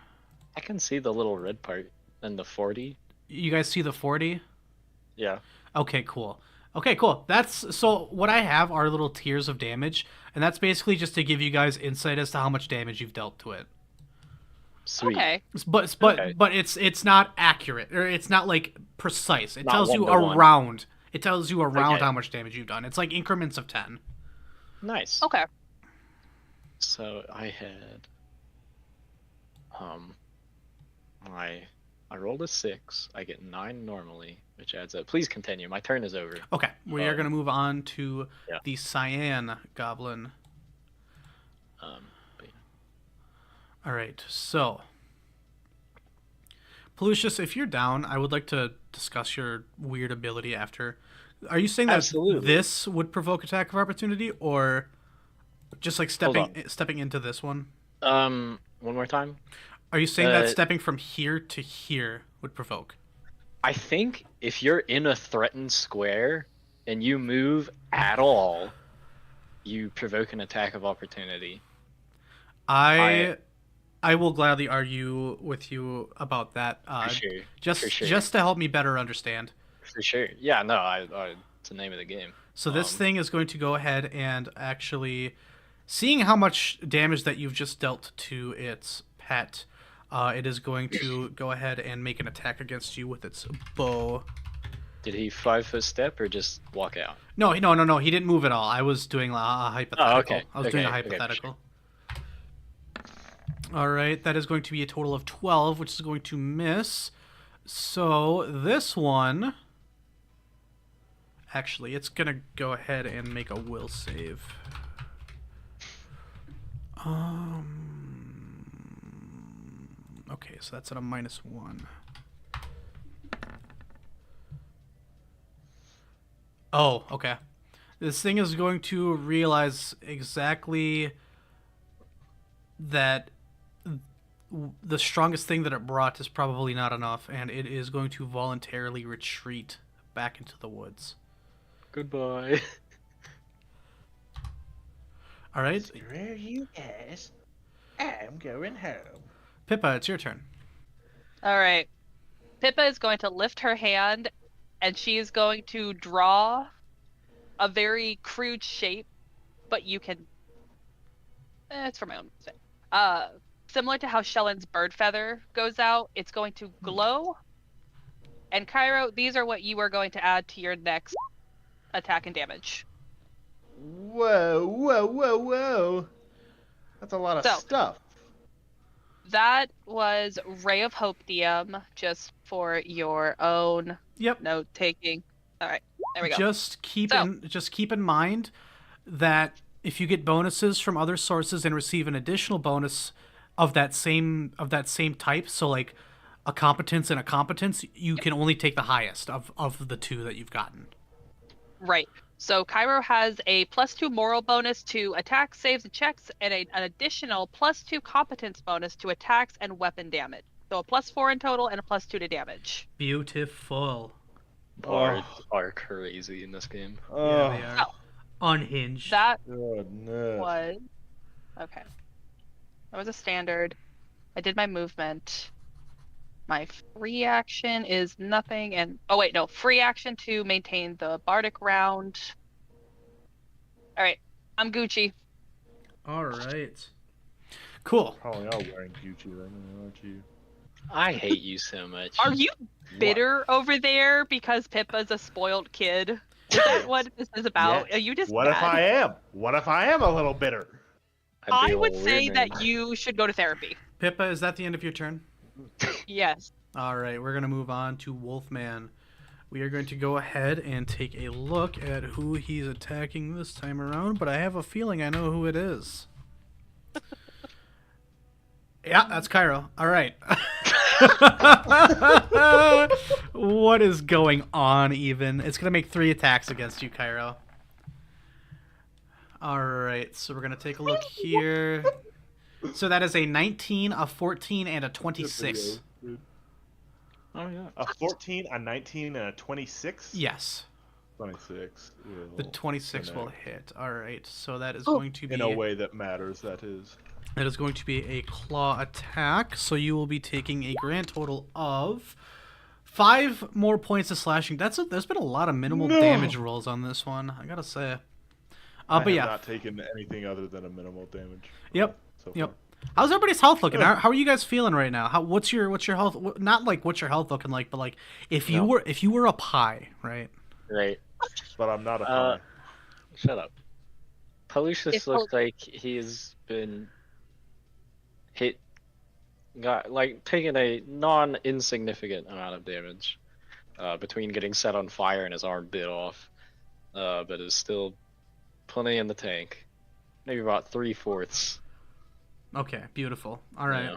can see the little red part and the 40. You guys see the 40? Yeah. Okay, cool. Okay, cool. That's so what I have are little tiers of damage, and that's basically just to give you guys insight as to how much damage you've dealt to it. Sweet. Okay. But Okay. it's not accurate, or it's not like precise. It Not tells you one-to-one. around. It tells you around Okay. how much damage you've done. It's like increments of 10. Nice. Okay. So I had I rolled a 6. I get 9 normally, which adds up. Please continue. My turn is over. Okay, we are Um, gonna move on to yeah. the cyan goblin. But All right, so Pallucius, if you're down, I would like to discuss your weird ability after. Are you saying that Absolutely. this would provoke attack of opportunity, or just like Hold stepping into this one? one more time. Are you saying that Uh, stepping from here to here would provoke? I think if you're in a threatened square and you move at all, you provoke an attack of opportunity. I will gladly argue with you about that. For sure. Just For sure. just to help me better understand. For sure. Yeah, no, it's the name of the game. So this Um, thing is going to go ahead and actually, seeing how much damage that you've just dealt to its pet, it is going to go ahead and make an attack against you with its bow. Did he 5-foot step or just walk out? No, he didn't move at all. I was doing a hypothetical. Oh, okay. I was doing a Okay, for hypothetical. All right, that is going to be a total of 12, which is going to miss. So this one, actually, it's gonna go ahead and make a will save. Okay, so that's at a -1. Oh, okay. This thing is going to realize exactly that the strongest thing that it brought is probably not enough, and it is going to voluntarily retreat back into the woods. Goodbye. All right, Screw you guys. I'm going home. Pippa, it's your turn. All right. Pippa is going to lift her hand, and she is going to draw a very crude shape, but you can. It's for my own benefit. Similar to how Shellen's bird feather goes out, it's going to glow. And Kyro, these are what you are going to add to your next attack and damage. Whoa, whoa, whoa, whoa. That's a lot of So- stuff. That was Ray of Hope DM, just for your own Yep. note taking. All right, there we go. Just keep So- in mind that if you get bonuses from other sources and receive an additional bonus of that same type, so like a competence and a competence, you can only take the highest of the two that you've gotten. Right. So Kyro has a +2 moral bonus to attacks, saves, and checks, and an additional +2 competence bonus to attacks and weapon damage. So a +4 in total and a +2 to damage. Beautiful. Bards are crazy in this game. Oh, Yeah, they are. Unhinged. That goodness. was okay. That was a standard. I did my movement. My free action is nothing, and oh wait, no, free action to maintain the bardic round. All right, I'm Gucci. All right. Cool. Probably are wearing Gucci then, aren't you? I hate you so much. Are you bitter over there because Pippa's a spoiled kid? Is that what this is about? Yes. Are you just What if mad? I am? What if I am a little bitter? I'd be I a would little say weird, that man. you should go to therapy. Pippa, is that the end of your turn? Yes. All right, we're gonna move on to Wolfman. We are going to go ahead and take a look at who he's attacking this time around, but I have a feeling I know who it is. Yeah, that's Kyro. All right. What is going on even? It's going to make 3 attacks against you, Kyro. All right, so we're going to take a look here. So that is a 19, a 14, and a 26. Oh yeah. A 14, a 19, and a 26? Yes. 26. The 26 will hit. All right, so that is Oh. going to be In a way that matters, that is. that is going to be a claw attack. So you will be taking a grand total of 5 more points of slashing. There's been a lot of minimal damage rolls on this one, I gotta say. I But have yeah. not taken anything other than a minimal damage. Yep. So Yep. far. How's everybody's health looking? How are you guys feeling right now? What's your health? Not like what's your health looking like, but like if you were a pie, right? Right. But I'm not a pie. Shut up. Pallucius If looks like he's been hit, taken a non-insignificant amount of damage between getting set on fire and his arm bit off, but is still plenty in the tank. Maybe about 3/4. Okay, beautiful. All right. Yeah.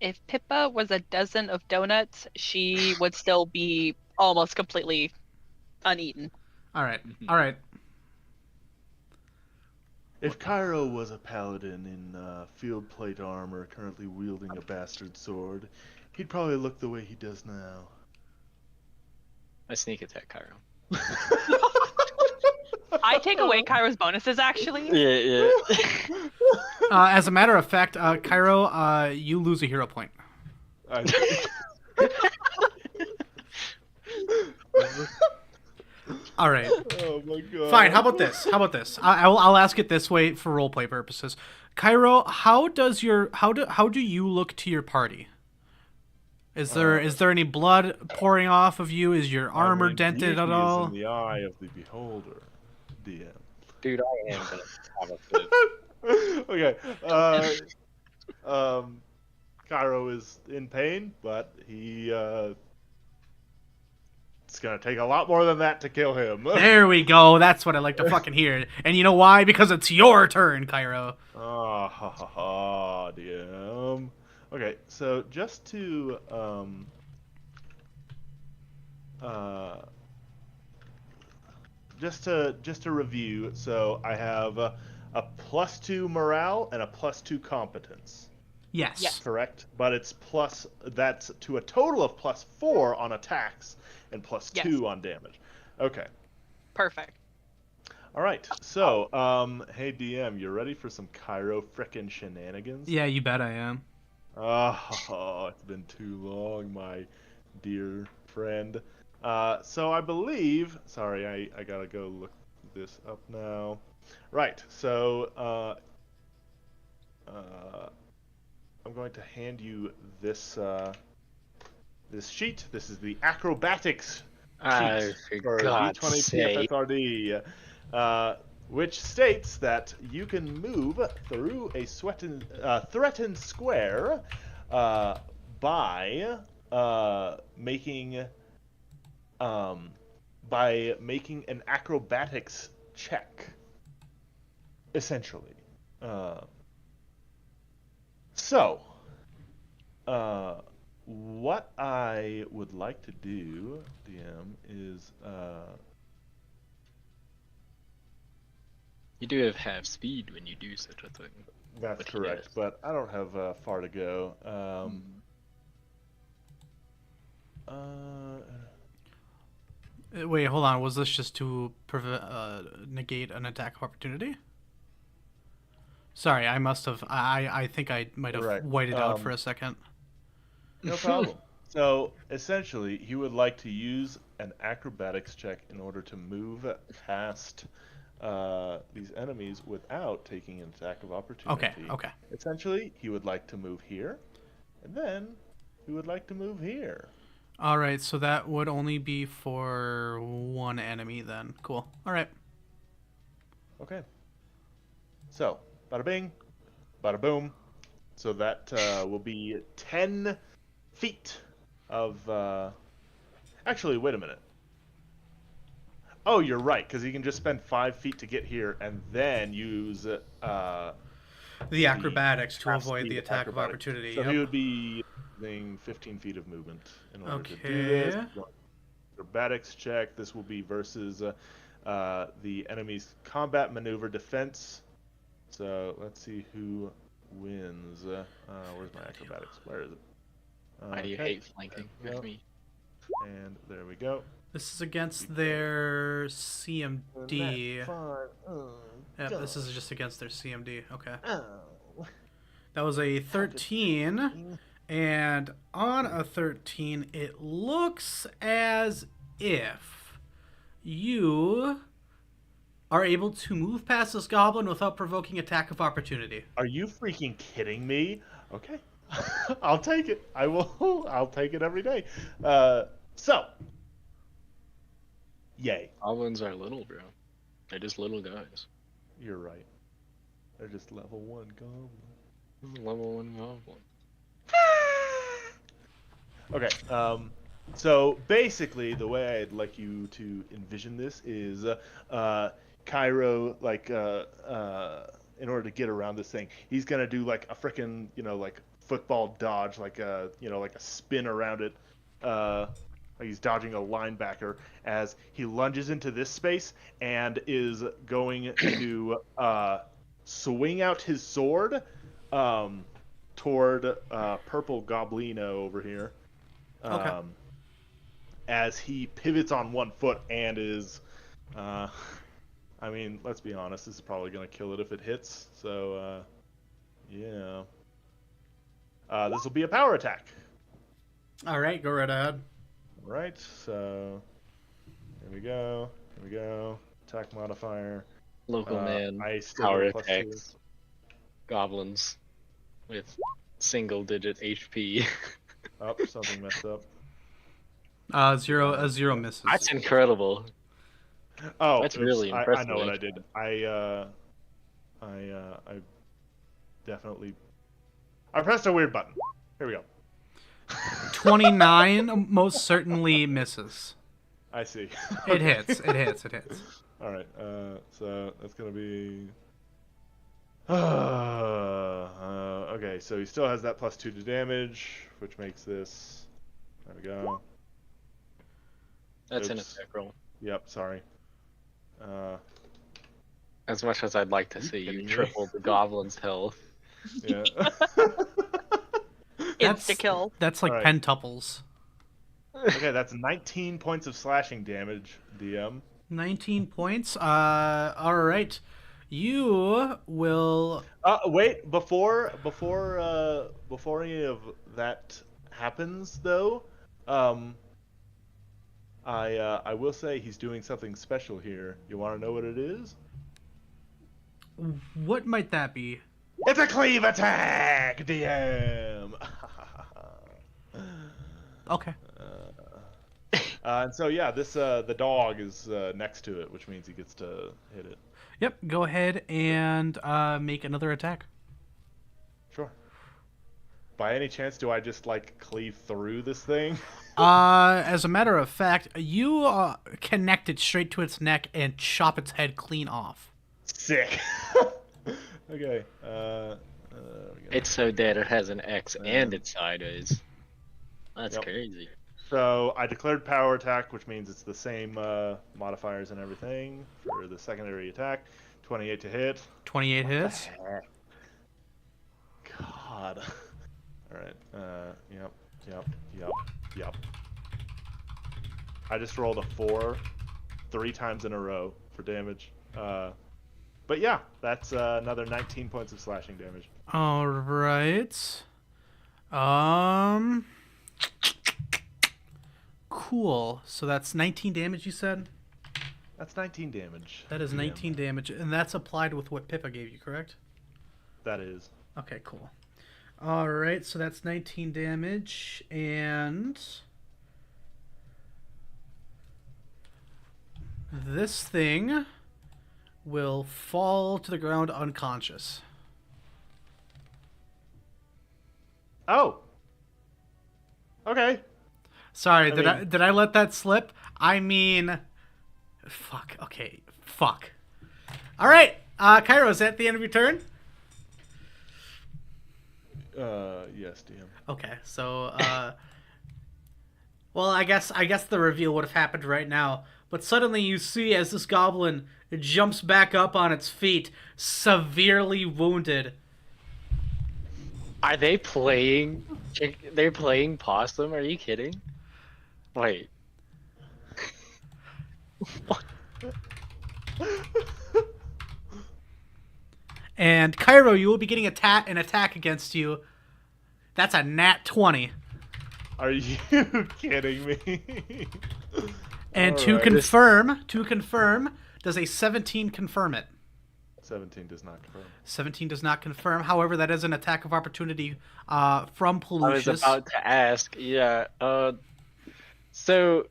If Pippa was a dozen of donuts, she would still be almost completely uneaten. All right. All right. If Kyro was a paladin in field plate armor, currently wielding a bastard sword, he'd probably look the way he does now. I sneak attack Kyro. I take away Kyro's bonuses, actually. Yeah. As a matter of fact, Kyro, you lose a hero point. All right. Oh my god. Fine. How about this? I'll ask it this way for roleplay purposes. Kyro, how do you look to your party? Is there any blood pouring off of you? Is your armor dented beauty at all? Is in the eye of the beholder, DM. Dude, I am gonna have a fit. Okay. Kyro is in pain, but he it's gonna take a lot more than that to kill him. There we go. That's what I like to fucking hear. And you know why? Because it's your turn, Kyro. Oh, ha ha ha, DM. Okay, so just to just to review, so I have a +2 morale and a +2 competence. Yes. Yes. Correct, but it's that's to a total of +4 on attacks and +2 on damage. Okay. Perfect. All right. So, hey DM, you ready for some Kyro frickin' shenanigans? Yeah, you bet I am. Oh, it's been too long, my dear friend. So I believe. Sorry, I gotta go look this up now. Right. So, I'm going to hand you this this sheet. This is the acrobatics sheet for God's D20 sake. PFSRD, which states that you can move through a threatened square by making an acrobatics check, essentially. So, what I would like to do, DM, is You do have half speed when you do such a thing. that's But correct, yes. but I don't have far to go. Wait, hold on. Was this just to negate an attack of opportunity? Sorry, I must have. I think I might have Correct. whited out for a second. No problem. So, essentially, he would like to use an acrobatics check in order to move past these enemies without taking an attack of opportunity. Okay. Essentially, he would like to move here, and then he would like to move here. All right, so that would only be for one enemy then. Cool. All right. Okay. So, bada bing, bada boom. So that will be 10 feet of Actually, wait a minute. Oh, you're right, because he can just spend 5 feet to get here and then use The acrobatics to half avoid speed the attack of acrobatics. opportunity. So yep. he would be using 15 feet of movement in order to do Okay. this. Acrobatics check. This will be versus the enemy's combat maneuver defense. So let's see who wins. Where's my acrobatics? Where is it? Why do you hate flanking with me? And there we go. This is against their CMD. Yeah, this is just against their CMD. Okay. That was a 13. And on a 13, it looks as if you are able to move past this goblin without provoking attack of opportunity. Are you freaking kidding me? Okay. I'll take it. I will. I'll take it every day. So. Yay. Goblins are little, bro. They're just little guys. You're right. They're just level 1 goblin. Level 1 goblin. Okay. So basically, the way I'd like you to envision this is, Kyro, like, in order to get around this thing, he's gonna do like a frickin', like football dodge, like a, like a spin around it, like he's dodging a linebacker as he lunges into this space and is going to swing out his sword toward Purple Goblino over here. Okay. As he pivots on one foot and is, I mean, let's be honest, this is probably going to kill it if it hits. So, yeah. This will be a power attack. All right, go right ahead. All right, so here we go. Here we go. Attack modifier. Local man, I still power get +2. attacks, goblins with single-digit HP. Oh, something messed up. Zero misses. That's incredible. Oh, That's oops, really I impressive. know what I did. I definitely. I pressed a weird button. Here we go. 29 most certainly misses. I see. It hits. It hits. It hits. All right. So that's gonna be. Okay, so he still has that +2 to damage, which makes this. There we go. That's an Oops. attack roll. Yep. Sorry. As much as I'd like to see you triple the goblin's health. Yeah. Insta kill. That's like All right. pentuples. Okay, that's 19 points of slashing damage, DM. 19 points. All right. You will. Wait, before any of that happens, though, I will say he's doing something special here. You want to know what it is? What might that be? It's a cleave attack, DM. Okay. And so yeah, this the dog is next to it, which means he gets to hit it. Yep. Go ahead and make another attack. Sure. By any chance, do I just like cleave through this thing? As a matter of fact, you connect it straight to its neck and chop its head clean off. Sick. Okay. We go. It's so dead it has an X and it's sideways. That's Yep. crazy. So I declared power attack, which means it's the same modifiers and everything for the secondary attack. 28 to hit. 28 hits. God. All right. Yep. I just rolled a 4 3 times in a row for damage. But yeah, that's another 19 points of slashing damage. All right. Cool. So that's 19 damage, you said? That's 19 damage. That is 19 damage, and that's applied with what Pippa gave you, correct? That is. Okay, cool. All right, so that's 19 damage, and this thing will fall to the ground unconscious. Oh. Okay. Sorry, I did I let that slip? I mean, fuck. Okay, fuck. All right, Kyro, is that the end of your turn? Yes, DM. Okay, so well, I guess the reveal would have happened right now. But suddenly you see as this goblin jumps back up on its feet, severely wounded. Are they playing? They're playing possum? Are you kidding? Wait. And Kyro, you will be getting an attack against you. That's a nat 20. Are you kidding me? And Alright, to confirm, does a 17 confirm it? 17 does not confirm. 17 does not confirm. However, that is an attack of opportunity from I was Pallucius. about to ask. Yeah. So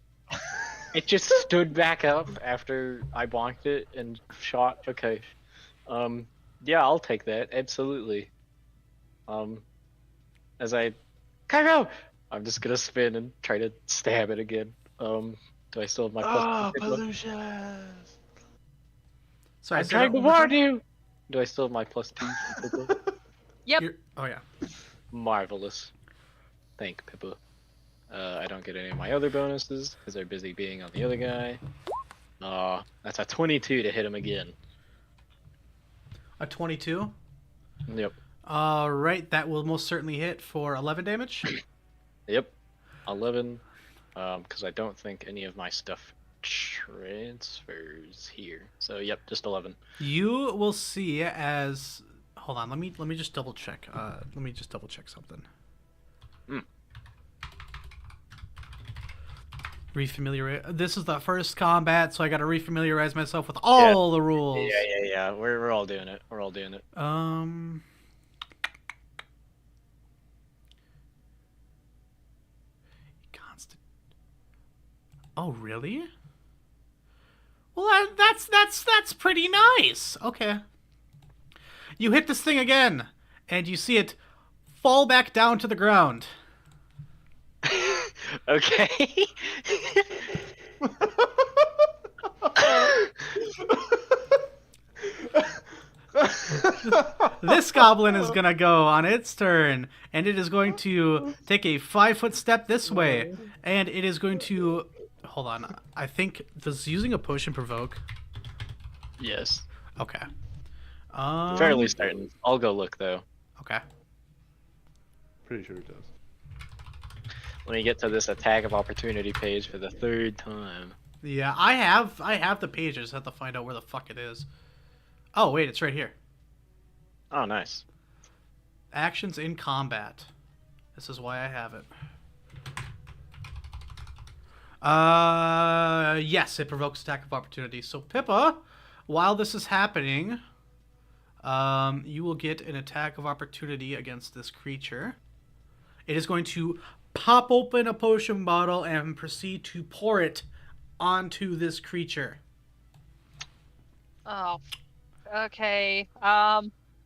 it just stood back up after I bonked it and shot. Okay. Yeah, I'll take that. Absolutely. As I, Kyro, I'm just gonna spin and try to stab it again. Do I still have my plus? Ah, two? Pallucius! Sorry, I'm say trying that to one more warn time? you. Do I still have my plus 2? Yep. Oh, yeah. Marvelous. Thank Pippa. I don't get any of my other bonuses because they're busy being on the other guy. That's a 22 to hit him again. A 22? Yep. All right, that will most certainly hit for 11 damage. Yep. 11. Because I don't think any of my stuff transfers here. So yep, just 11. You will see as hold on, let me just double check. Let me just double check something. Refamiliarize. This is the first combat, so I got to refamiliarize myself with all the rules. Yeah. We're all doing it. We're all doing it. Constant. Oh, really? Well, that's pretty nice. Okay. You hit this thing again, and you see it fall back down to the ground. Okay. This goblin is gonna go on its turn, and it is going to take a 5-foot step this way, and it is going to. Hold on, I think does using a potion provoke? Yes. Okay. Fairly certain. I'll go look though. Okay. Pretty sure it does. Let me get to this attack of opportunity page for the 3rd time. Yeah, I have the page. I just have to find out where the fuck it is. Oh wait, it's right here. Oh, nice. Actions in combat. This is why I have it. Yes, it provokes attack of opportunity. So Pippa, while this is happening, you will get an attack of opportunity against this creature. It is going to pop open a potion bottle and proceed to pour it onto this creature. Oh. Okay.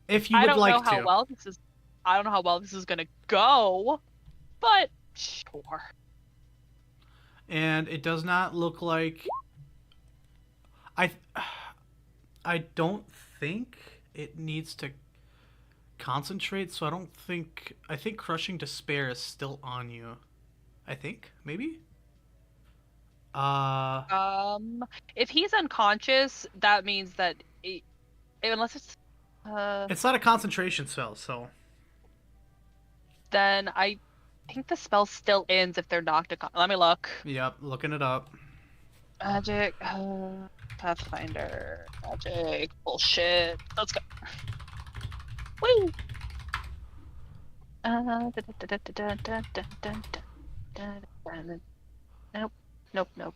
If you I would don't like know how to. well this is. I don't know how well this is gonna go, but sure. And it does not look like I don't think it needs to concentrate, so I think Crushing Despair is still on you. I think, maybe? If he's unconscious, that means that unless it's It's not a concentration spell, so then I think the spell still ends if they're knocked. Let me look. yep, looking it up. Magic, Pathfinder, magic, bullshit. Let's go. Woo! Nope. Nope.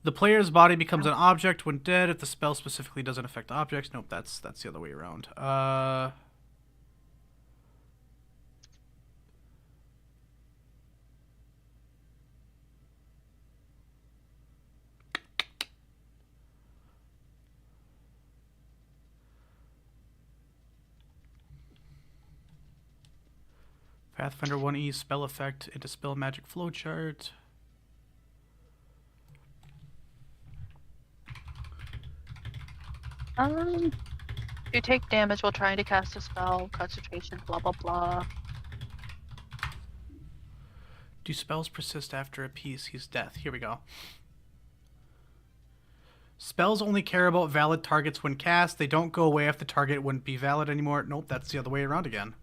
The player's body becomes an object when dead if the spell specifically doesn't affect objects. Nope, that's the other way around. Pathfinder 1E spell effect into spell magic flowchart. You take damage while trying to cast a spell, concentration, blah blah blah. Do spells persist after a piece's death? Here we go. Spells only care about valid targets when cast. They don't go away if the target wouldn't be valid anymore. Nope, that's the other way around again.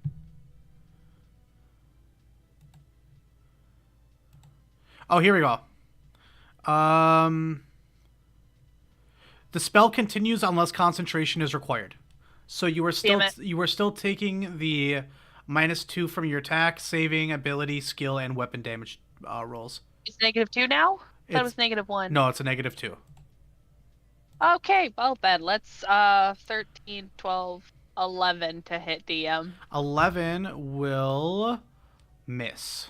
Oh, here we go. The spell continues unless concentration is required. So you were still taking the -2 from your attack, saving, ability, skill, and weapon damage rolls. It's -2 now? I thought it was -1. No, it's a -2. Okay, well then, let's 13, 12, 11 to hit DM. 11 will miss.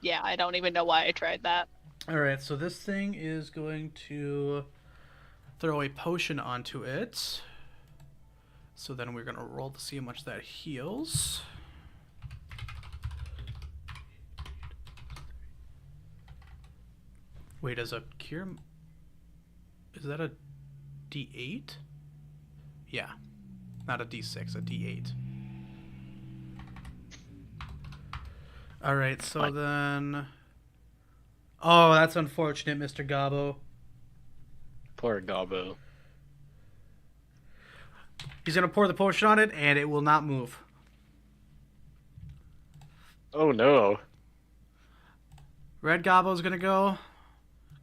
Yeah, I don't even know why I tried that. Alright, so this thing is going to throw a potion onto it. So then we're going to roll to see how much that heals. Wait, is a cure... Is that a D8? Yeah. Not a D6, a D8. Alright, so then... Oh, that's unfortunate, Mr. Gobbo. Poor Gobbo. He's going to pour the potion on it, and it will not move. Oh no. Red Gobbo's going to go.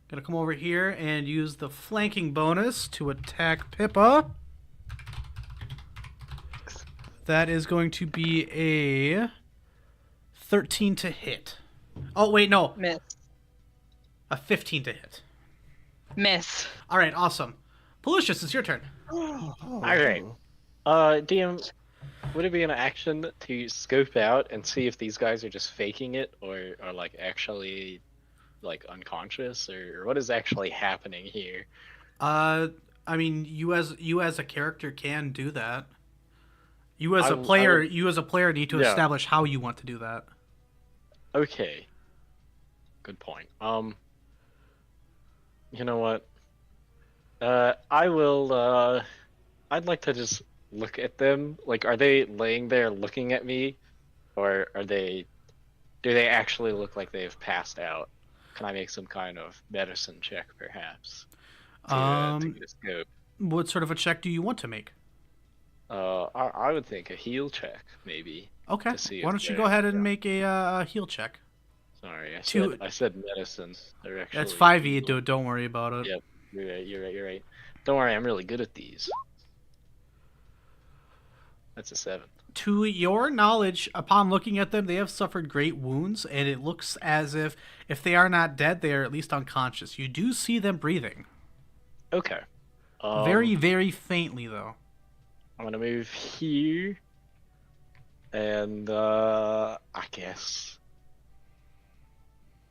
Going to come over here and use the flanking bonus to attack Pippa. That is going to be a 13 to hit. Oh, wait, no. Miss. A 15 to hit. Miss. All right, awesome. Pallucius, it's your turn. Alright. DM, would it be an action to scope out and see if these guys are just faking it or are like actually like unconscious or what is actually happening here? I mean, you as a character can do that. You as a player need to establish how you want to do that. Okay. Good point. You know what? I will, I'd like to just look at them. Like, are they laying there looking at me? Or do they actually look like they've passed out? Can I make some kind of medicine check, perhaps? To get a scope? What sort of a check do you want to make? I would think a heal check, maybe. Okay. To see Why if don't you they're- go ahead and make a heal check? Sorry, Two- I said medicine. They're actually That's 5e, dude. Don't worry about it. Yep, you're right. Don't worry, I'm really good at these. That's a 7. To your knowledge, upon looking at them, they have suffered great wounds, and it looks as if they are not dead, they are at least unconscious. You do see them breathing. Okay. Very, very faintly, though. I'm gonna move here, and I guess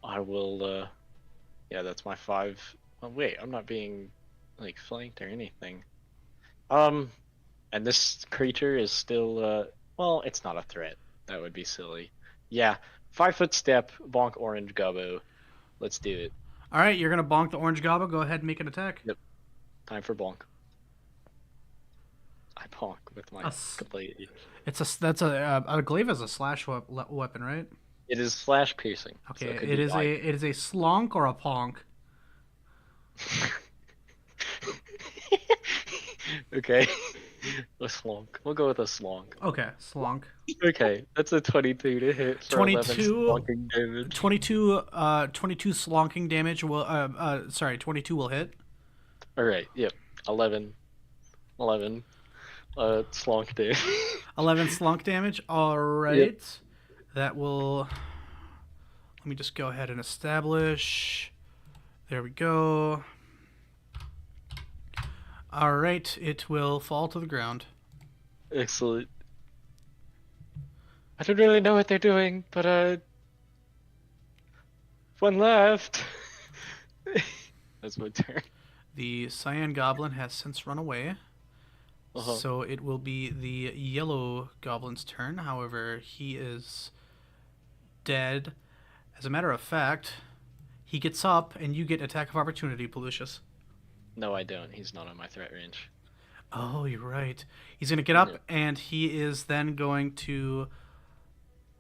I will. Yeah, that's my 5. Oh, wait, I'm not being like flanked or anything. And this creature is still. Well, it's not a threat. That would be silly. Yeah, 5-foot step, bonk orange gobbo. Let's do it. All right, you're gonna bonk the orange gobbo. Go ahead and make an attack. Yep. Time for bonk. I bonk with my blade. A glaive is a slash weapon, right? It is slash piercing. Okay, so it is a slonk or a ponk. Okay. A slonk. We'll go with a slonk. Okay, slonk. Okay, that's a 22 to hit for 22 11 slonking damage. 22 slonking damage will 22 will hit. Alright, yep. 11 slonk damage. 11 slonk damage. All right. Yep. That will. Let me just go ahead and establish. There we go. All right, it will fall to the ground. Excellent. I don't really know what they're doing, but one left. That's my turn. The cyan goblin has since run away. Uh-huh. So it will be the yellow goblin's turn. However, he is Instead, as a matter of fact, he gets up and you get attack of opportunity, Pallucius. No, I don't. He's not on my threat range. Oh, you're right. He's going to get up and he is then going to...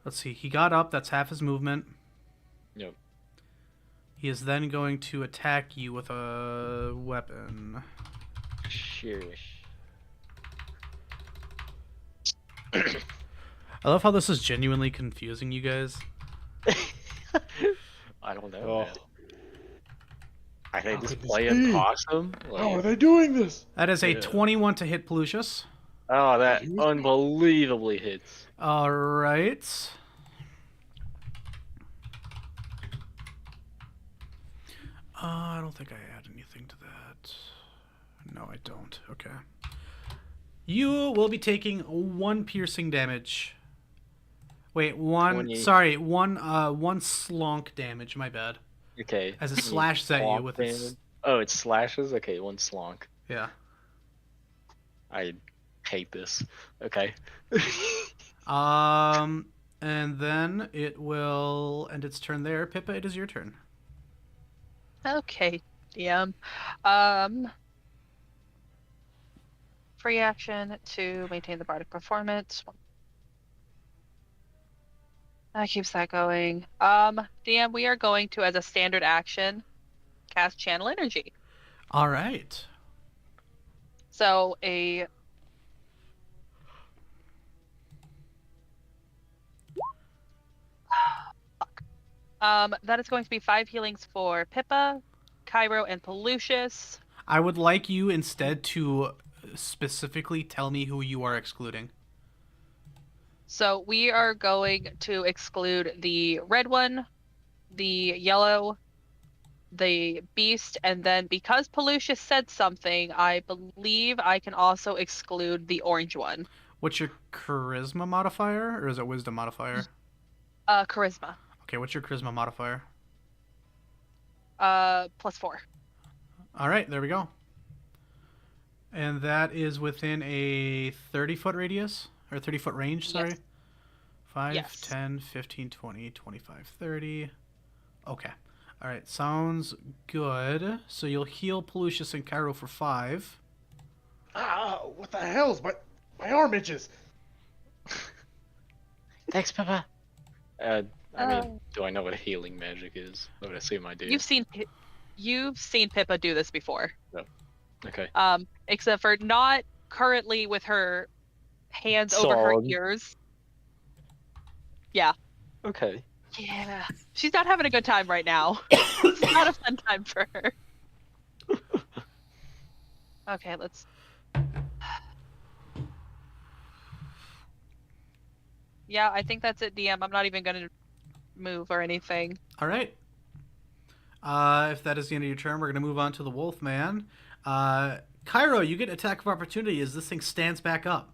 Let's see. He got up. That's half his movement. Yep. He is then going to attack you with a weapon. Sure. I love how this is genuinely confusing you guys. I don't know. Oh. Man. Are they How just could this playing be? possum? How are they doing this? That is a Yeah. 21 to hit Pallucius. Oh, that unbelievably hits. All right. I don't think I add anything to that. No, I don't. Okay. You will be taking 1 piercing damage. Wait, 1. 20. Sorry, 1 slonk damage. My bad. Okay. As it slashes at you Slonk with its. damage? Oh, it slashes? Okay, 1 slonk. Yeah. I hate this. Okay. And then it will end its turn there. Pippa, it is your turn. Okay, DM. Free action to maintain the bardic performance. That keeps that going. DM, we are going to, as a standard action, cast Channel Energy. All right. So a that is going to be 5 healings for Pippa, Kyro, and Pallucius. I would like you instead to specifically tell me who you are excluding. So we are going to exclude the red one, the yellow, the beast, and then because Pallucius said something, I believe I can also exclude the orange one. What's your charisma modifier, or is it wisdom modifier? Charisma. Okay, what's your charisma modifier? +4. All right, there we go. And that is within a 30-foot radius, or 30-foot range, sorry. Yes. 5, Yes. 10, 15, 20, 25, 30. Okay. All right, sounds good. So you'll heal Pallucius and Kyro for 5. Ah, what the hell's my arm itches? Thanks, Pippa. I mean, do I know what healing magic is? I would assume I do. You've seen Pippa do this before. Okay. Except for not currently with her hands over her Song. ears. Yeah. Okay. Yeah. She's not having a good time right now. It's not a fun time for her. Okay, let's... Yeah, I think that's it, DM. I'm not even going to move or anything. All right. If that is the end of your turn, we're going to move on to the Wolfman. Kyro, you get attack of opportunity as this thing stands back up.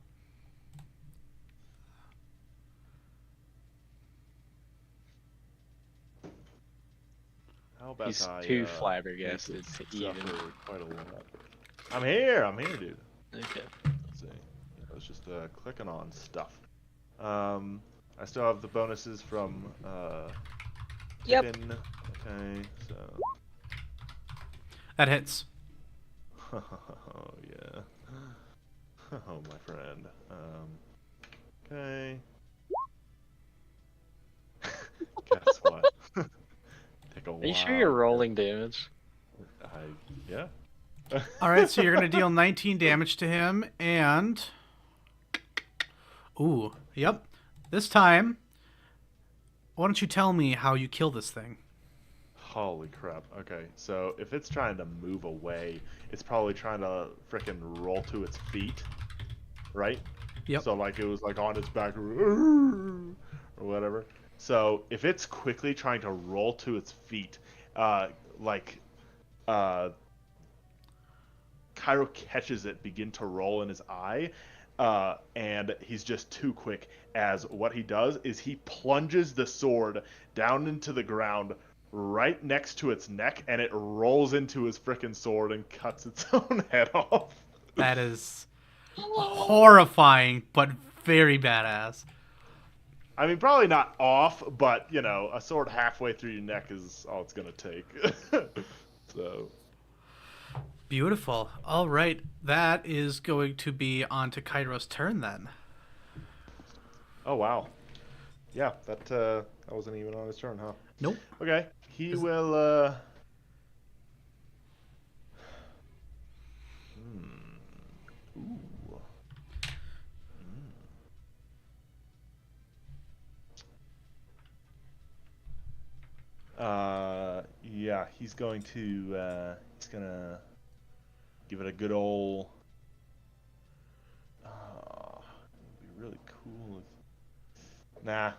How about He's I, too flabbergasted to suffer even. quite a lot. I'm here, dude. Okay. Let's see. I was just clicking on stuff. I still have the bonuses from Yep. Pippin. Okay, so. That hits. Oh yeah. Oh my friend. Okay. Guess what? Take a while. Are you sure you're rolling damage? Yeah. All right, so you're going to deal 19 damage to him, and... Ooh, yep. This time, why don't you tell me how you kill this thing? Holy crap. Okay, so if it's trying to move away, it's probably trying to frickin' roll to its feet, right? Yep. So like it was like on its back or whatever. So if it's quickly trying to roll to its feet, Kyro catches it begin to roll in his eye, and he's just too quick, as what he does is he plunges the sword down into the ground right next to its neck, and it rolls into his frickin' sword and cuts its own head off. That is horrifying, but very badass. I mean, probably not off, but, you know, a sword halfway through your neck is all it's going to take. So. Beautiful. All right, that is going to be on to Kyro's turn then. Oh, wow. Yeah, that wasn't even on his turn, huh? Nope. Okay, he will, Ooh. Yeah, he's going to, he's gonna give it a good ol', it'd be really cool if, nah,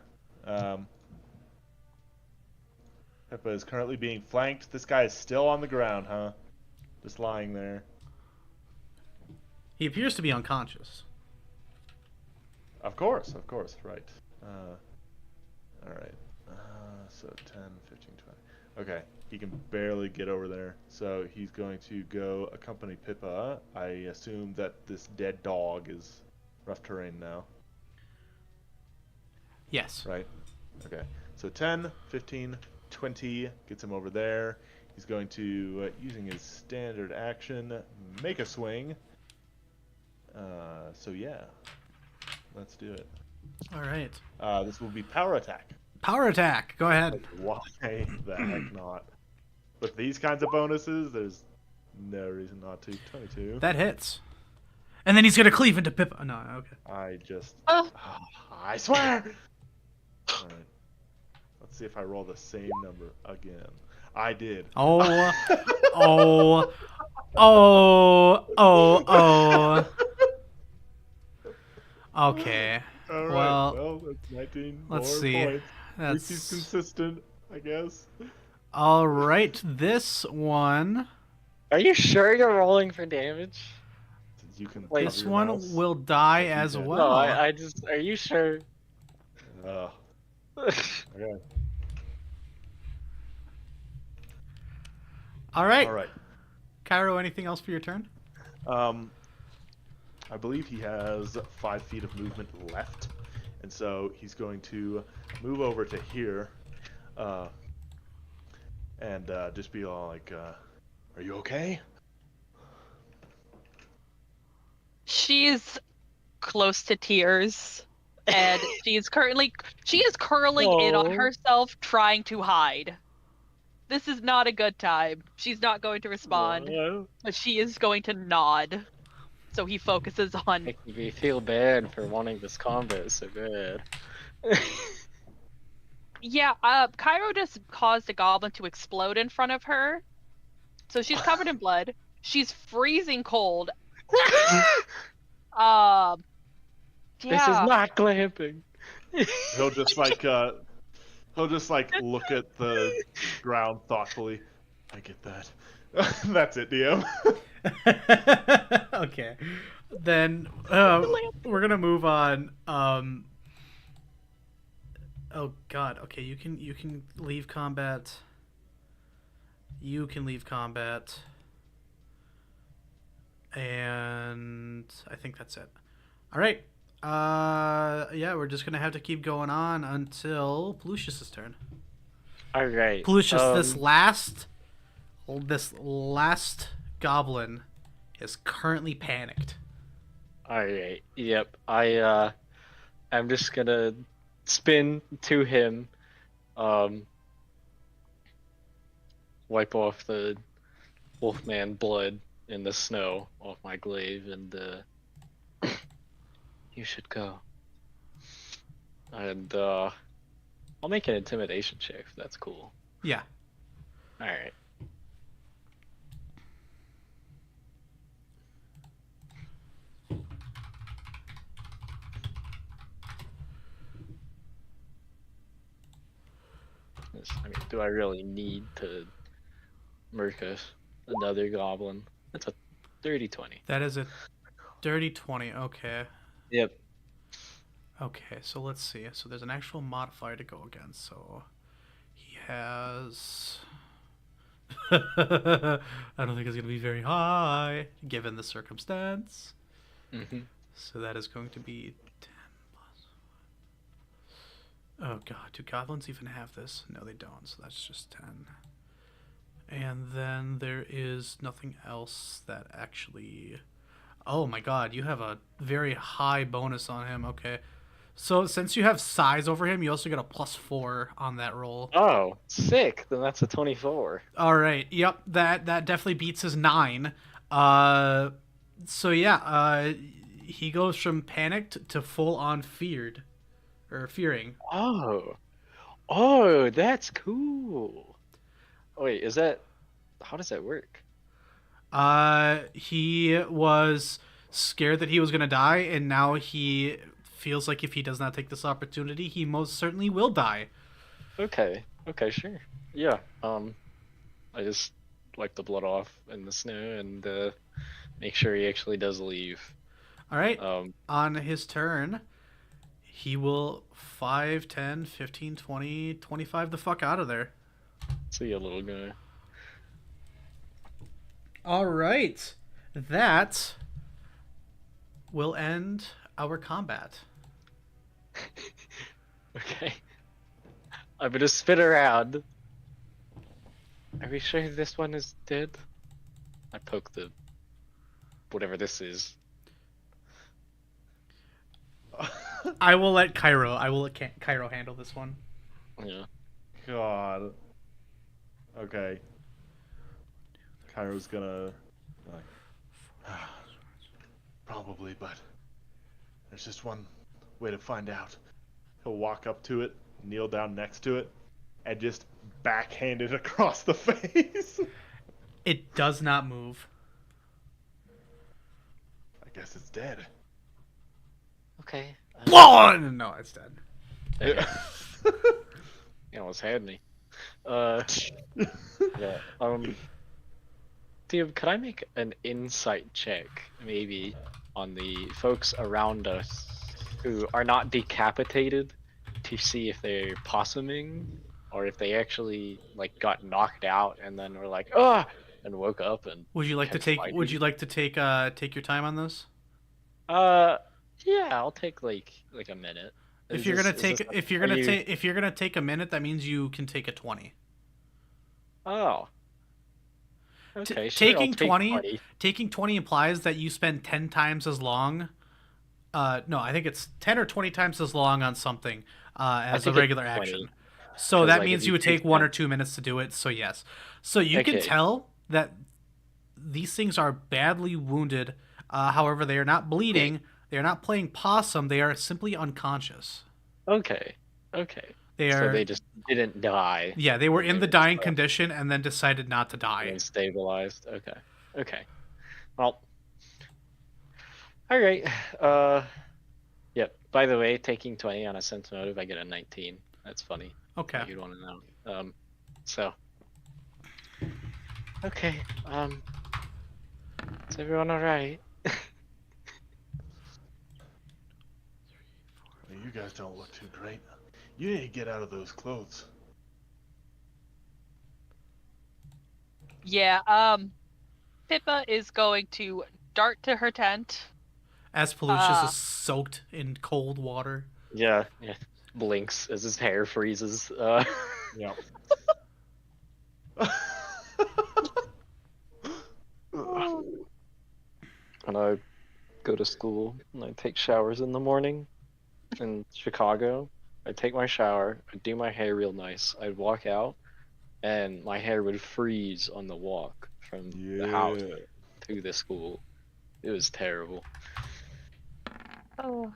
Pippa is currently being flanked. This guy is still on the ground, huh? Just lying there. He appears to be unconscious. Of course, right. Alright. So 10, 15, 20. Okay, he can barely get over there. So he's going to go accompany Pippa. I assume that this dead dog is rough terrain now. Yes. Right? Okay. So 10, 15, 20 gets him over there. He's going to, using his standard action, make a swing. So yeah. Let's do it. All right. This will be power attack. Power attack. Go ahead. Why the heck not? With these kinds of bonuses, there's no reason not to. 22. That hits. And then he's going to cleave into Pippa. No, okay. I just... Oh. I swear! Alright. Let's see if I roll the same number again. I did. Oh. Oh. Oh. Oh. Oh. Okay. Alright, Well, that's 19 let's more see. points. At least he's That's consistent, I guess. all right. This one, Are you sure you're rolling for damage? You can Wait, this cover your one mouse. will die If you as did. well. No, I just. Are you sure? Okay. All right. All right. Kyro, anything else for your turn? I believe he has 5 feet of movement left, and so he's going to move over to here, and just be all like, "Are you okay?" She's close to tears, and she is curling in on Aw. herself, trying to hide. This is not a good time. She's not going to respond, but she is going to nod. So he focuses on. Making me feel bad for wanting this combat so bad. Yeah, Kyro just caused a goblin to explode in front of her. So she's covered in blood. She's freezing cold. Yeah. This is not glamping. He'll just like look at the ground thoughtfully. I get that. That's it, DM. Okay. Then we're gonna move on. Oh God. Okay, you can leave combat. You can leave combat. And I think that's it. All right. Yeah, we're just gonna have to keep going on until Pallucius' turn. All right. Pallucius, this last goblin is currently panicked. All right. Yep. I'm just gonna spin to him, wipe off the Wolfman blood in the snow off my glaive, and you should go. And I'll make an intimidation check if that's cool. Yeah. All right. I mean, do I really need to murk another goblin? That's a dirty 20. That is a dirty 20. Okay. Yep. Okay, so let's see. So there's an actual modifier to go against. So he has. I don't think it's going to be very high given the circumstance. Mm-hmm. So that is going to be 10 plus. Oh god, do goblins even have this? No, they don't, so that's just 10. And then there is nothing else that actually... Oh my god, you have a very high bonus on him. Okay. So since you have size over him, you also get a +4 on that roll. Oh, sick. Then that's a 24. All right. Yep, that definitely beats his 9. So yeah, he goes from panicked to full on feared or fearing. Oh. Oh, that's cool. Wait, is that... How does that work? He was scared that he was going to die, and now he feels like if he does not take this opportunity, he most certainly will die. Okay. Okay, sure. Yeah. I just wipe the blood off in the snow and make sure he actually does leave. All right. On his turn, he will 5, 10, 15, 20, 25 the fuck out of there. See you, little guy. All right. That will end our combat. Okay. I'm gonna spin around. Are we sure this one is dead? I poke the... whatever this is. I will let Kyro handle this one. Yeah. God. Okay. Kyro's gonna probably, but there's just one way to find out. He'll walk up to it, kneel down next to it, and just backhand it across the face. It does not move. I guess it's dead. Okay. No, it's dead. Yeah. You almost had me. Yeah. Dude, could I make an insight check, maybe, on the folks around us who are not decapitated to see if they're possuming or if they actually like got knocked out and then were like, ah, and woke up and. Would you like to take? Would you like to take your time on this? Yeah, I'll take like a minute. If you're gonna take a minute, that means you can take a 20. Oh. Okay, sure, taking I'll take 20 taking 20 implies that you spend 10 times as long. No, I think it's 10 or 20 times as long on something as a regular action. So that means you would take 1 or 2 minutes to do it. So yes. So you can tell that these things are badly wounded. However, they are not bleeding. They are not playing possum. They are simply unconscious. Okay. So they just didn't die. Yeah, they were in the dying condition and then decided not to die. And stabilized. Okay. Well. All right. Yeah. By the way, taking 20 on a sense motive, I get a 19. That's funny. Okay. You'd want to know. So. Okay. Is everyone all right? You guys don't look too great. You need to get out of those clothes. Yeah, Pippa is going to dart to her tent. As Pallucius is soaked in cold water. Yeah. Blinks as his hair freezes. Yeah. And I go to school and I take showers in the morning in Chicago. I take my shower, I do my hair real nice, I'd walk out, and my hair would freeze on the walk from the house to the school. It was terrible. Oh.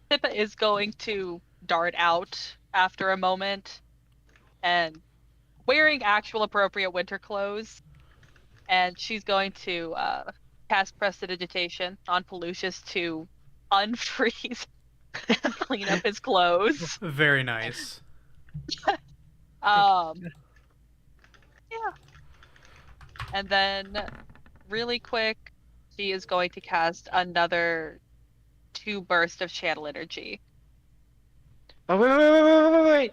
Pippa is going to dart out after a moment and wearing actual appropriate winter clothes, and she's going to cast Prestidigitation on Pallucius to unfreeze and clean up his clothes. Very nice. Yeah. And then, really quick, she is going to cast another 2 bursts of channel energy. Oh, wait!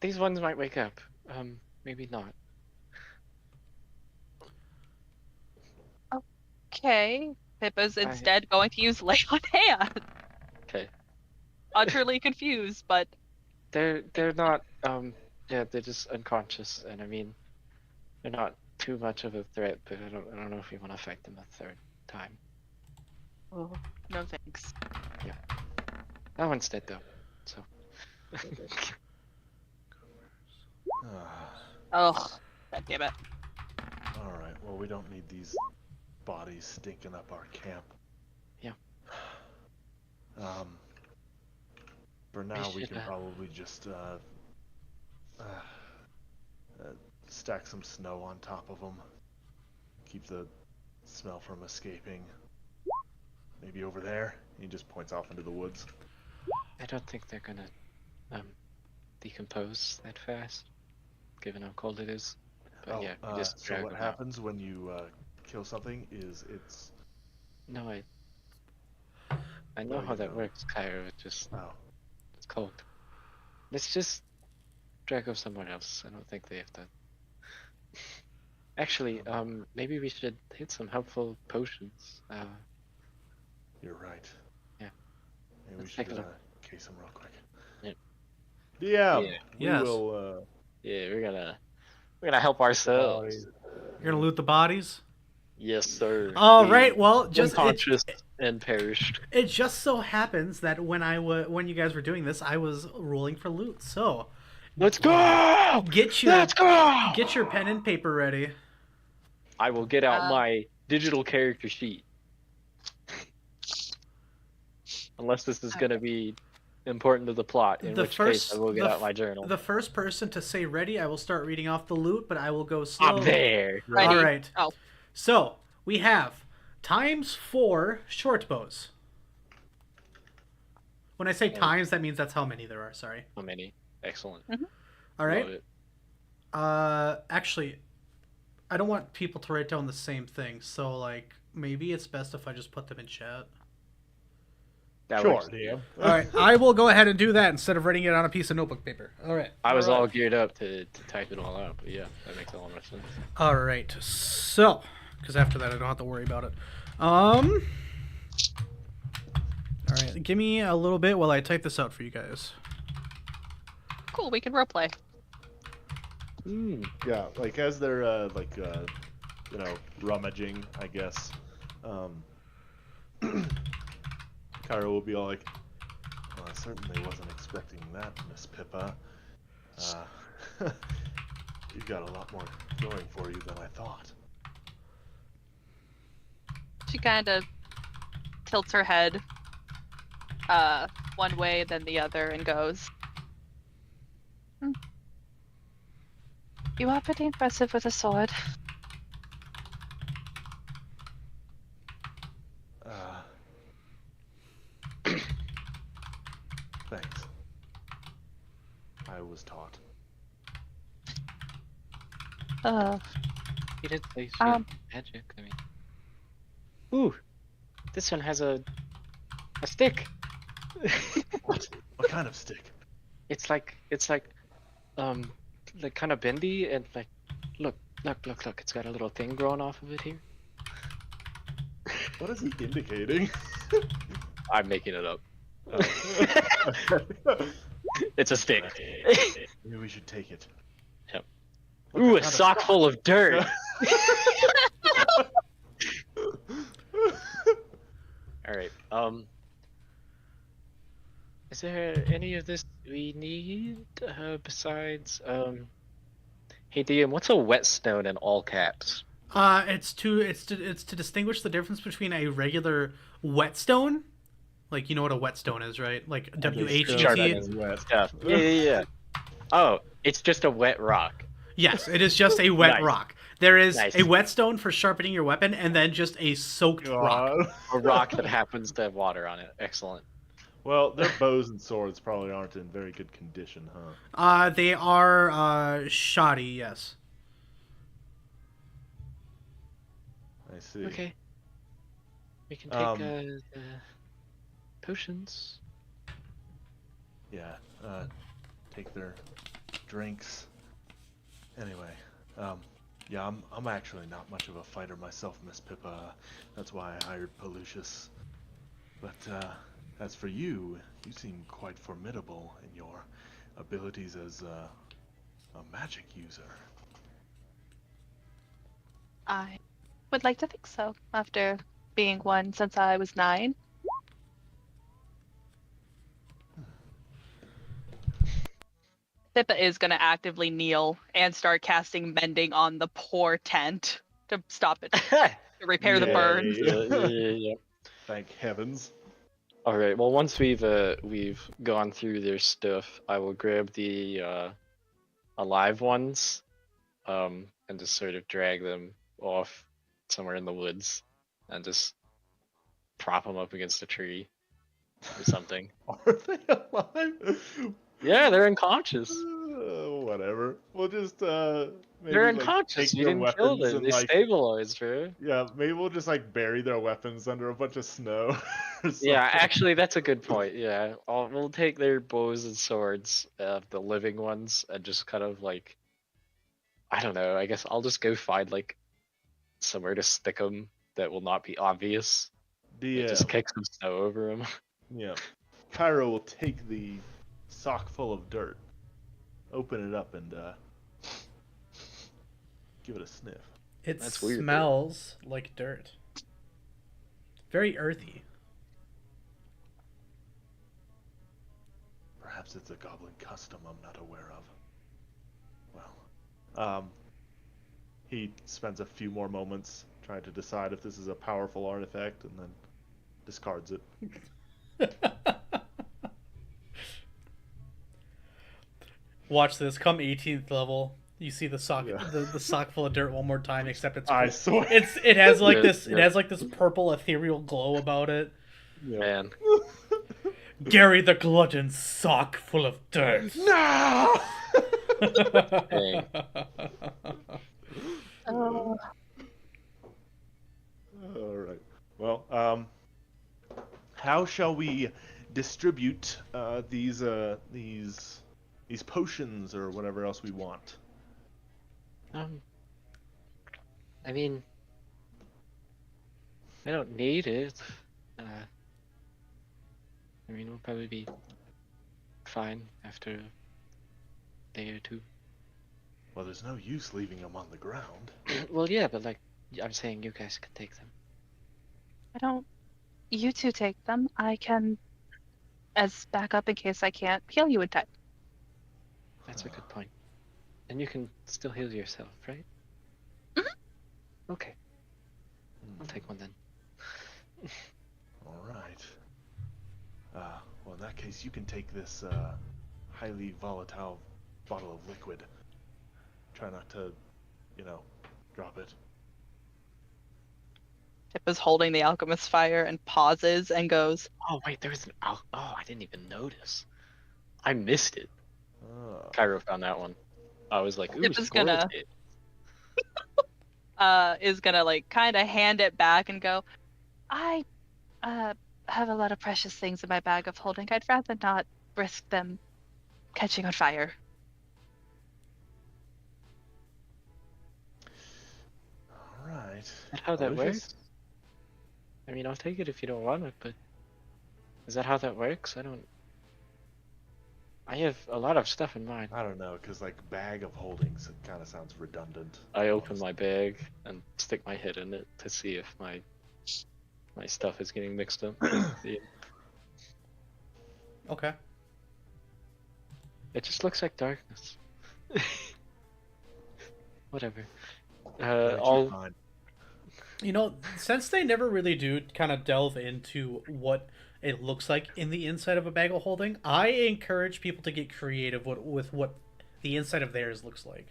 These ones might wake up. Maybe not. Okay. Pippa's instead going to use Lay on Hand. Okay. utterly confused, but They're not yeah, they're just unconscious, and I mean, they're not too much of a threat, but I don't know if we want to fight them a third time. oh, no thanks. That one's dead though, so. Oh, God damn it. All right. Well, we don't need these bodies stinking up our camp. Yeah. For now, we should, can probably just stack some snow on top of them. Keep the smell from escaping. Maybe over there. He just points off into the woods. I don't think they're gonna decompose that fast, given how cold it is. But yeah, we just so drag what them out. happens when you kill something is it's... No, I know Oh, how you that know. works, Kyro. It's Oh, cold. Let's just drag them somewhere else. I don't think they have to. Actually, maybe we should hit some helpful potions. you're right. Yeah. Maybe we Let's should take a look. case them real quick. Yep. Yeah. Yeah. We Yes. will. Yeah, we're gonna help ourselves. You're gonna loot the bodies. Yes, sir. All We right. Well, just unconscious and perished. it just so happens that when you guys were doing this, I was rolling for loot. So Let's go! get Let's go! your pen and paper ready. I will get out Uh, my digital character sheet. Unless this is gonna be important to the plot, in which case I will get out my journal. The first person to say ready, I will start reading off the loot, but I will go slow. I'm there. Ready. All right. Oh. So we have ×4 short bows. When I say times, that means that's how many there are. Sorry. How many? Excellent. All right. Love it. Actually, I don't want people to write down the same thing, so like maybe it's best if I just put them in chat. That Sure, works. DM. All right, I will go ahead and do that instead of writing it on a piece of notebook paper. All right. I was right. all geared up to type it all out, but yeah, that makes a lot more sense. All right. So, because after that I don't have to worry about it. All right, give me a little bit while I type this out for you guys. Cool, we can roleplay. Yeah, like as they're rummaging, I guess. Kyro will be all like, "Well, I certainly wasn't expecting that, Miss Pippa. You've got a lot more going for you than I thought." She kind of tilts her head one way, then the other, and goes, "You are pretty impressive with a sword." Thanks. I was taught. He did say shit. Um. Magic, I mean. Ooh! This one has a stick! What? What kind of stick? It's like kind of bendy and like, look, it's got a little thing growing off of it here. What is he indicating? I'm making it up. Oh. It's a stick. Maybe we should take it. Yep. What Ooh, a kind of- sock full of dirt! Alright, is there any of this we need, besides, hey DM, what's a whetstone in all caps? It's to distinguish the difference between a regular whetstone, like you know what a whetstone is, right? Like WHET. Wet. Stuff. Yeah. Oh, it's just a wet rock. Yes, it is just a wet Nice. rock. There is Nice. a whetstone for sharpening your weapon, and then just a soaked rock. God. A rock that happens to have water on it. Excellent. Well, their bows and swords probably aren't in very good condition, huh? They are shoddy. Yes. I see. Okay. We can take the potions. Yeah, take their drinks. Anyway, yeah, I'm actually not much of a fighter myself, Miss Pippa. That's why I hired Pallucius. But As for you, you seem quite formidable in your abilities as a magic user. I would like to think so, after being one since I was 9. Pippa is going to actively kneel and start casting mending on the poor tent to stop it, to repair the Yay. burns. Yeah. Thank heavens. All right. Well, once we've gone through their stuff, I will grab the alive ones, and just sort of drag them off somewhere in the woods, and just prop them up against a tree or something. Are they alive? Yeah, they're unconscious. Whatever. We'll just maybe They're like unconscious. take You their didn't kill weapons them. and They like stabilized, bro. yeah, maybe we'll just like bury their weapons under a bunch of snow. Or Yeah, something. actually, that's a good point. Yeah, we'll take their bows and swords, the living ones, and just kind of like, I don't know. I guess I'll just go find like somewhere to stick them that will not be obvious. The Just kick some snow over them. yeah, Kyro will take the sock full of dirt, open it up, and give it a sniff. It That's weird, smells like dirt. Very earthy. Perhaps it's a goblin custom I'm not aware of. Well, he spends a few more moments trying to decide if this is a powerful artifact, and then discards it. Watch this. Come 18th level, you see the sock, Yeah. the sock full of dirt one more time. Except it's I swear. it has like Yeah, this. It yeah. has like this purple ethereal glow about it. Man, Gary the Glutton's sock full of dirt. No! dang. Oh, All right. Well, how shall we distribute these potions or whatever else we want? I mean, I don't need it. I mean, we'll probably be fine after a day or two. Well, there's no use leaving them on the ground. Well, yeah, but like, I'm saying you guys could take them. I don't. You two take them. I can, as backup in case I can't heal you in time. That's a good point. And you can still heal yourself, right? Mhm. Okay, I'll take one then. All right. Well, in that case, you can take this highly volatile bottle of liquid. Try not to, drop it. Pippa's holding the alchemist fire and pauses and goes, Oh wait, there was an oh, I didn't even notice. I missed it. Oh. Kyro found that one. I was like, ooh, Pippa's squirrel gonna- tape. is gonna like kind of hand it back and go, I have a lot of precious things in my bag of holding. I'd rather not risk them catching on fire. All right. Is that how that Pallucius? works? I mean, I'll take it if you don't want it, but is that how that works? I have a lot of stuff in mine. I don't know, because like bag of holdings, it kind of sounds redundant. I open my bag and stick my head in it to see if my stuff is getting mixed up. Okay. It just looks like darkness. Whatever. But you're I'll fine. You know, since they never really do kind of delve into what it looks like in the inside of a bag of holding, I encourage people to get creative with what the inside of theirs looks like.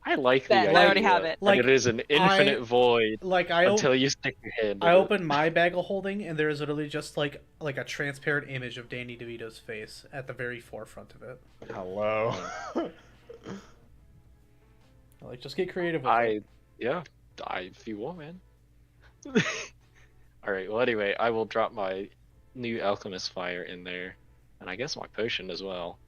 I like the Bet, idea. I already have it. That Like, it is an infinite void Like until you stick your head. I in it. opened my bag of holding, and there is literally just like a transparent image of Danny DeVito's face at the very forefront of it. Hello. Like, just get creative with it. If you want, man. All right. Well, anyway, I will drop my new alchemist fire in there, and I guess my potion as well.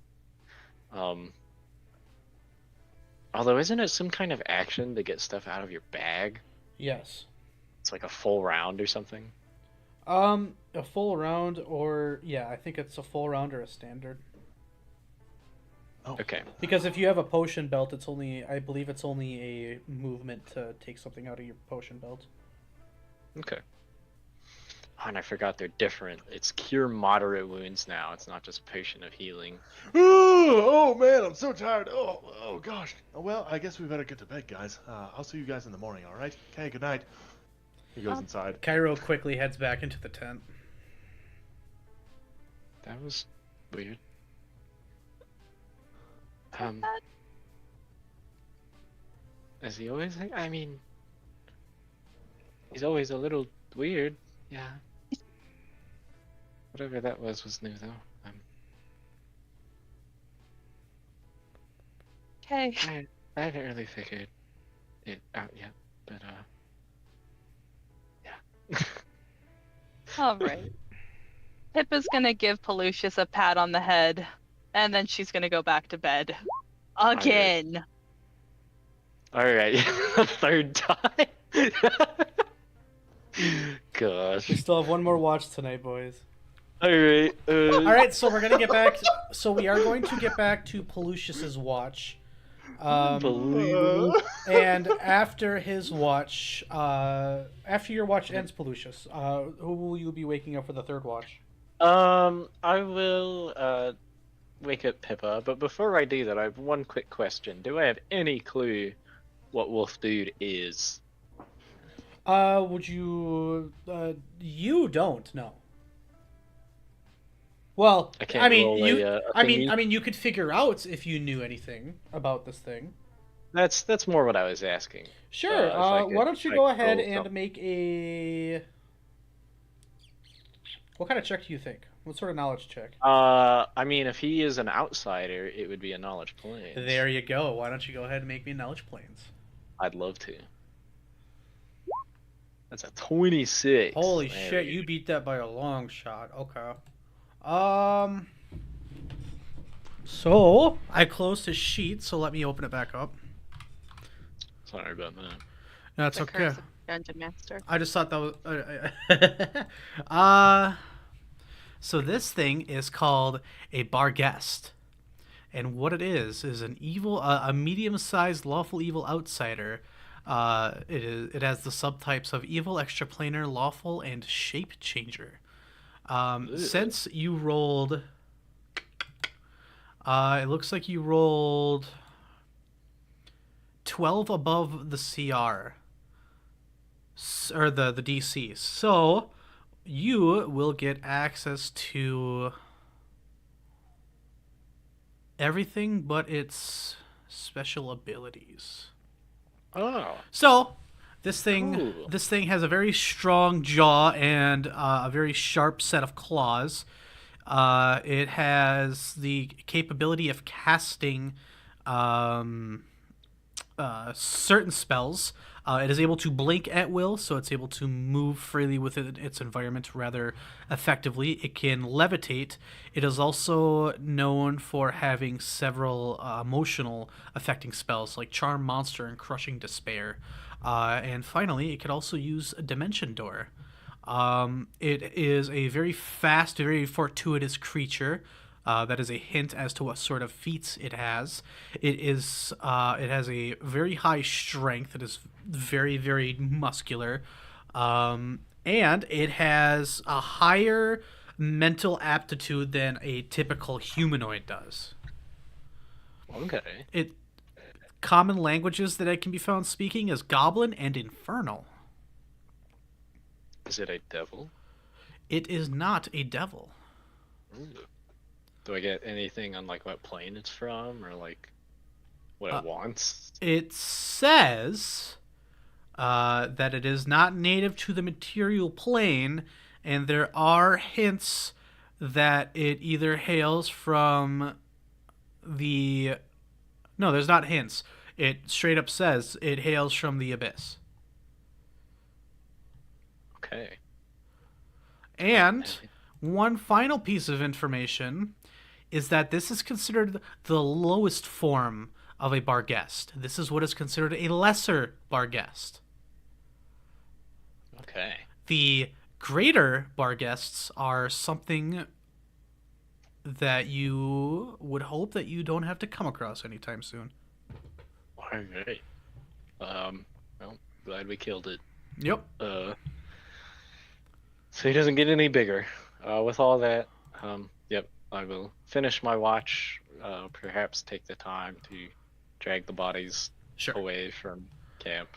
Although, isn't it some kind of action to get stuff out of your bag? Yes. It's like a full round or something. A full round or yeah, I think it's a full round or a standard. Oh. Okay. Because if you have a potion belt, I believe it's only a movement to take something out of your potion belt. Okay. Oh, and I forgot they're different. It's cure moderate wounds now. It's not just potion of healing. Oh man, I'm so tired. Oh gosh. Oh, well, I guess we better get to bed, guys. I'll see you guys in the morning. All right. Okay. Good night. He goes inside. Kyro quickly heads back into the tent. That was weird. Is he always like? I mean, he's always a little weird. Yeah. Whatever that was new though. Okay. I haven't really figured it out yet, but yeah. All right. Pippa's gonna give Pallucius a pat on the head, and then she's gonna go back to bed. Again. All right, third time. Gosh. We still have one more watch tonight, boys. All right. All right, so we're gonna get back. So we are going to get back to Pallucius's watch. Unbelievable. And after his watch, after your watch ends, Pallucius, who will you be waking up for the third watch? I will wake up Pippa, but before I do that, I have one quick question. Do I have any clue what Wolf Dude is? Would you? You don't know. Well, I can't roll a I thingy? mean, you could figure out if you knew anything about this thing. That's more what I was asking. Sure. if I could- Why don't you if I go could ahead roll and something. make a? What kind of check do you think? What sort of knowledge check? I mean, if he is an outsider, it would be a knowledge plane. There you go. Why don't you go ahead and make me knowledge planes? I'd love to. That's a 26. Holy There shit! we You go. beat that by a long shot. Okay. So I closed his sheet, so let me open it back up. Sorry about that. That's The okay. curse of Dungeon Master. I just thought that was. So this thing is called a Barghest, and what it is an evil, a medium-sized lawful evil outsider. It has the subtypes of evil, extraplanar, lawful, and shape changer. Since you rolled, it looks like you rolled 12 above the CR. Or the DC. So you will get access to everything but its special abilities. Oh. So Cool. this thing has a very strong jaw and a very sharp set of claws. It has the capability of casting certain spells. It is able to blink at will, so it's able to move freely within its environment rather effectively. It can levitate. It is also known for having several emotional affecting spells like Charm Monster and Crushing Despair. And finally, it could also use a Dimension Door. It is a very fast, very fortuitous creature. That is a hint as to what sort of feats it has. It has a very high strength. It is very, very muscular. And it has a higher mental aptitude than a typical humanoid does. Okay. Common languages that it can be found speaking is Goblin and Infernal. Is it a devil? It is not a devil. Ooh. Do I get anything on like what plane it's from or like what it wants? It says that it is not native to the material plane, and there are hints that it either hails from the... No, there's not hints. It straight up says it hails from the abyss. Okay. And one final piece of information is that this is considered the lowest form of a Barghest. This is what is considered a lesser Barghest. Okay. The Greater bar guests are something that you would hope that you don't have to come across anytime soon. Alright. Well, glad we killed it. Yep. So he doesn't get any bigger. With all that, yep, I will finish my watch. Perhaps take the time to drag the bodies Sure. away from camp.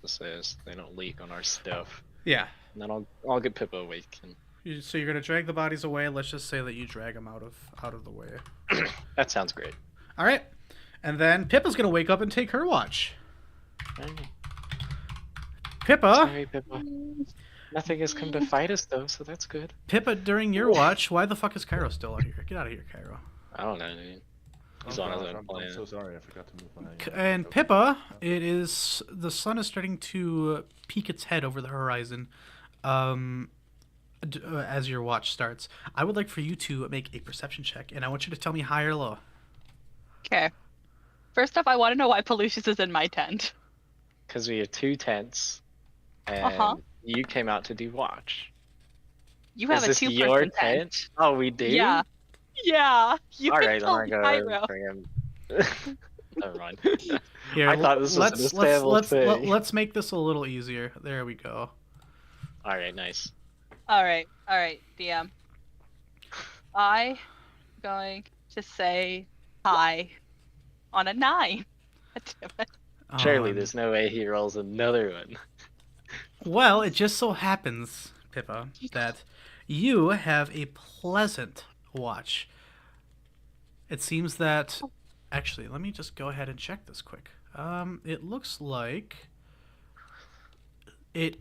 Just as they don't leak on our stuff. Yeah. And then I'll get Pippa awake. So you're gonna drag the bodies away. Let's just say that you drag them out of the way. That sounds great. All right. And then Pippa's gonna wake up and take her watch. Pippa. Sorry, Pippa. Nothing has come to fight us though, so that's good. Pippa, during your watch, why the fuck is Kyro still out here? Get out of here, Kyro. I don't know, dude. He's on his own I'm planet. so sorry, I forgot to move my. And Pippa, the sun is starting to peek its head over the horizon. As your watch starts, I would like for you to make a perception check, and I want you to tell me high or low. Okay. First off, I want to know why Pallucius is in my tent. Because we have 2 tents, and you came out to do watch. You have Is a this 2-person your tent. tent? Oh, we do? Yeah. Yeah. You All can right, tell I'm gonna go Kyro. bring him. Never mind. Here, I thought this was an assailable thing. let's make this a little easier. There we go. All right, nice. All right, DM. I going to say hi on a 9. Damn it. Surely there's no way he rolls another one. Well, it just so happens, Pippa, that you have a pleasant watch. It seems that... Actually, let me just go ahead and check this quick. It looks like... It...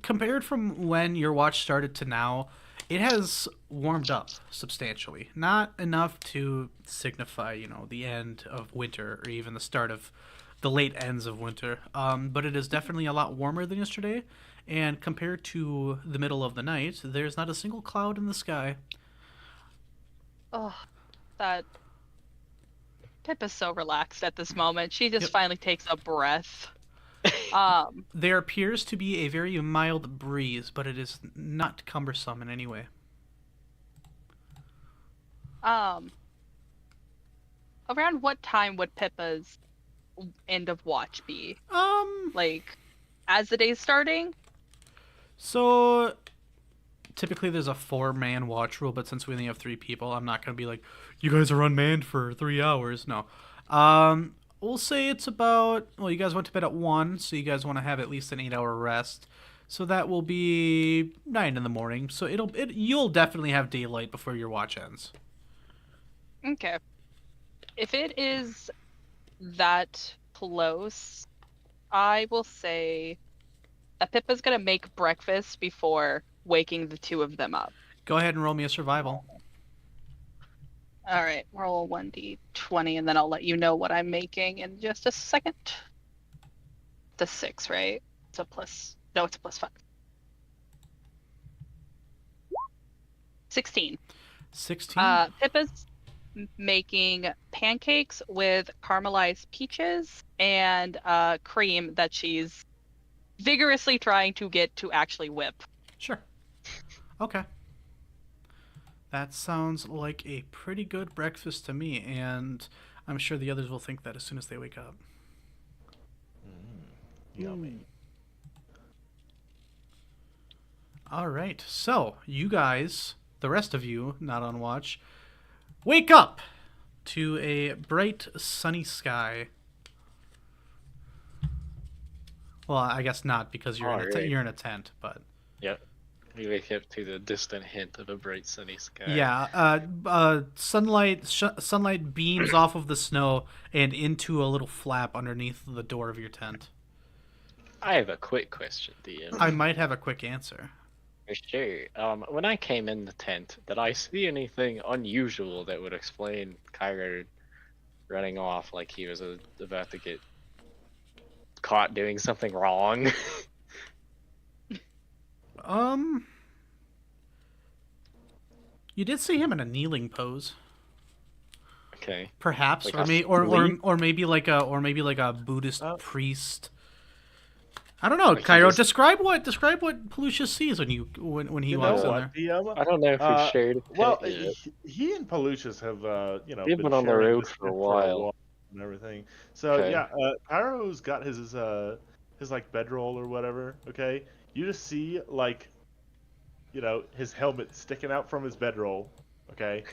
Compared from when your watch started to now, it has warmed up substantially. Not enough to signify, the end of winter or even the start of the late ends of winter. But it is definitely a lot warmer than yesterday. And compared to the middle of the night, there's not a single cloud in the sky. Oh, that Pip is so relaxed at this moment. She just finally takes a breath. There appears to be a very mild breeze, but it is not cumbersome in any way. Around what time would Pippa's end of watch be? Like, as the day's starting? So, typically there's a 4-man watch rule, but since we only have 3 people, I'm not going to be like, you guys are unmanned for 3 hours. No. We'll say it's about, well, you guys went to bed at 1, so you guys want to have at least an 8-hour rest. So that will be 9 in the morning. So you'll definitely have daylight before your watch ends. Okay. If it is that close, I will say that Pippa's gonna make breakfast before waking the 2 of them up. Go ahead and roll me a survival. All right, roll 1d20, and then I'll let you know what I'm making in just a second. The 6, right? It's a plus. No, it's a +5. 16. 16. Pippa's making pancakes with caramelized peaches and cream that she's vigorously trying to get to actually whip. Sure. Okay. That sounds like a pretty good breakfast to me, and I'm sure the others will think that as soon as they wake up. Yummy. All right, so you guys, the rest of you, not on watch, wake up to a bright, sunny sky. Well, I guess not, because you're you're in a tent, but... Yep. We wake up to the distant hint of a bright sunny sky. Yeah, sunlight beams off of the snow and into a little flap underneath the door of your tent. I have a quick question, DM. I might have a quick answer. For sure. When I came in the tent, did I see anything unusual that would explain Kyro running off like he was about to get caught doing something wrong? You did see him in a kneeling pose. Okay. Perhaps, Like or maybe like a Buddhist priest. I don't know, Like, Kyro. Describe what Pallucius sees when when he You walks know in what, there. DM? I don't know if we shared a Well, pit yet. he and Pallucius have, We've been been on the sharing road this for a pit for a while. while and everything. So Okay. yeah, Pyro's got his like bedroll or whatever. Okay, you just see like, his helmet sticking out from his bedroll. Okay,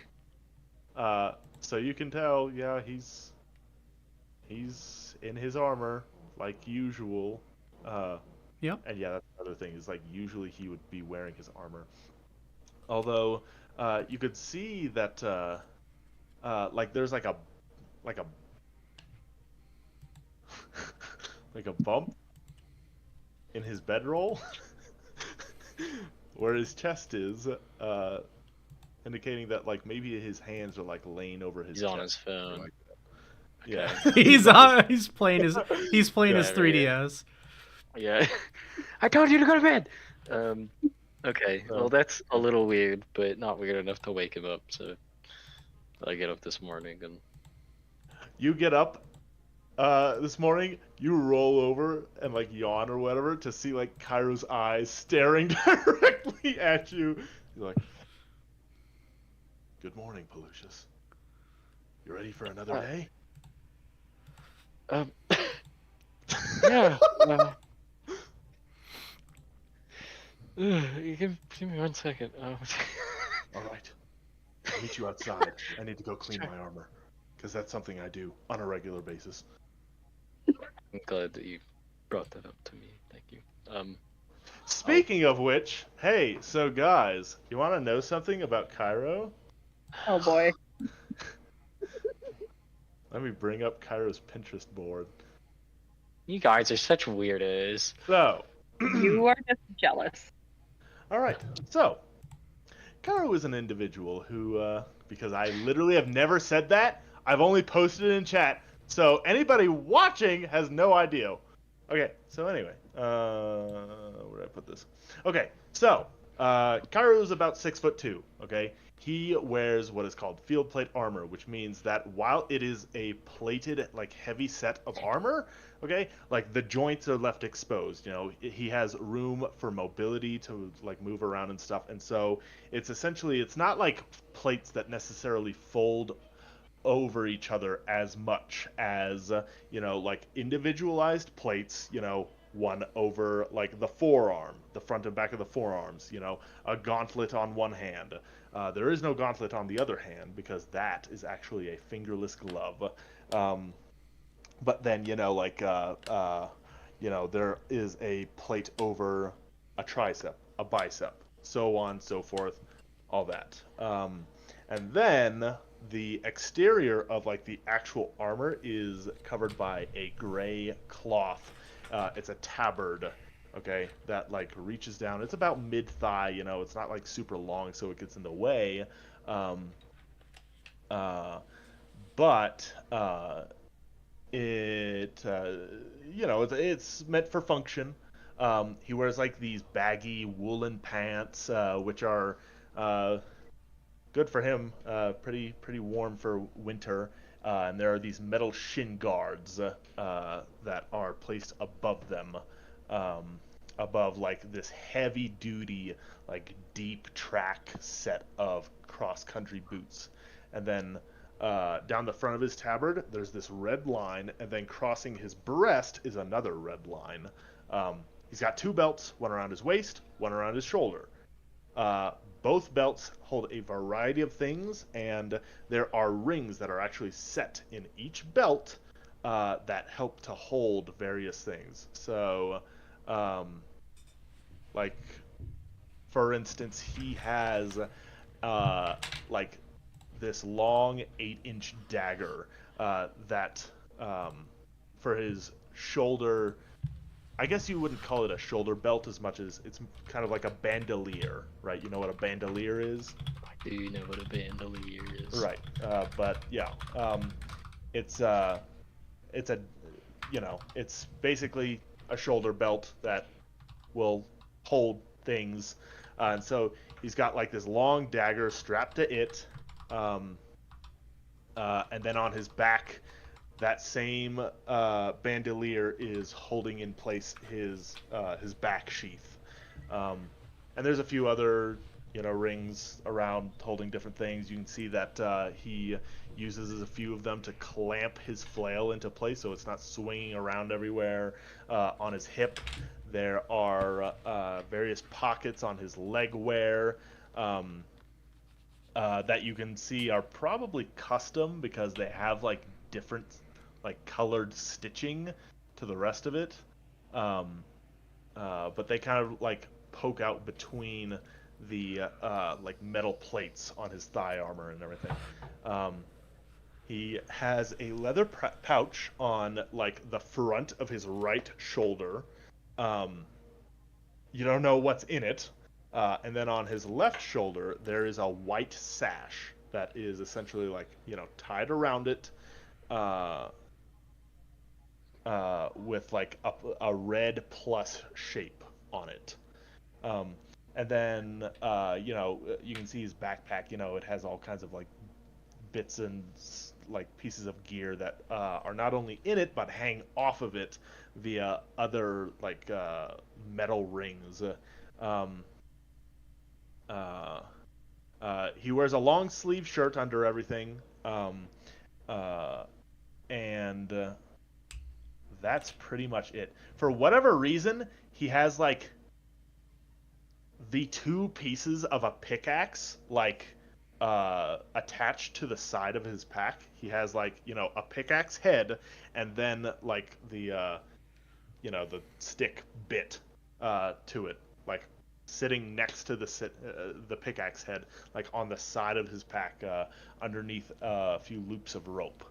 so you can tell, yeah, he's in his armor like usual. Yep. And yeah, that's another thing is like usually he would be wearing his armor. Although you could see that like there's like a like a bump in his bedroll where his chest is, indicating that like maybe his hands are like laying over his He's chest. on his phone. Like, yeah. He's playing his Yeah, 3DS. Yeah. I told you to go to bed. Okay. So- Well, that's a little weird, but not weird enough to wake him up. So I get up this morning and You get up this morning, you roll over and like yawn or whatever to see like Kyro's eyes staring directly at you. You're like, "Good morning, Pallucius. You ready for another day?" um. Yeah. Give me 1 second. All right. I'll meet you outside. I need to go clean my armor, because that's something I do on a regular basis. I'm glad that you brought that up to me. Thank you. Speaking of which, hey, so guys, you want to know something about Kyro? Oh boy. Let me bring up Kyro's Pinterest board. You guys are such weirdos. So, You are just jealous. all right. So, Kyro is an individual who, because I literally have never said that, I've only posted it in chat. So anybody watching has no idea. Okay, so anyway, where did I put this? Okay, so Kyro is about 6'2". Okay, he wears what is called field plate armor, which means that while it is a plated, like heavy set of armor, okay, like the joints are left exposed. He has room for mobility to like move around and stuff, and so it's not like plates that necessarily fold over each other as much as like individualized plates, one over like the forearm, the front and back of the forearms, a gauntlet on one hand. There is no gauntlet on the other hand because that is actually a fingerless glove. But then there is a plate over a tricep, a bicep, so on, so forth, all that. And then the exterior of like the actual armor is covered by a gray cloth. It's a tabard, okay, that like reaches down. It's about mid-thigh, it's not like super long so it gets in the way. But it's meant for function. He wears like these baggy woolen pants, which are good for him, pretty warm for winter. And there are these metal shin guards that are placed above them, above like this heavy duty, like deep track set of cross-country boots. And then down the front of his tabard, there's this red line, and then crossing his breast is another red line. He's got two belts, one around his waist, one around his shoulder. Both belts hold a variety of things, and there are rings that are actually set in each belt that help to hold various things. So, like, for instance, he has like this long 8-inch dagger that for his shoulder. I guess you wouldn't call it a shoulder belt as much as it's kind of like a bandolier, right? You know what a bandolier is? I do know what a bandolier is. Right. But yeah, it's it's basically a shoulder belt that will hold things, and so he's got like this long dagger strapped to it, and then on his back that same bandolier is holding in place his back sheath. And there's a few other, rings around holding different things. You can see that he uses a few of them to clamp his flail into place so it's not swinging around everywhere. On his hip, there are various pockets on his leg wear that you can see are probably custom because they have like different like colored stitching to the rest of it. But they kind of like poke out between the like metal plates on his thigh armor and everything. He has a leather pouch on like the front of his right shoulder. You don't know what's in it. And then on his left shoulder, there is a white sash that is essentially like, tied around it with like a red plus shape on it. And then, you can see his backpack, it has all kinds of like bits and like pieces of gear that are not only in it, but hang off of it via other like metal rings. He wears a long sleeve shirt under everything. And that's pretty much it. For whatever reason, he has like the two pieces of a pickaxe like attached to the side of his pack. He has like, a pickaxe head and then like the the stick bit to it, like sitting next to the pickaxe head, like on the side of his pack, underneath a few loops of rope.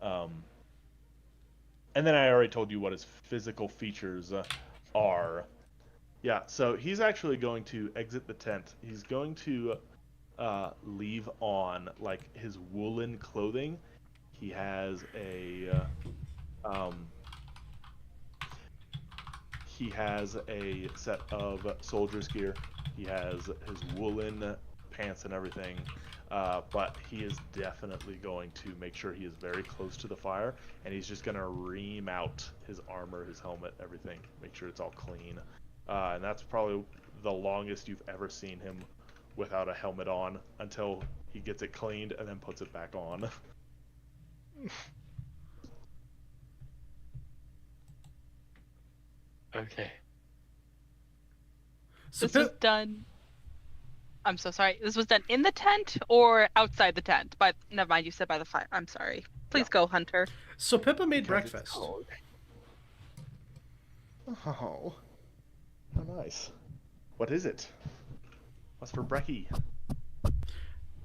And then I already told you what his physical features are. Yeah, so he's actually going to exit the tent. He's going to leave on like his woolen clothing. He has a set of soldier's gear. He has his woolen pants and everything. But he is definitely going to make sure he is very close to the fire, and he's just going to ream out his armor, his helmet, everything, make sure it's all clean. And that's probably the longest you've ever seen him without a helmet on until he gets it cleaned and then puts it back on. Okay. So This was done. I'm so sorry. This was done in the tent or outside the tent? But never mind. You said by the fire. I'm sorry. Please go, Hunter. So Pippa made Because it's breakfast. cold. Oh, how nice. What is it? What's for brekkie?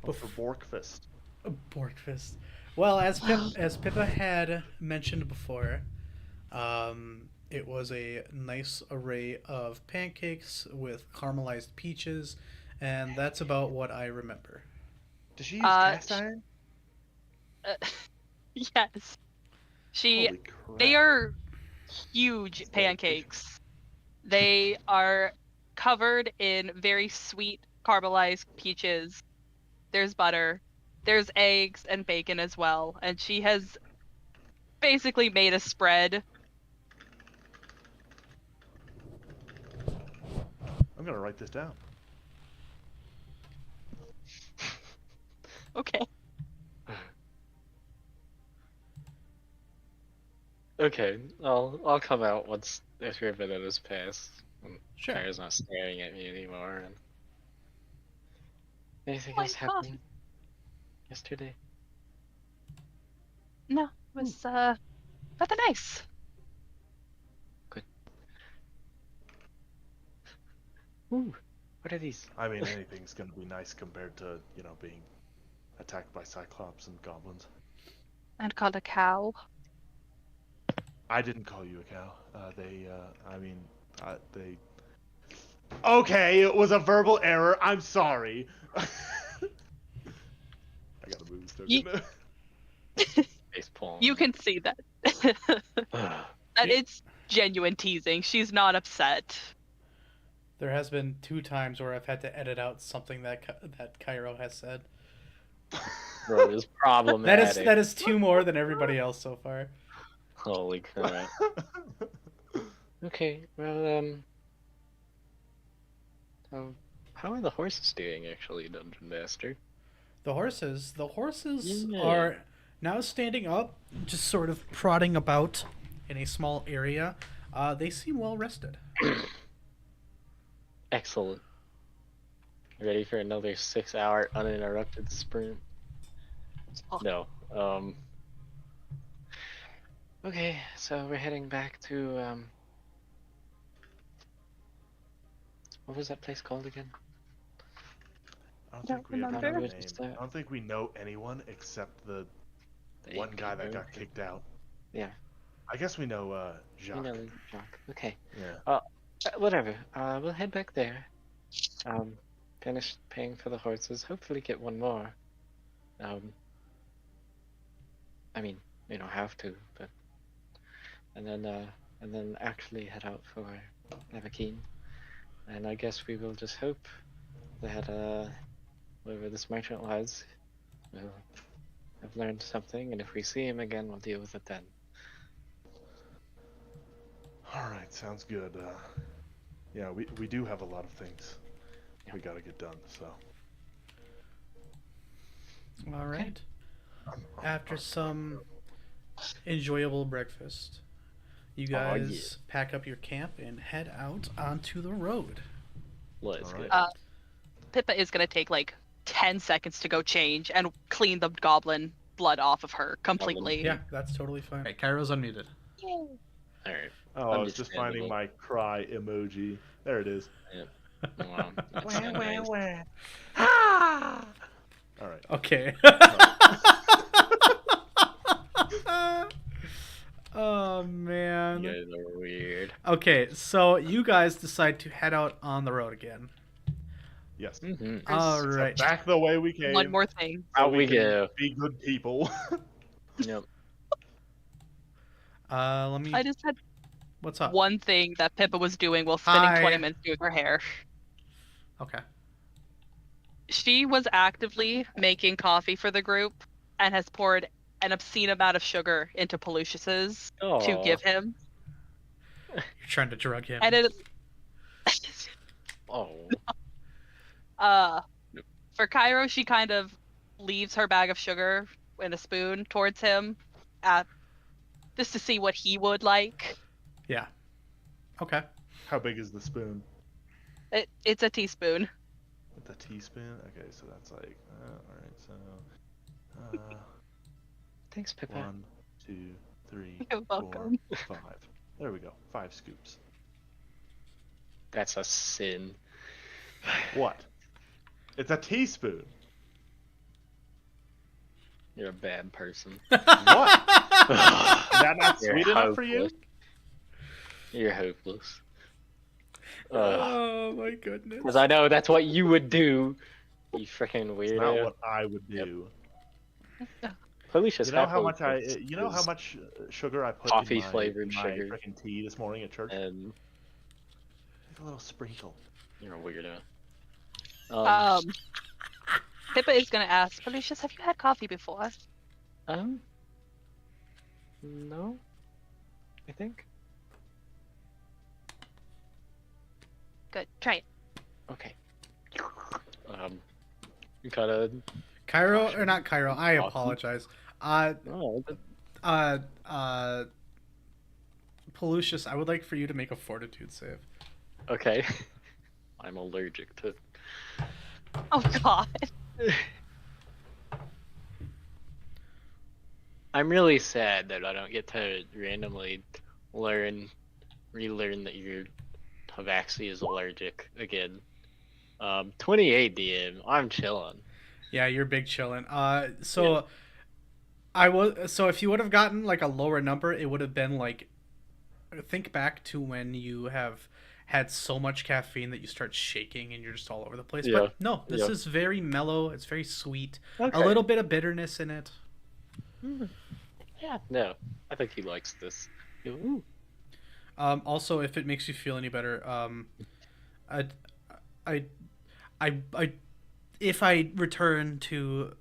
What's for Borkfist? Borkfist. Well, as Pippa had mentioned before, it was a nice array of pancakes with caramelized peaches, and that's about what I remember. Does she use cast iron? Yes. Holy crap. They are huge pancakes. They are covered in very sweet caramelized peaches. There's butter. There's eggs and bacon as well. And she has basically made a spread. I'm gonna write this down. Okay. Okay, I'll come out once after a minute has passed. Sure. Kyro's not staring at me anymore. And anything Oh, else my God. happening yesterday? No, it was rather nice. Ooh, what are these? I mean, anything's gonna be nice compared to, being attacked by Cyclops and goblins. And called a cow. I didn't call you a cow. They. Okay, it was a verbal error. I'm sorry. I gotta move this token. Face palm. You can see that. That it's genuine teasing. She's not upset. There has been 2 times where I've had to edit out something that Kyro has said. Bro is problematic. That is 2 more than everybody else so far. Holy crap. Okay, well, how are the horses doing, actually, Dungeon Master? The horses Yeah. are now standing up, just sort of prodding about in a small area. They seem well rested. Excellent. Ready for another 6-hour uninterrupted sprint? No. Okay, so we're heading back to, what was that place called again? I don't think we ever remember. know the What's name. that? I don't think we know anyone except the one guy that got kicked out. Yeah, I guess we know you Jacques. know, Jacques. Okay. Yeah. Whatever. We'll head back there. Finish paying for the horses. Hopefully get one more. I mean, we don't have to, but and then actually head out for Navakeen. And I guess we will just hope that whoever this merchant was will have learned something, and if we see him again, we'll deal with it then. All right, sounds good. Yeah, we do have a lot of things we gotta get done. So. All right. After some enjoyable breakfast, you guys pack up your camp and head out onto the road. Let's Alright. go. Pippa is gonna take like 10 seconds to go change and clean the goblin blood off of her completely. Yeah, that's totally fine. Hey, Kyro's unmuted. Alright. Oh, I was just finding my cry emoji. There it is. Wow, that's so nice. All right. Okay. Oh man. You guys are weird. Okay, so you guys decide to head out on the road again. Yes. Mm-hmm. All So right. back the way we came. One more thing. so Out we can go. Be good people. Yep. Let me. I just had What's up? one thing that Pippa was doing while spending Hi. 20 minutes doing her hair. Okay. She was actively making coffee for the group and has poured an obscene amount of sugar into Pallucius's to give him. You're trying to drug him. And it Oh. for Kyro, she kind of leaves her bag of sugar in a spoon towards him just to see what he would like. Yeah. Okay. How big is the spoon? It's a teaspoon. With a teaspoon? Okay, so that's like, all right, so, Thanks, Pippa. 1, 2, 3, You're 4, welcome. 5. There we go. 5 scoops. That's a sin. What? It's a teaspoon. You're a bad person. What? Is that not You're sweet enough for you? hopeless. You're hopeless. Oh my goodness. Because I know that's what you would do. You freaking It's not weirdo. what I would do. Pallucius You know how happily much puts sugar I put coffee in my, flavored in my sugar. freaking tea this morning at church? And Like a little sprinkle. you're a weirdo. Pippa is gonna ask, Pallucius, have you had coffee before? No. I think. Good, try it. Okay. You gotta. Kyro or not Kyro? I Awesome. apologize. Oh, Pallucius, I would like for you to make a fortitude save. okay. I'm allergic to. Oh god. I'm really sad that I don't get to randomly relearn that your Havaxi is allergic again. 28 DM. I'm chilling. Yeah, you're big chillin'. So if you would have gotten like a lower number, it would have been like, think back to when you have had so much caffeine that you start shaking and you're just all over the place. Yeah. But no, this Yeah. is very mellow. It's very sweet. Okay. A little bit of bitterness in it. Yeah. No, I think he likes this. Ooh. Also, if it makes you feel any better, I if I return to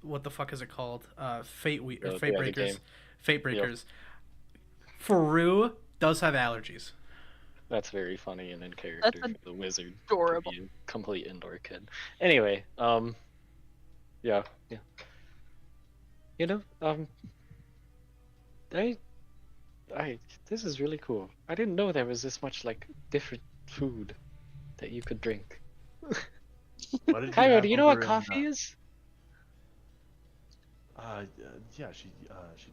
what the fuck is it called? Fate The other Breakers. game. Fate Yep. Breakers. Faru does have allergies. That's very funny and in character That's for the wizard adorable. to be a complete indoor kid. Anyway, yeah. You know, I, this is really cool. I didn't know there was this much like different food that you could drink. What did Kyro, have do you know what over in, coffee is? Yeah, she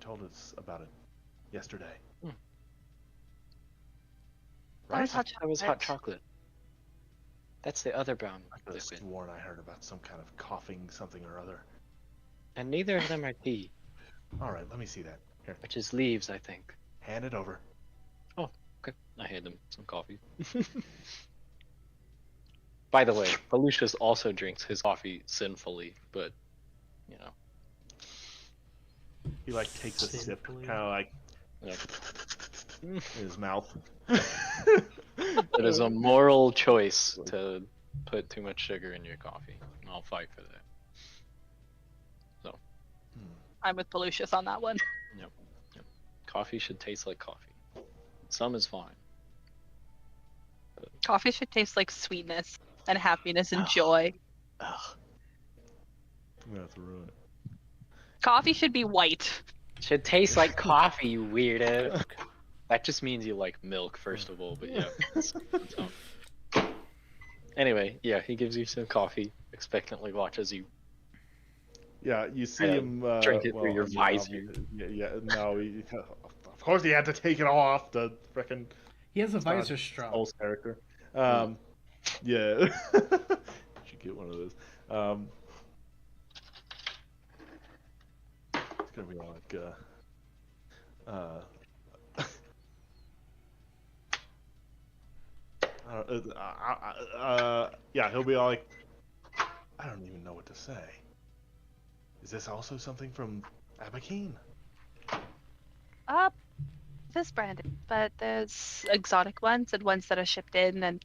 told us about it yesterday. Hmm. That was hot That was hot chocolate. chocolate. That's the other brown I could have liquid. sworn I heard about some kind of coughing something or other. And neither of them are tea, All right, let me see that. Here, which is leaves, I think. hand it over. Okay, I hand him some coffee. By the way, Pallucius also drinks his coffee sinfully, but, you know. He like takes a sip, Sinfully. kind of like Yeah. in his mouth. It is a moral choice to put too much sugar in your coffee. And I'll fight for that. I'm with Pallucius on that one. Coffee should taste like coffee. Some is fine. Coffee should taste like sweetness and happiness and Oh. joy. Ugh. I'm gonna have to ruin it. Coffee should be white. Should taste like coffee, you weirdo. That just means you like milk, first of all, but yeah. Anyway, yeah, he gives you some coffee, expectantly watches you. Yeah, you see Yeah, him drink it through your visor. No, of course he had to take it off. The frickin' He has a It's not- visor strap. Pulse character. Yeah, should get one of those. It's gonna be like yeah, he'll be all like, I don't even know what to say. Is this also something from Abakeen? This branded, but there's exotic ones and ones that are shipped in, and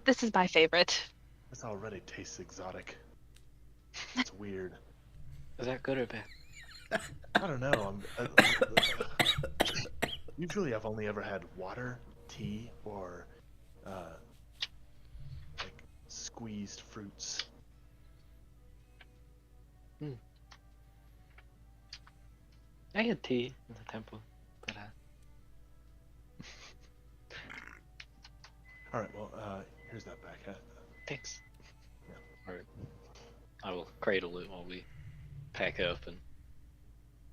this is my favorite. This already tastes exotic. It's weird. Is that good or bad? I don't know. Usually I've only ever had water, tea, or like squeezed fruits. I had tea in the temple, but All right. Well, here's that back hat. thanks. Yeah. Alright. I will cradle it while we pack up and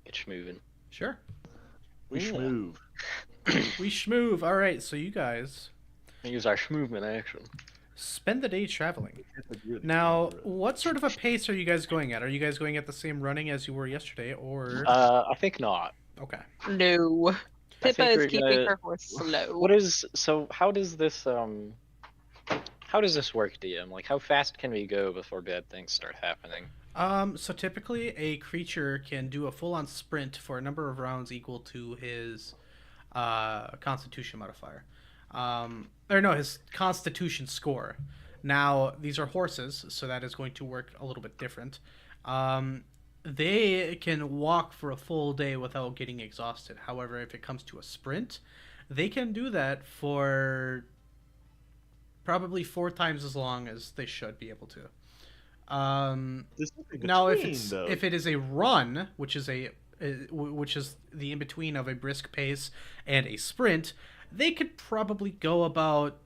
get schmoving. Sure. We Yeah. schmoove. We schmoove. All right, so you guys Use our schmovement action. spend the day traveling. It's a good Now, genre. what sort of a pace are you guys going at? Are you guys going at the same running as you were yesterday, or I think not. okay? No. Pippa think is we're keeping gonna- her horse slow. What is so? How does this work, DM? Like, how fast can we go before bad things start happening? So typically a creature can do a full-on sprint for a number of rounds equal to his Constitution modifier, or no, his Constitution score. Now these are horses, so that is going to work a little bit different. They can walk for a full day without getting exhausted. However, if it comes to a sprint, they can do that for probably 4 times as long as they should be able to. There's something Now, between, though. if it is a run, which is the in between of a brisk pace and a sprint, they could probably go about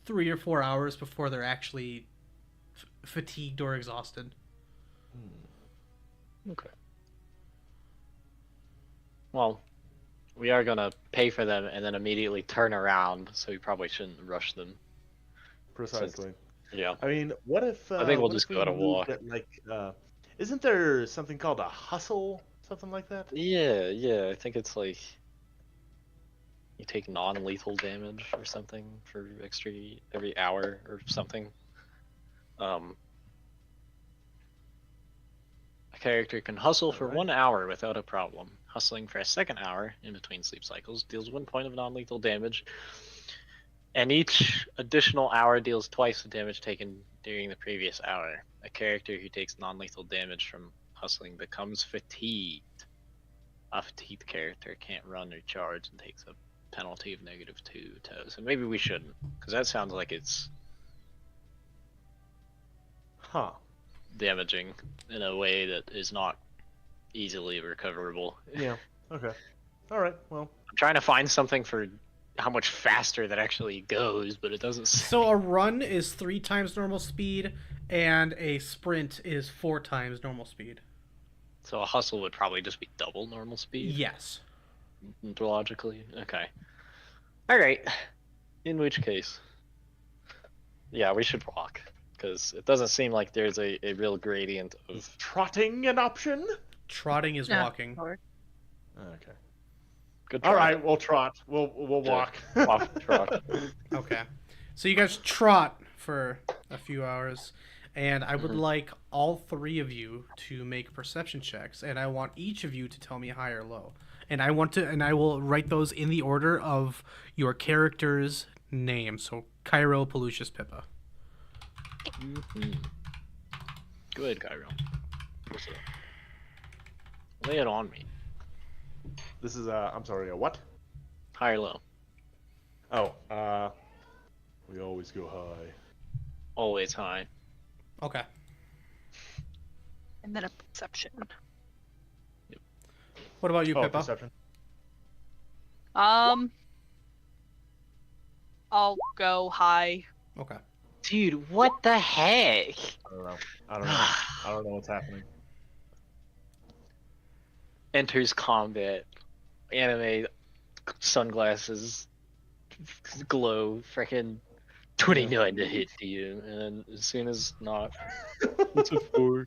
3 or 4 hours before they're actually fatigued or exhausted. Okay. Well, we are gonna pay for them and then immediately turn around, so we probably shouldn't rush them. Precisely. Yeah. I mean, what if? I think we'll what just if we go at a moved walk. it, like, isn't there something called a hustle, something like that? Yeah. I think it's like you take non-lethal damage or something for every hour or something. A character can hustle for Alright. 1 hour without a problem. Hustling for a second hour in between sleep cycles deals 1 point of non-lethal damage And each additional hour deals twice the damage taken during the previous hour. A character who takes non-lethal damage from hustling becomes fatigued. A fatigued character can't run or charge and takes a penalty of -2 toes. So maybe we shouldn't, because that sounds like it's Huh. damaging in a way that is not easily recoverable. Yeah. Okay. All right. Well. I'm trying to find something for how much faster that actually goes, but it doesn't. So a run is 3 times normal speed, and a sprint is 4 times normal speed. So a hustle would probably just be double normal speed. Yes. Logically, okay. All right. In which case, yeah, we should walk, because it doesn't seem like there's a real gradient of. Is trotting an option? Trotting is Yeah, walking. sure. Okay. Good. All try. right, we'll trot. We'll walk. Walk, trot. Okay. So you guys trot for a few hours, and I would like all 3 of you to make perception checks, and I want each of you to tell me high or low. And I will write those in the order of your character's name. So Kyro, Pallucius, Pippa. Good, Kyro. What's up? Lay it on me. This is I'm sorry, a what? High or low? Oh, we always go high. Always high. Okay. And then a perception. What about you, Oh, Pippa? perception. I'll go high. Okay. Dude, what the heck? I don't know. I don't know what's happening. Enters combat. Anime sunglasses glow. Freaking 29 to hit to you, and as soon as not, it's a 4.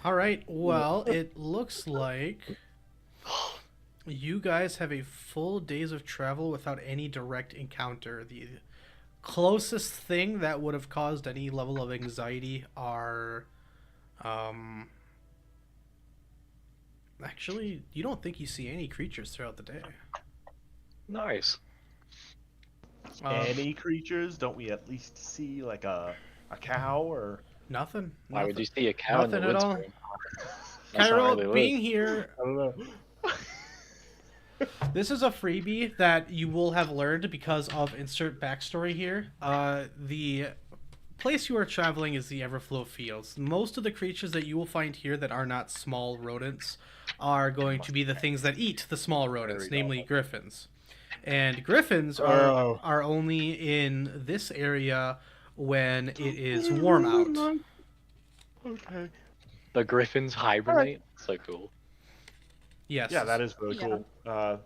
All right. Well, it looks like you guys have a full days of travel without any direct encounter. The closest thing that would have caused any level of anxiety are, actually, you don't think you see any creatures throughout the day. Nice. Any creatures? Don't we at least see like a cow or? Nothing. Why would you see a cow in the Nothing at woods? all. Graham? That's not where they Kyro, live. being here, I don't know. this is a freebie that you will have learned because of insert backstory here. The place you are traveling is the Everflow Fields. Most of the creatures that you will find here that are not small rodents are going to be the things that eat the small rodents, namely griffins. And griffins are only in this area when it is warm out. Okay. The griffins hibernate. So cool. Yes. Yeah, that is really Yeah. cool.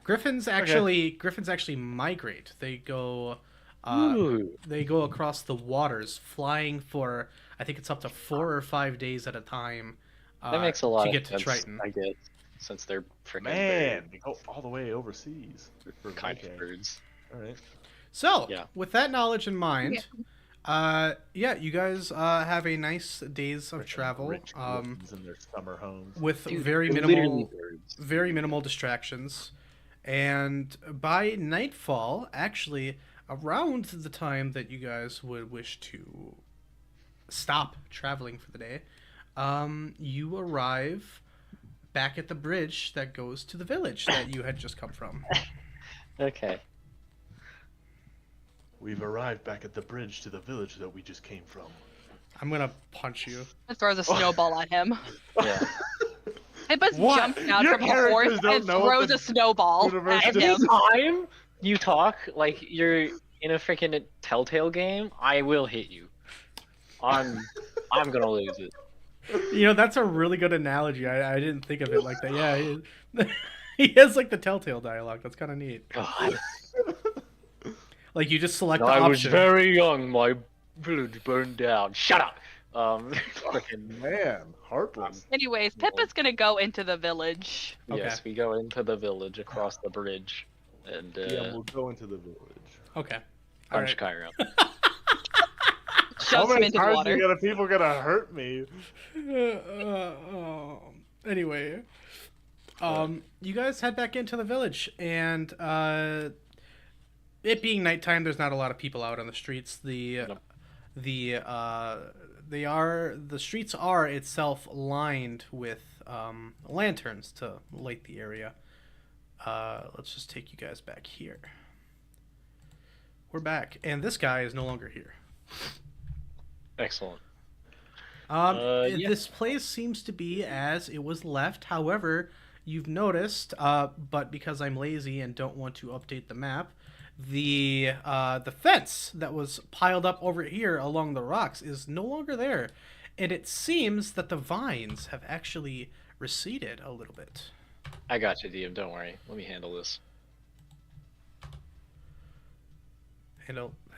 Griffins actually migrate. They go across the waters, flying for I think it's up to 4 or 5 days at a time. That makes a lot to of get sense. to Triton. I get, since they're freaking Man, they go all the way overseas. kind Okay. of birds. All right. So, Yeah. with that knowledge in mind, you guys have a nice days of travel, Rich griffins in their summer homes. with Dude, very they're literally minimal birds. distractions, and by nightfall, actually around the time that you guys would wish to stop traveling for the day, you arrive back at the bridge that goes to the village that you had just come from. Okay. We've arrived back at the bridge to the village that we just came from. I'm gonna punch you. And throws a snowball at him. Yeah. Pippa's What? jumped out Your from a horse characters don't and know what throws the a snowball universe at is. him. Time you talk like you're in a freaking Telltale game, I will hit you. I'm gonna lose it. You know, that's a really good analogy. I didn't think of it like that. Yeah, he has like the Telltale dialogue. That's kind of neat. God. Like you just select No, the I was option. very young. My village burned down. Shut up. Freaking Man, heartless. Anyways, Pippa's gonna go into the village. Okay. Yes, we go into the village across the bridge, and Yeah, we'll go into the village. Okay. All punch right. Kyro. How Shoves him many into the times water. people gonna hurt me? Anyway, you guys head back into the village, and it being nighttime, there's not a lot of people out on the streets. Yep. The streets are itself lined with lanterns to light the area. Let's just take you guys back here. We're back, and this guy is no longer here. Excellent. Yeah. This place seems to be as it was left. However, you've noticed, but because I'm lazy and don't want to update the map, the fence that was piled up over here along the rocks is no longer there, and it seems that the vines have actually receded a little bit. I got you, DM. Don't worry. Let me handle this.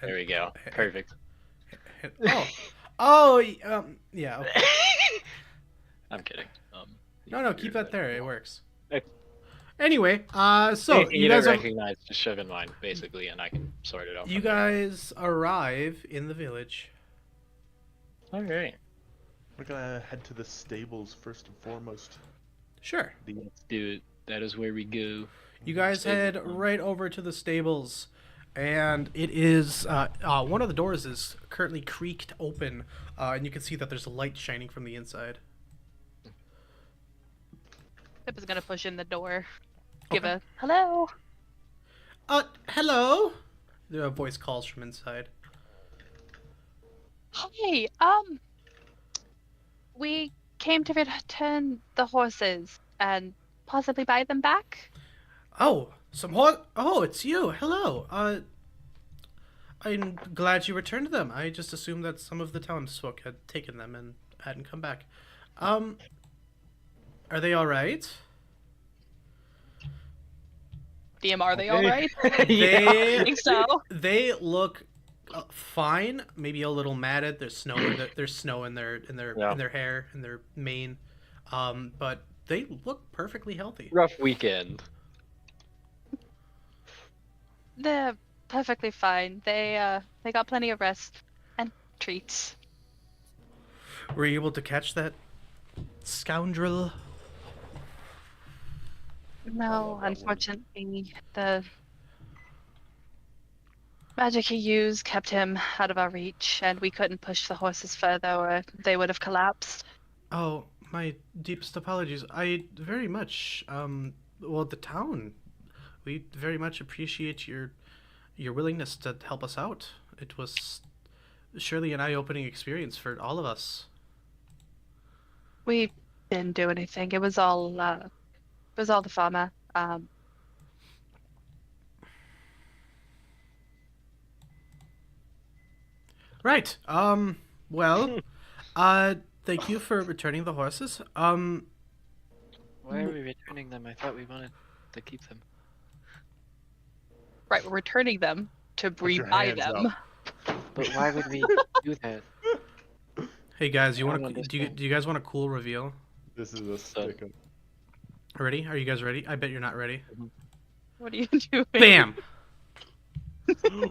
There we go. Perfect. Yeah. Okay. I'm kidding. No, keep that there. It works. Okay. Anyway, so Anything you don't guys are, recognize, just shove in mine, basically, and I can sort it out. you guys arrive in the village. All right. We're gonna head to the stables first and foremost. Sure. Let's do it. That is where we go. You guys head right over to the stables, and it is one of the doors is currently creaked open, and you can see that there's a light shining from the inside. Pippa's gonna push in the door. Give Okay. a hello. Hello. The voice calls from inside. Hey, we came to return the horses and possibly buy them back. Oh, it's you. Hello. I'm glad you returned them. I just assumed that some of the townsfolk had taken them and hadn't come back. Are they all right? DM, are they all right? They I think so. They look fine. Maybe a little matted. There's snow in their Yeah. in their hair and their mane. But they look perfectly healthy. Rough weekend. They're perfectly fine. They got plenty of rest and treats. Were you able to catch that scoundrel? No, unfortunately, the magic he used kept him out of our reach, and we couldn't push the horses further or they would have collapsed. Oh, my deepest apologies. I very much, the town, we very much appreciate your willingness to help us out. It was surely an eye-opening experience for all of us. We didn't do anything. It was all the farmer. Right. Well, thank you for returning the horses. Why are we returning them? I thought we wanted to keep them. Right, we're returning them to Put your rebuy hands them. up. But why would we do that? Hey guys, I don't do you guys want a cool reveal? This is a stick of... Ready? Are you guys ready? I bet you're not ready. What are you doing? Bam!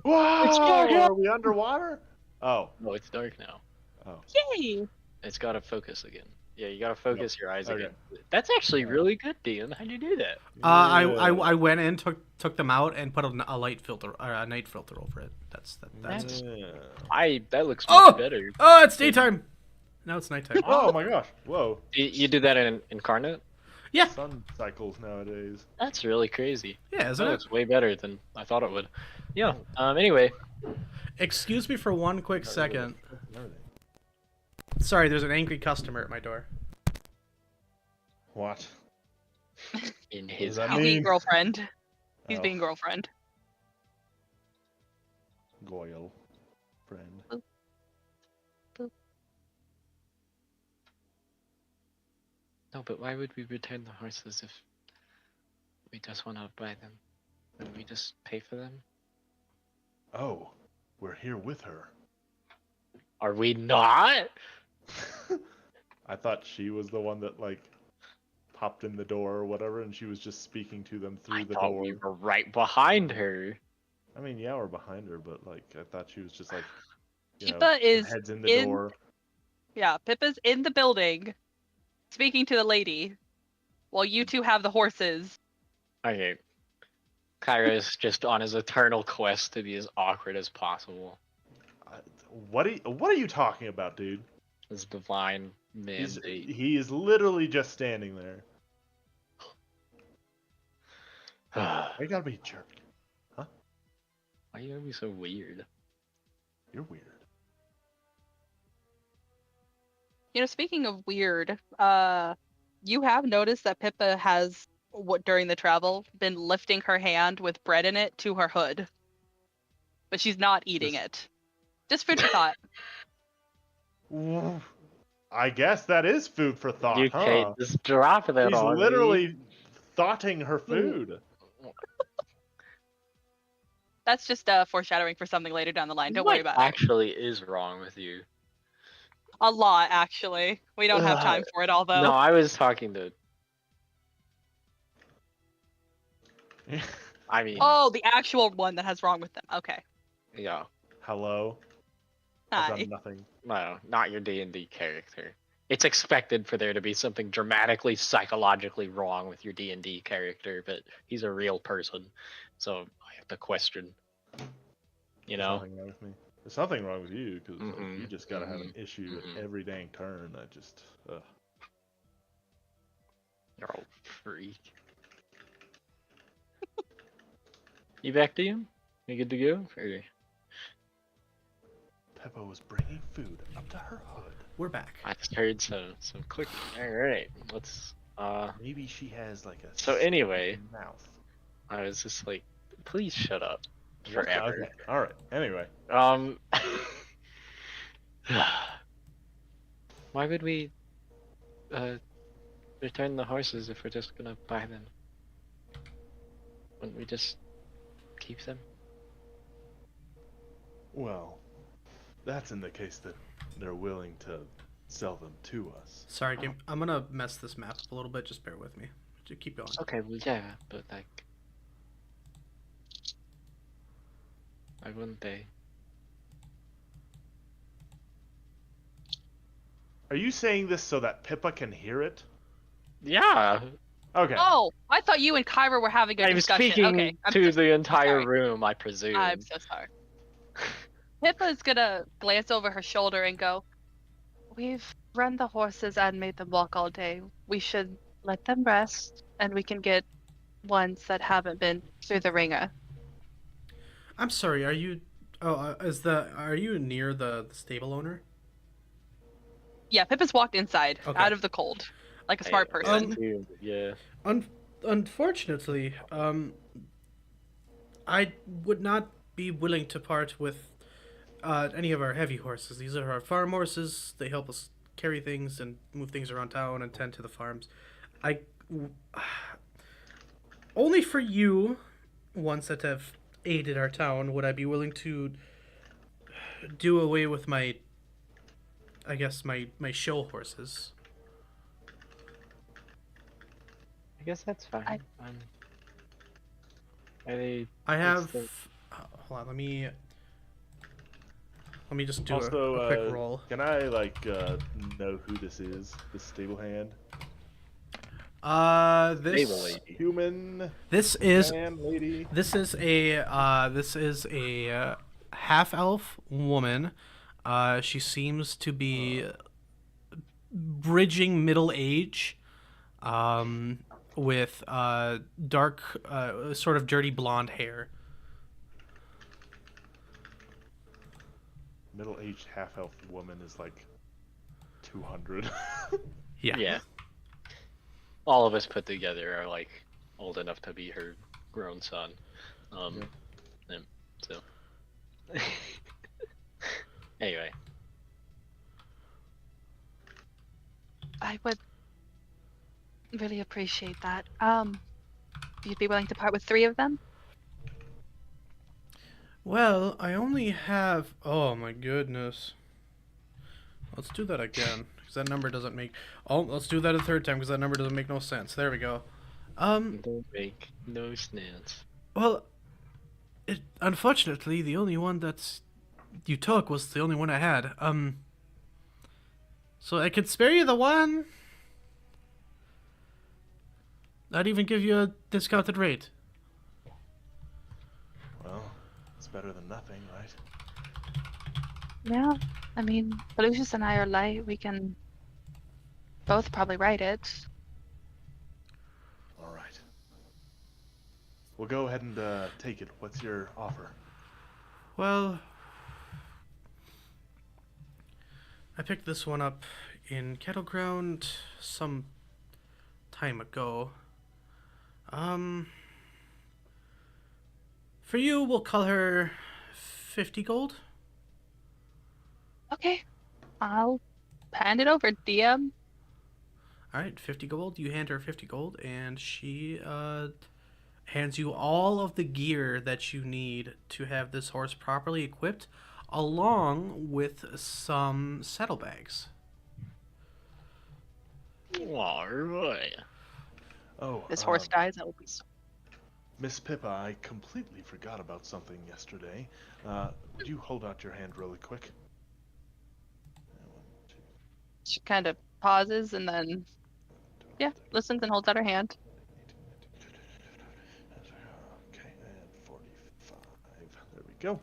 Whoa! Are we underwater? Oh. No, it's dark now. Oh. Yay! It's got to focus again. Yeah, you got to focus your eyes Okay. again. That's actually really good, Dean. How'd you do that? I went in, took them out, and put a light filter or a night filter over it. That's. Yeah. That looks Oh! much better. Oh, it's daytime. Now it's nighttime. Oh my gosh. Whoa. You did that in Incarnate? Yeah. Sun cycles nowadays. That's really crazy. Yeah, isn't That it? looks way better than I thought it would. Yeah. Anyway, Excuse me for one quick second. Everything. Sorry, there's an angry customer at my door. What? in his that house. He's being mean? girlfriend. He's Oh. being girlfriend. Goyle. Friend. No, but why would we return the horses if we just want to buy them? Wouldn't we just pay for them? Oh, we're here with her. Are we not? I thought she was the one that like popped in the door or whatever, and she was just speaking to them through I the thought door. we were right behind her. I mean, yeah, we're behind her, but like I thought she was just like Pippa is heads in the in- door. Yeah, Pippa's in the building, speaking to the lady, while you two have the horses. Okay. Kyro's just on his eternal quest to be as awkward as possible. What are you talking about, dude? His divine mandate. He is literally just standing there. I gotta be a jerk. Huh? Why are you gonna be so weird? You're weird. Speaking of weird, you have noticed that Pippa has, during the travel, been lifting her hand with bread in it to her hood. But she's not eating it. Just food for thought. I guess that is food for thought, You huh? can't just drop that He's on literally thoughting her food. That's just foreshadowing for something later down the line. Don't worry about it. Actually is wrong with you. A lot, actually. We don't have time for it all, though. No, I was talking to... I mean... Oh, the actual one that has wrong with them. Okay. Yeah. Hello? I've Hi. done nothing. No, not your D&D character. It's expected for there to be something dramatically, psychologically wrong with your D&D character, but he's a real person, so I have to question. You know? There's nothing wrong with me. There's something wrong with you, because Mhm, you just gotta have an mhm, issue mhm. at every dang turn. I just... You're a freak. You back to you? You good to go? Or... Pippa was bringing food up to her hood. We're back. I just heard some clicking. Alright, let's... Maybe she has like a... So anyway, mouth. I was just like, please shut up. Forever. Okay. Alright, anyway. Why would we return the horses if we're just gonna buy them? Wouldn't we just keep them? Well, that's in the case that they're willing to sell them to us. Sorry, game. I'm gonna mess this map up a little bit. Just bear with me. Just keep going. Okay, well yeah, but like, why wouldn't they? Are you saying this so that Pippa can hear it? Yeah, Okay. Oh, I thought you and Kyro were having a I'm discussion. speaking Okay, to the entire sorry. room, I presume. I'm so sorry. Pippa's gonna glance over her shoulder and go, "We've run the horses and made them walk all day. We should let them rest, and we can get ones that haven't been through the ringer." I'm sorry. Are you? Oh, are you near the stable owner? Yeah, Pippa's walked inside, Okay. out of the cold, like a smart person. Yeah. Unfortunately, I would not be willing to part with any of our heavy horses. These are our farm horses. They help us carry things and move things around town and tend to the farms. Only for you, ones that have aided our town, would I be willing to do away with my show horses. I guess that's fine. I have. Hold on, let me just do Also, a quick roll. Can I know who this is? This stable hand? This Human. this is Man, lady. this is a half elf woman. She seems to be bridging middle age, with dark, sort of dirty blonde hair. Middle-aged half-elf woman is like 200. Yeah. Yeah. All of us put together are like old enough to be her grown son. So. Anyway. I would really appreciate that. You'd be willing to part with 3 of them? Well, I only have. Oh my goodness. Let's do that again, because that number doesn't make. Oh, let's do that a third time, because that number doesn't make no sense. There we go. Don't make no sense. Well, unfortunately, the only one that's you took was the only one I had. So I could spare you the one. I'd even give you a discounted rate. It's better than nothing, right? Yeah, I mean, Pallucius and I are light. We can both probably ride it. All right. We'll go ahead and take it. What's your offer? Well, I picked this one up in Kettle Ground some time ago. For you, we'll call her 50 gold. Okay, I'll hand it over, DM. Alright, 50 gold. You hand her 50 gold, and she hands you all of the gear that you need to have this horse properly equipped, along with some saddlebags. All right. Oh, This horse dies, that will be so. Miss Pippa, I completely forgot about something yesterday. Would you hold out your hand really quick? She kind of pauses and then, yeah, listens and holds out her hand. Okay, and 45. There we go.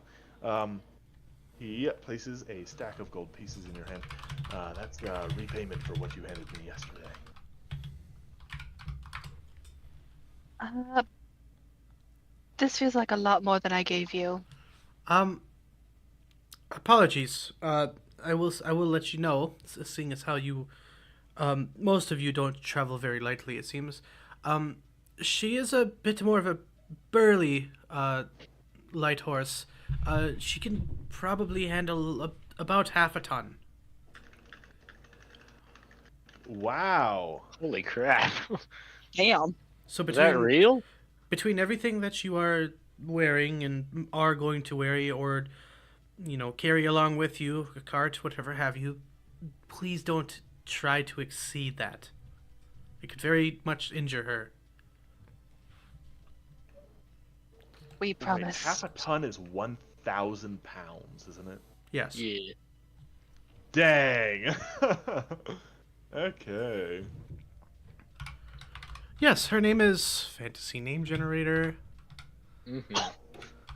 He places a stack of gold pieces in your hand. That's repayment for what you handed me yesterday. This feels like a lot more than I gave you. Apologies. I will let you know, seeing as how you, most of you don't travel very lightly, it seems. She is a bit more of a burly, light horse. She can probably handle about half a ton. Wow. Holy crap. Damn. So Is that real? between everything that you are wearing and are going to wear, or carry along with you, a cart, whatever have you, please don't try to exceed that. It could very much injure her. We Wait, promise. half a ton is 1,000 pounds, isn't it? Yes. Yeah. Dang. Okay. Yes, her name is Fantasy Name Generator. Mm-hmm.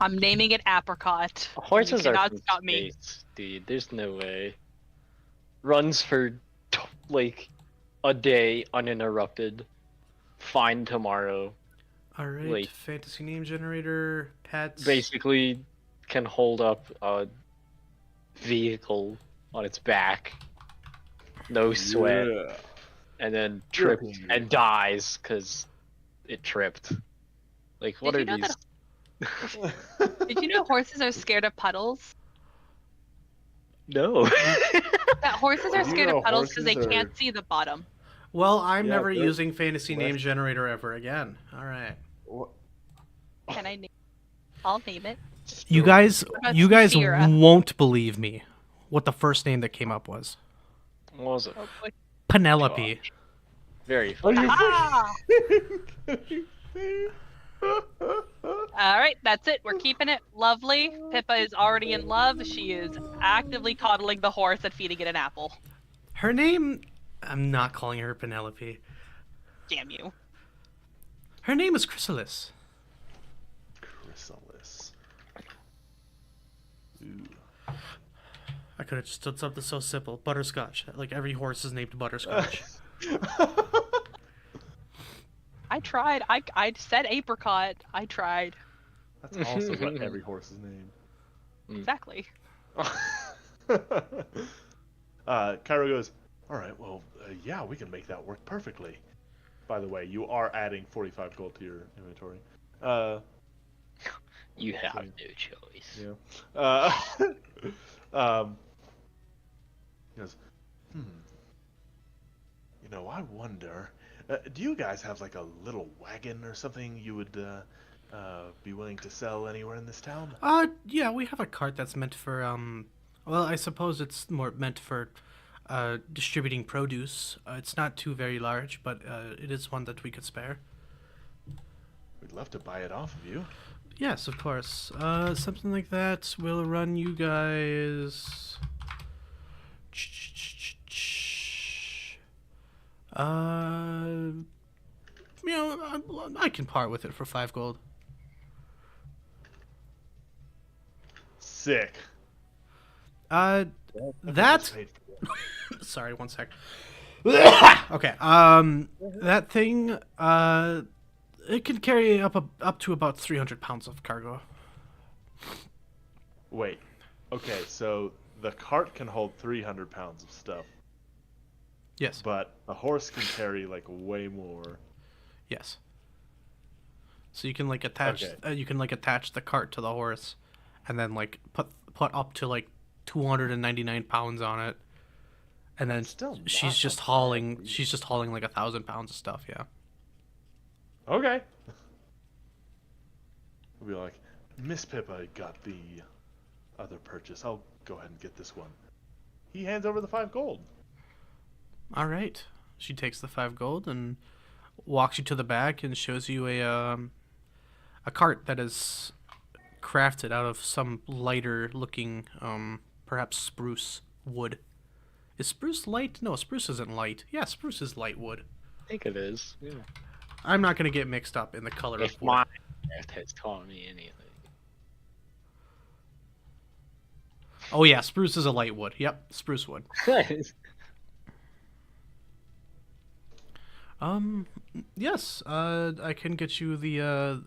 I'm naming it Apricot. Horses You are cannot from stop me. space, dude. There's no way. Runs for like a day uninterrupted. Fine tomorrow. All right, Wait. Fantasy Name Generator, pets. Basically, can hold up a vehicle on its back. No sweat. Yeah. And then You're trips hungry. and dies because it tripped. Like, what Did are you know these? Did you know horses are scared of puddles? No. That horses are Did you scared know of puddles because they horses are- can't see the bottom. Well, I'm Yeah, never they're using Fantasy Name left- Generator ever again. All right. What? Can I name? I'll name it. You guys, about you guys Shira? won't believe me. What the first name that came up was What was it? Oh, boy. Penelope. Very funny. Ah! All right, that's it. We're keeping it. Lovely. Pippa is already in love. She is actively coddling the horse and feeding it an apple. Her name, I'm not calling her Penelope. Damn you. Her name is Chrysalis. Chrysalis. Ooh. I could have just done something so simple. Butterscotch. Like every horse is named Butterscotch. I tried. I said apricot. I tried. That's also what every horse is named. Exactly. Kyro goes, all right, well, yeah, we can make that work perfectly. By the way, you are adding 45 gold to your inventory. You have no choice. Yeah. He goes, I wonder, do you guys have like a little wagon or something you would be willing to sell anywhere in this town? Yeah, we have a cart that's meant for, well, I suppose it's more meant for distributing produce. It's not too very large, but it is one that we could spare. We'd love to buy it off of you. Yes, of course. Something like that will run you guys. I can part with it for 5 gold. Sick. That That's paid for. sorry, one sec. Okay. That thing, it can carry up to about 300 pounds of cargo. Wait. Okay, so the cart can hold 300 pounds of stuff, Yes. but a horse can carry like way more. Yes. So you can like attach Okay. you can like attach the cart to the horse, and then like put up to like 299 pounds on it, and then Still she's not just a bad hauling deal. she's just hauling like 1,000 pounds of stuff. Yeah. Okay. We'll be like, Miss Pippa got the other purchase. I'll go ahead and get this one. He hands over the 5 gold. All right. She takes the 5 gold and walks you to the back and shows you a cart that is crafted out of some lighter looking perhaps spruce wood. Is spruce light? No, spruce isn't light. Yeah, spruce is light wood. I think it is. Yeah. I'm not going to get mixed up in the color If of wood. my craft has taught me anything. Oh yeah, spruce is a light wood. Yep, spruce wood. Yes, I can get you the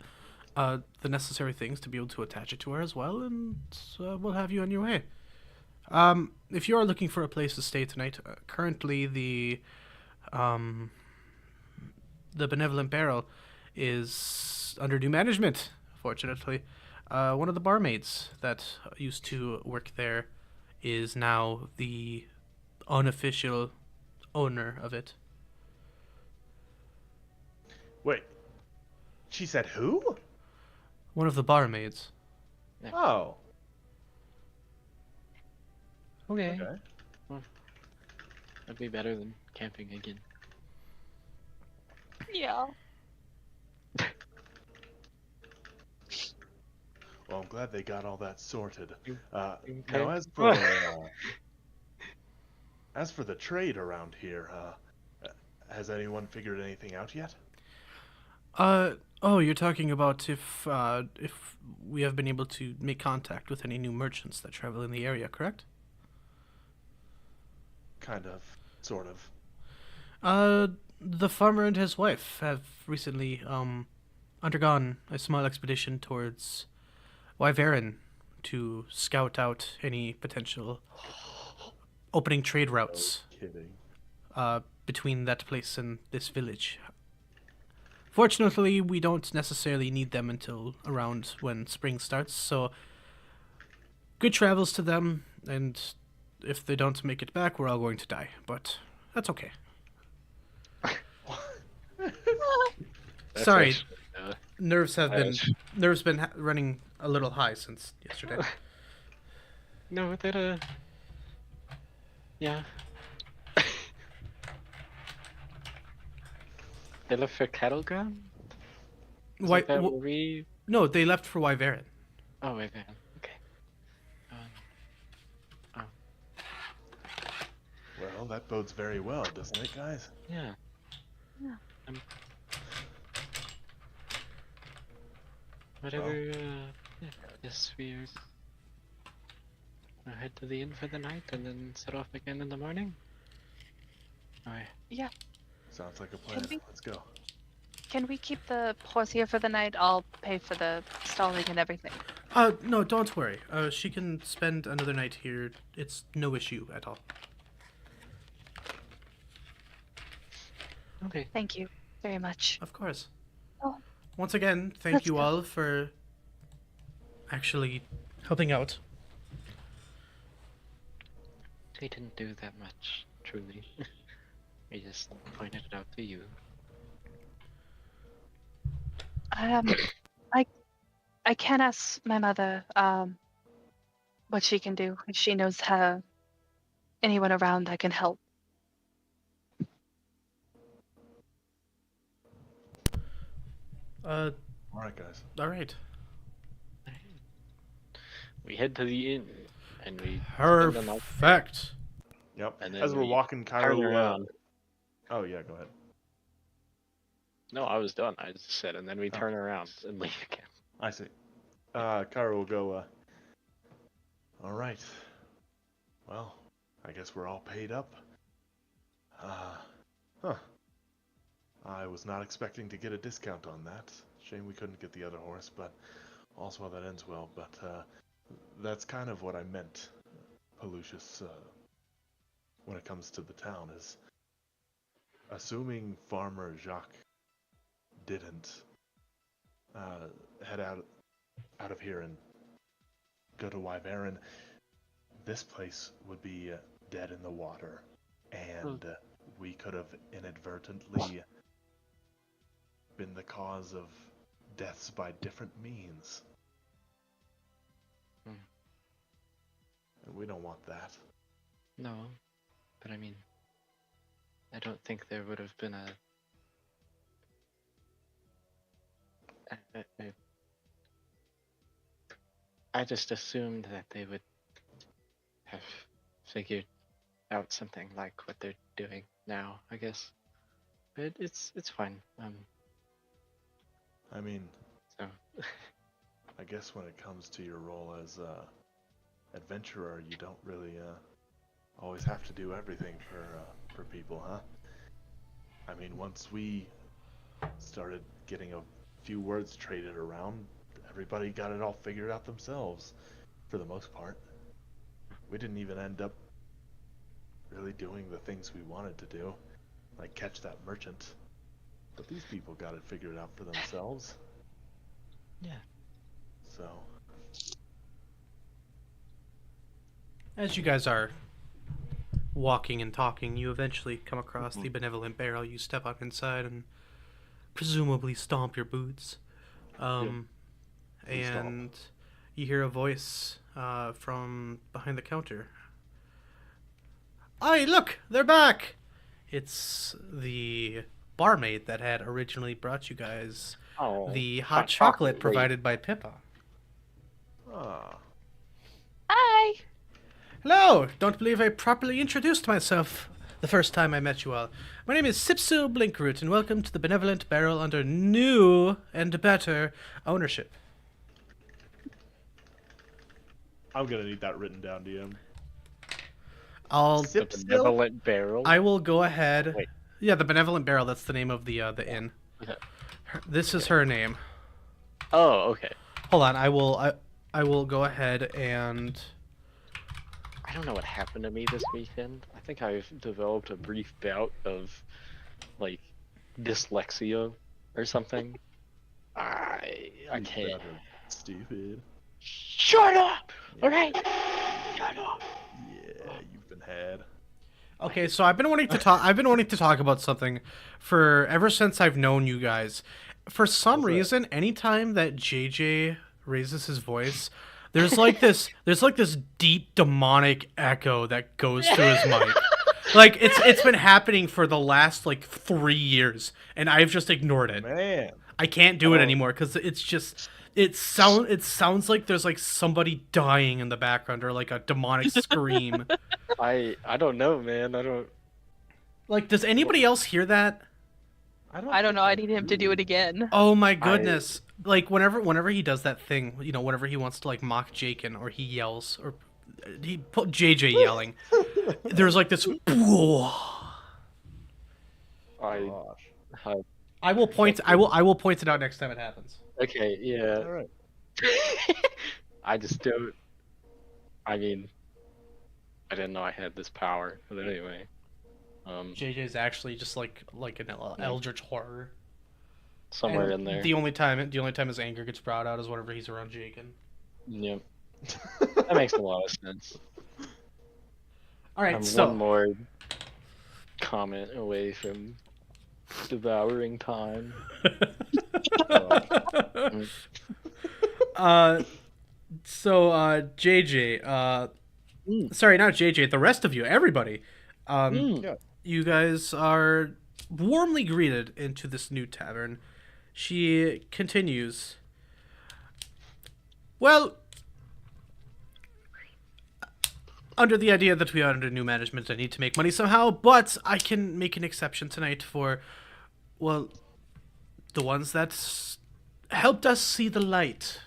necessary things to be able to attach it to her as well, and we'll have you on your way. If you are looking for a place to stay tonight, currently the Benevolent Barrel is under new management, fortunately. One of the barmaids that used to work there is now the unofficial owner of it. Wait. She said who? One of the barmaids. Oh. Okay. Okay. That'd be better than camping again. Yeah. Well, I'm glad they got all that sorted. Okay. Now, as for the trade around here, has anyone figured anything out yet? Oh, you're talking about if we have been able to make contact with any new merchants that travel in the area, correct? Kind of, sort of. The farmer and his wife have recently undergone a small expedition towards Wyvern to scout out any potential opening trade routes Kidding. between that place and this village. Fortunately, we don't necessarily need them until around when spring starts, so good travels to them, and if they don't make it back, we're all going to die, but that's okay. That's Sorry, actually, nerves that's- been running a little high since yesterday. No, that yeah. They left for cattle ground? Is Why? that where we? No, they left for Wyvern. Oh, wait, man. Okay. Oh, Well, that bodes very well, doesn't it, guys? yeah. Yeah. Whatever. Yeah. Yes, we'll head to the inn for the night and then set off again in the morning. Alright. Yeah. Sounds like a plan. we- Let's go. Can we keep the horse here for the night? I'll pay for the stalling and everything. No, don't worry. She can spend another night here. It's no issue at all. Okay. Thank you very much. Of course. Oh. Once again, thank Let's you go. all for actually helping out. We didn't do that much, truly. We just pointed it out to you. I can ask my mother what she can do if she knows anyone around that can help. All right, guys. All right. We head to the inn and we spend the night. Perfect. Yep. And then As we're we walking, turn Kyro. around. Oh yeah, go ahead. No, I was done. I just said, and then we turn around and leave again. I see. Kyro will go. All right. Well, I guess we're all paid up. Huh. I was not expecting to get a discount on that. Shame we couldn't get the other horse, but all's well that ends well. But that's kind of what I meant, Pallucius, when it comes to the town, is assuming Farmer Jacques didn't head out of here and go to Wyvern, this place would be dead in the water, and we could have inadvertently been the cause of deaths by different means. Hmm. And we don't want that. No, but I mean, I don't think there would have been I just assumed that they would have figured out something like what they're doing now, I guess. But it's fine. I mean, So I guess when it comes to your role as adventurer, you don't really always have to do everything for people, huh? I mean, once we started getting a few words traded around, everybody got it all figured out themselves, for the most part. We didn't even end up really doing the things we wanted to do, like catch that merchant. But these people got it figured out for themselves. yeah. So, As you guys are walking and talking, you eventually come across the benevolent barrel. You step up inside and presumably stomp your boots. And you hear a voice from behind the counter. Aye, look, they're back! It's the barmaid that had originally brought you guys Oh, the hot chocolate provided by Pippa. Hi. Hello! Don't believe I properly introduced myself the first time I met you all. My name is Sipsu Blinkroot, and welcome to the Benevolent Barrel under new and better ownership. I'm gonna need that written down, DM. The benevolent barrel. I will go ahead. Wait. Yeah, the Benevolent Barrel. That's the name of the inn. Okay. This is her name. Oh, okay. Hold on. I will go ahead and. I don't know what happened to me this weekend. I think I've developed a brief bout of, like, dyslexia or something. I can't. Stupid. Shut up! Alright? Shut up! Yeah, you've been had. Okay, so I've been wanting to talk. I've been wanting to talk about something for ever since I've known you guys. For some reason, anytime that JJ raises his voice, there's like this deep demonic echo that goes through his mic. Like it's been happening for the last like 3 years, and I've just ignored it. Man. I can't do it anymore because it's just it sounds like there's like somebody dying in the background or like a demonic scream. I don't know, man. I don't. Like, does anybody else hear that? I don't know. I need him to do it again. Oh my goodness! Like whenever he does that thing, you know, whenever he wants to like mock Jaken or he yells or he put JJ yelling, there's like this. I will point. I will point it out next time it happens. Okay, yeah. All right. I just don't. I mean, I didn't know I had this power. But anyway, JJ's actually just like an eldritch horror. somewhere And in there. The only time his anger gets brought out is whenever he's around Jaken. Yep. That makes a lot of sense. All right, I'm so one more comment away from devouring time. JJ, sorry, not JJ, the rest of you, everybody, Yeah. you guys are warmly greeted into this new tavern. She continues. Well, under the idea that we are under new management, I need to make money somehow, but I can make an exception tonight for, well, the ones that helped us see the light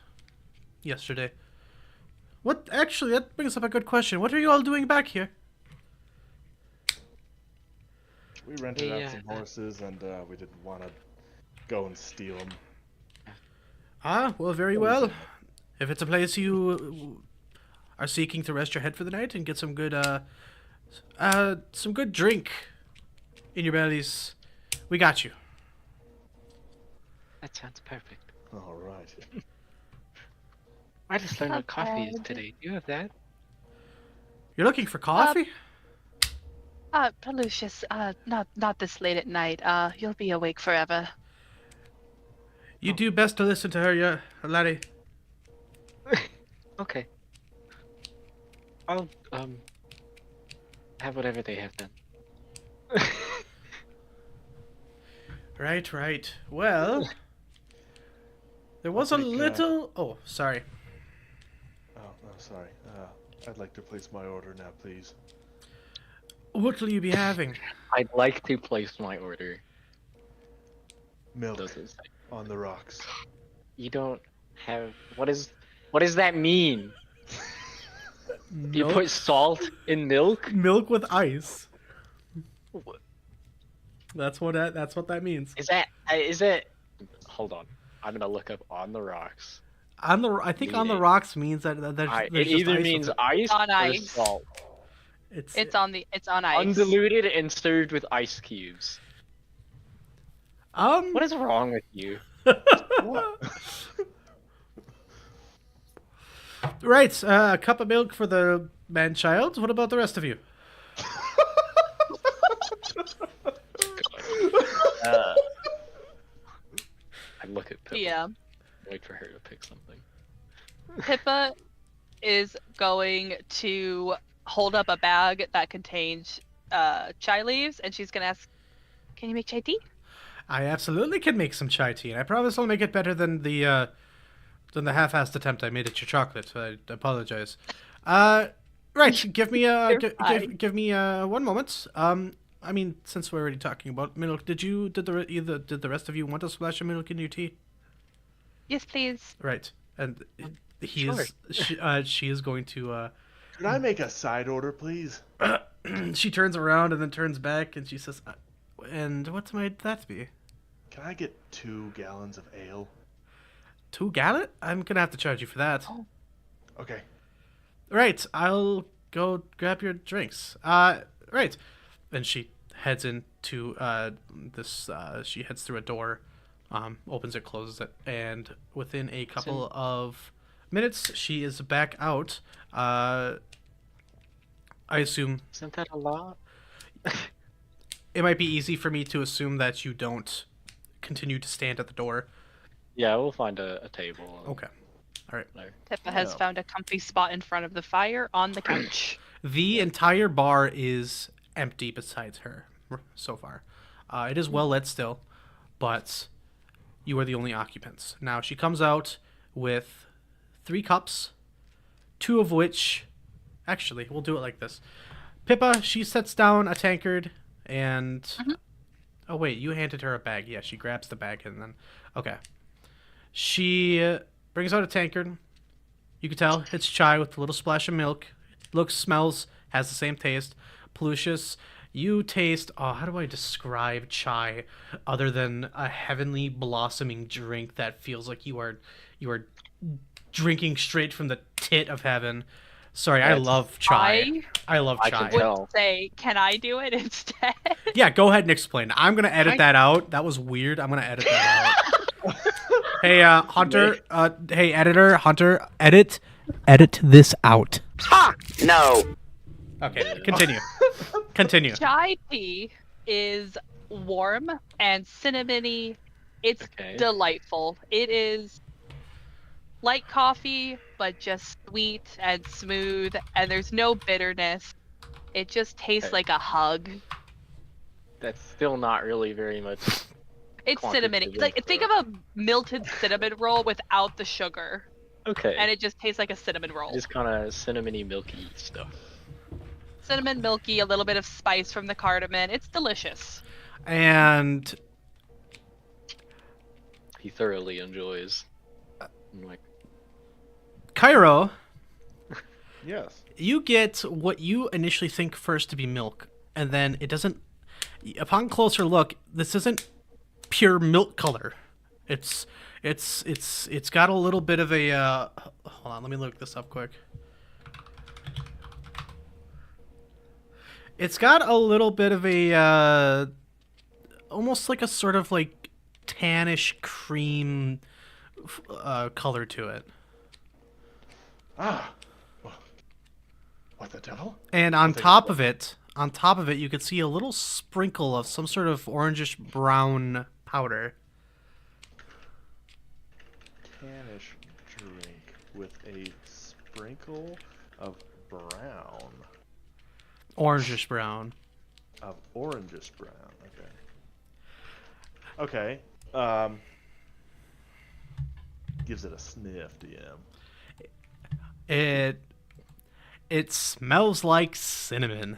yesterday. What? Actually, that brings up a good question. What are you all doing back here? We rented out Yeah. some horses, and we didn't want to go and steal them. Ah, well, very well. If it's a place you are seeking to rest your head for the night and get some good drink in your bellies, we got you. That sounds perfect. All right. I just learned Not what coffee is bad. today. Do you have that? You're looking for coffee? Pallucius, not this late at night. You'll be awake forever. You do best to listen to her, yeah, laddie. Okay. I'll have whatever they have then. Right. Well, there was a take, little... Oh, sorry. Oh, no, sorry. I'd like to place my order now, please. What will you be having? I'd like to place my order. Milk Doesn't say. on the rocks. You don't have. What does that mean? You put salt in milk? Milk with ice. What? That's what that means. Is that? Hold on. I'm gonna look up on the rocks. I think on the rocks means that there's It just either ice means with it. ice On or ice. salt. It's on ice. Undiluted and served with ice cubes. What is wrong with you? Right, a cup of milk for the man-child. What about the rest of you? I look at Pippa. Yeah. Wait for her to pick something. Pippa is going to hold up a bag that contains chai leaves, and she's gonna ask, "Can you make chai tea?" I absolutely can make some chai tea, and I promise I'll make it better than the half-assed attempt I made at your chocolate. I apologize. Right, give me give me 1 moment. I mean, since we're already talking about milk, did the rest of you want a splash of milk in your tea? Yes, please. Right, and Sure. she is going to. Could I make a side order, please? She turns around and then turns back, and she says, "And what might that be? Can I get 2 gallons of ale? 2 gallon? I'm gonna have to charge you for that." Okay. Right, I'll go grab your drinks. Right. And she heads into this. She heads through a door, opens it, closes it, and within a couple of minutes, she is back out. I assume Isn't that a lot? it might be easy for me to assume that you don't continue to stand at the door. Yeah, we'll find a table. Okay. All right. There. Pippa has found a comfy spot in front of the fire on the couch. The entire bar is empty besides her so far. It is well lit still, but you are the only occupants. Now she comes out with 3 cups, 2 of which, actually, we'll do it like this. Pippa, she sets down a tankard and... Oh wait, you handed her a bag. Yeah, she grabs the bag and then... Okay. She brings out a tankard. You can tell it's chai with a little splash of milk. Looks, smells, has the same taste. Pallucius, you taste... Oh, how do I describe chai other than a heavenly blossoming drink that feels like you are drinking straight from the tit of heaven. Sorry, I love chai. I love I chai. can tell. Say, can I do it instead? Yeah, go ahead and explain. I'm gonna edit that out. That was weird. I'm gonna edit that out. Hey, Hunter. Hey, editor, Hunter. Edit this out. Ha! No. Okay, continue. Chai tea is warm and cinnamony. It's Okay. delightful. It is like coffee, but just sweet and smooth, and there's no bitterness. It just tastes Okay. like a hug. That's still not really very much. It's cinnamony. Quantitative, Like think of a melted cinnamon roll without the sugar, Okay. and it just tastes like a cinnamon roll. Just kind of cinnamony, milky stuff. Cinnamon, milky, a little bit of spice from the cardamom. It's delicious. And He thoroughly enjoys. I'm like, Kyro, Yes. You get what you initially think first to be milk, and then it doesn't. Upon closer look, this isn't pure milk color. It's got a little bit of a. Hold on, let me look this up quick. It's got a little bit of a almost like a sort of like tannish cream color to it. Ah. What the devil? And on top of it, you could see a little sprinkle of some sort of orangish brown powder. Tannish drink with a sprinkle of brown. Orangish brown. Of orangish brown. Okay. Gives it a sniff, DM. It smells like cinnamon.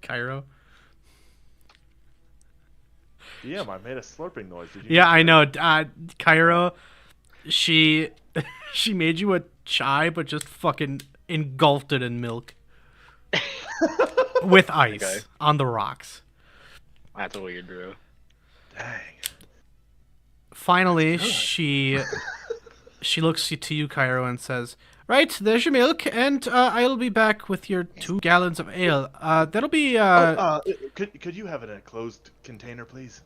Kyro? DM, I made a slurping noise. Did you? Yeah, I know. Kyro, she made you a chai, but just fucking engulfed it in milk. With ice Okay. on the rocks. That's weird, bro. Dang. Finally, she looks to you, Kyro, and says, "Right, there's your milk, and I'll be back with your 2 gallons of ale. That'll be Could you have it in a closed container, please?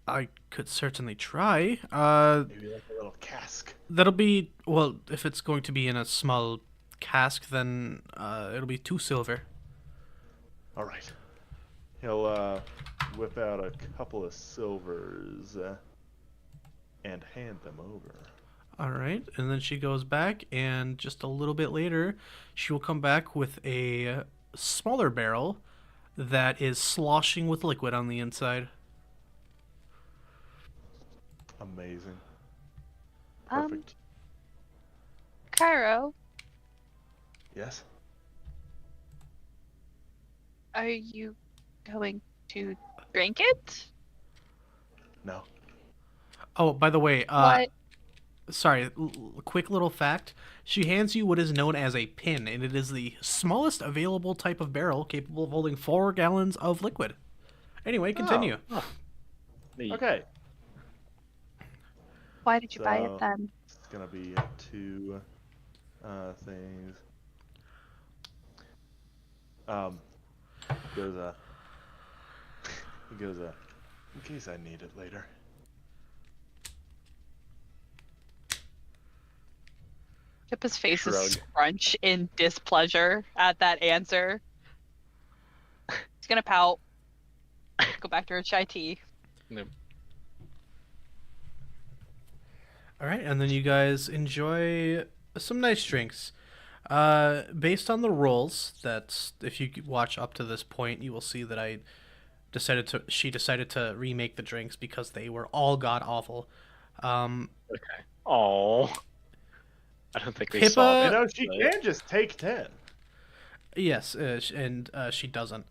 I could certainly try. Maybe like a little cask. That'll be, well, if it's going to be in a small cask, then it'll be 2 silver. All right. He'll whip out a couple of silvers and hand them over. All right, and then she goes back, and just a little bit later, she will come back with a smaller barrel that is sloshing with liquid on the inside. Amazing. Um, Perfect. Kyro, Yes. are you going to drink it? No. Oh, by the way, What? sorry, quick little fact. She hands you what is known as a pin, and it is the smallest available type of barrel capable of holding 4 gallons of liquid. Anyway, continue. Neat. Okay. Why did you buy So- it then? It's gonna be 2 things. Goes a. He goes a. In case I need it later. Pippa's face Shrug. is scrunch in displeasure at that answer. She's gonna pout. Go back to her chai tea. Nope. All right, and then you guys enjoy some nice drinks. Based on the rolls, that if you watch up to this point, you will see that she decided to remake the drinks because they were all god awful. Okay. Oh. I don't think they Pippa- saw You that. know, she can just take 10. Yes, and she doesn't.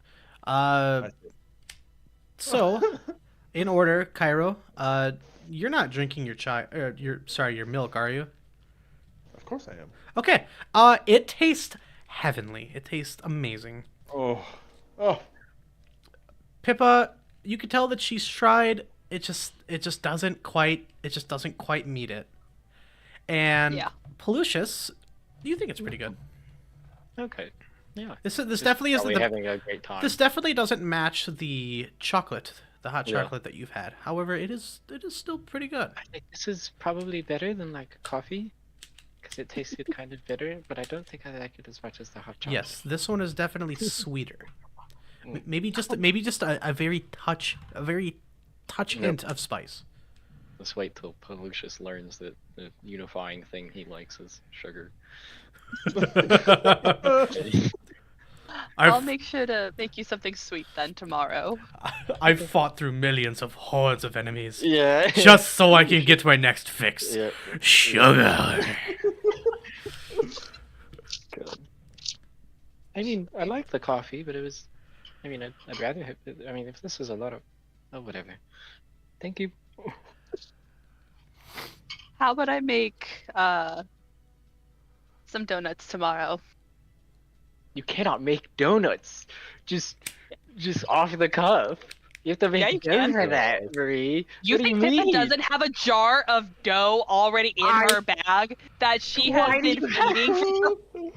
I see. So, in order, Kyro, you're not drinking your your milk, are you? Of course I am. Okay. It tastes heavenly. It tastes amazing. Oh. Oh. Pippa, you can tell that she's tried. It just doesn't quite meet it. And Yeah. Pallucius, you think it's pretty good. Okay. Yeah. This definitely isn't Probably having a great time. this definitely doesn't match the chocolate, the hot Yeah. chocolate that you've had. However, it is still pretty good. I think this is probably better than like coffee, because it tasted kind of bitter, but I don't think I like it as much as the hot chocolate. Yes, this one is definitely sweeter. Mm. Maybe just a very touch Yep. hint of spice. Let's wait till Pallucius learns that the unifying thing he likes is sugar. I'll I've make sure to make you something sweet then tomorrow. I've fought through millions of hordes of enemies Yeah. just so I can get my next fix. Yeah. Sugar. Good. I mean, I like the coffee, but it was. I mean, I'd rather have. I mean, if this is a lot of. Oh, whatever. Thank you. How about I make some donuts tomorrow? You cannot make donuts. Just off the cuff. You have to Yeah, make you dough can. for that, Marie. You What do think you Pippa mean? doesn't have a jar of dough already in her bag that she has Why do been you feeding?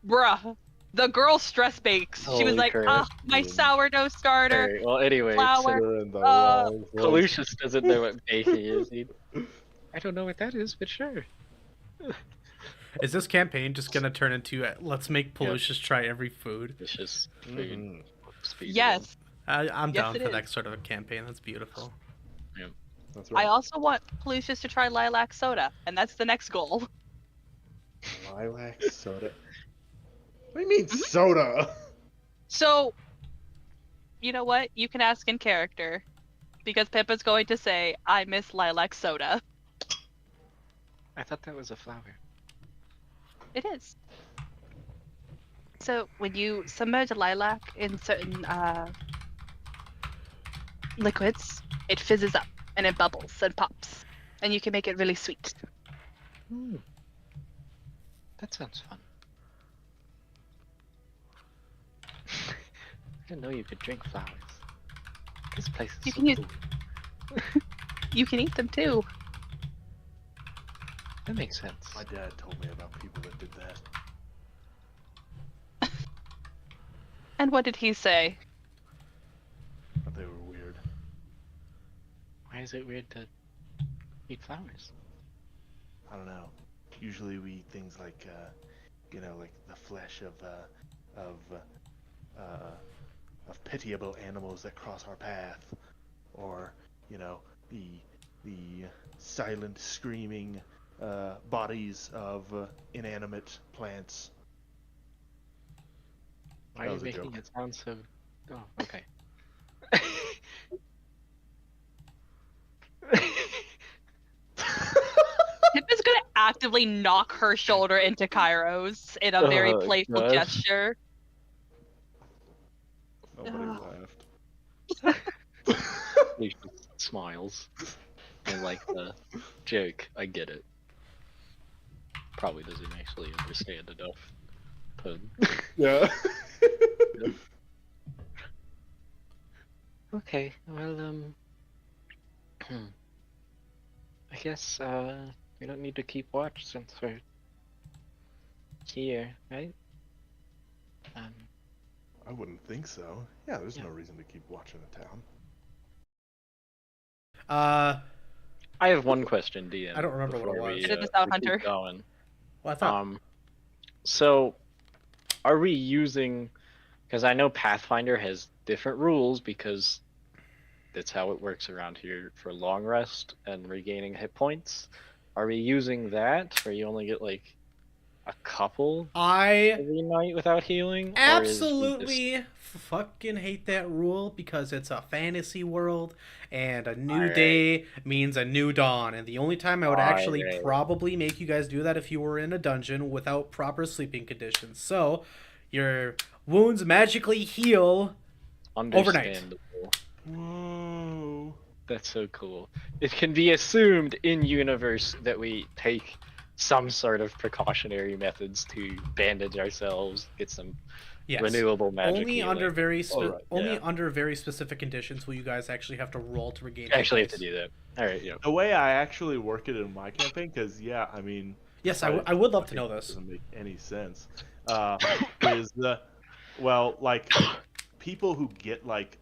Bruh, the girl stress bakes. She was Holy like, crap. my sourdough starter, Alright, well, anyway, flour. You're in the Uh, wrong place. Pallucius doesn't know what baking is. I don't know what that is, but sure. Is this campaign just gonna turn into let's make Pallucius try every food? It's just food. Mhm. Speed Yes, I'm Yes, down it for is. that sort of a campaign. That's beautiful. That's I right. also want Pallucius to try lilac soda, and that's the next goal. Lilac soda. What do you mean soda? So, you know what? You can ask in character, because Pippa's going to say, I miss lilac soda. I thought that was a flower. It is. So, when you submerge lilac in certain liquids, it fizzes up, and it bubbles and pops, and you can make it really sweet. That sounds fun. I didn't know you could drink flowers. This place is You so can use- cool. You can eat them too. That makes sense. My dad told me about people that did that. And what did he say? But they were weird. Why is it weird to eat flowers? I don't know. Usually we eat things like, like the flesh of pitiable animals that cross our path, or the silent screaming bodies of inanimate plants. Why That are you was a making joke. it sound so... Oh, okay. Pippa's gonna actively knock her shoulder into Kyro's in a very Oh, playful gosh. gesture. Nobody Ugh. laughed. He just smiles. And like the joke, I get it. Probably doesn't actually understand enough. But... Yeah. Okay, well, I guess, we don't need to keep watch since we're here, right? I wouldn't think so. Yeah, there's Yeah. no reason to keep watching the town. I have one question, DM. I don't remember what it before was. we, It is the we South keep Hunter. Going. Well, I thought So, are we using... Because I know Pathfinder has different rules because that's how it works around here for long rest and regaining hit points. Are we using that where you only get like a couple I every night without healing? Or is he absolutely fucking hate that rule because it's a fantasy world and a new Alright. day means a new dawn. And the only time I would actually Alright. probably make you guys do that if you were in a dungeon without proper sleeping conditions. So your wounds magically heal. overnight. understandable? Whoa. That's so cool. It can be assumed in universe that we take some sort of precautionary methods to bandage ourselves, get some Yes. renewable magic Only healing. under very Alright, only yeah. under very specific conditions will you guys actually have to roll to regain. You actually have hit to points. do that. All right, yeah. The way I actually work it in my campaign, because I mean, Yes, I would love to know it this. doesn't make any sense. Is like people who get like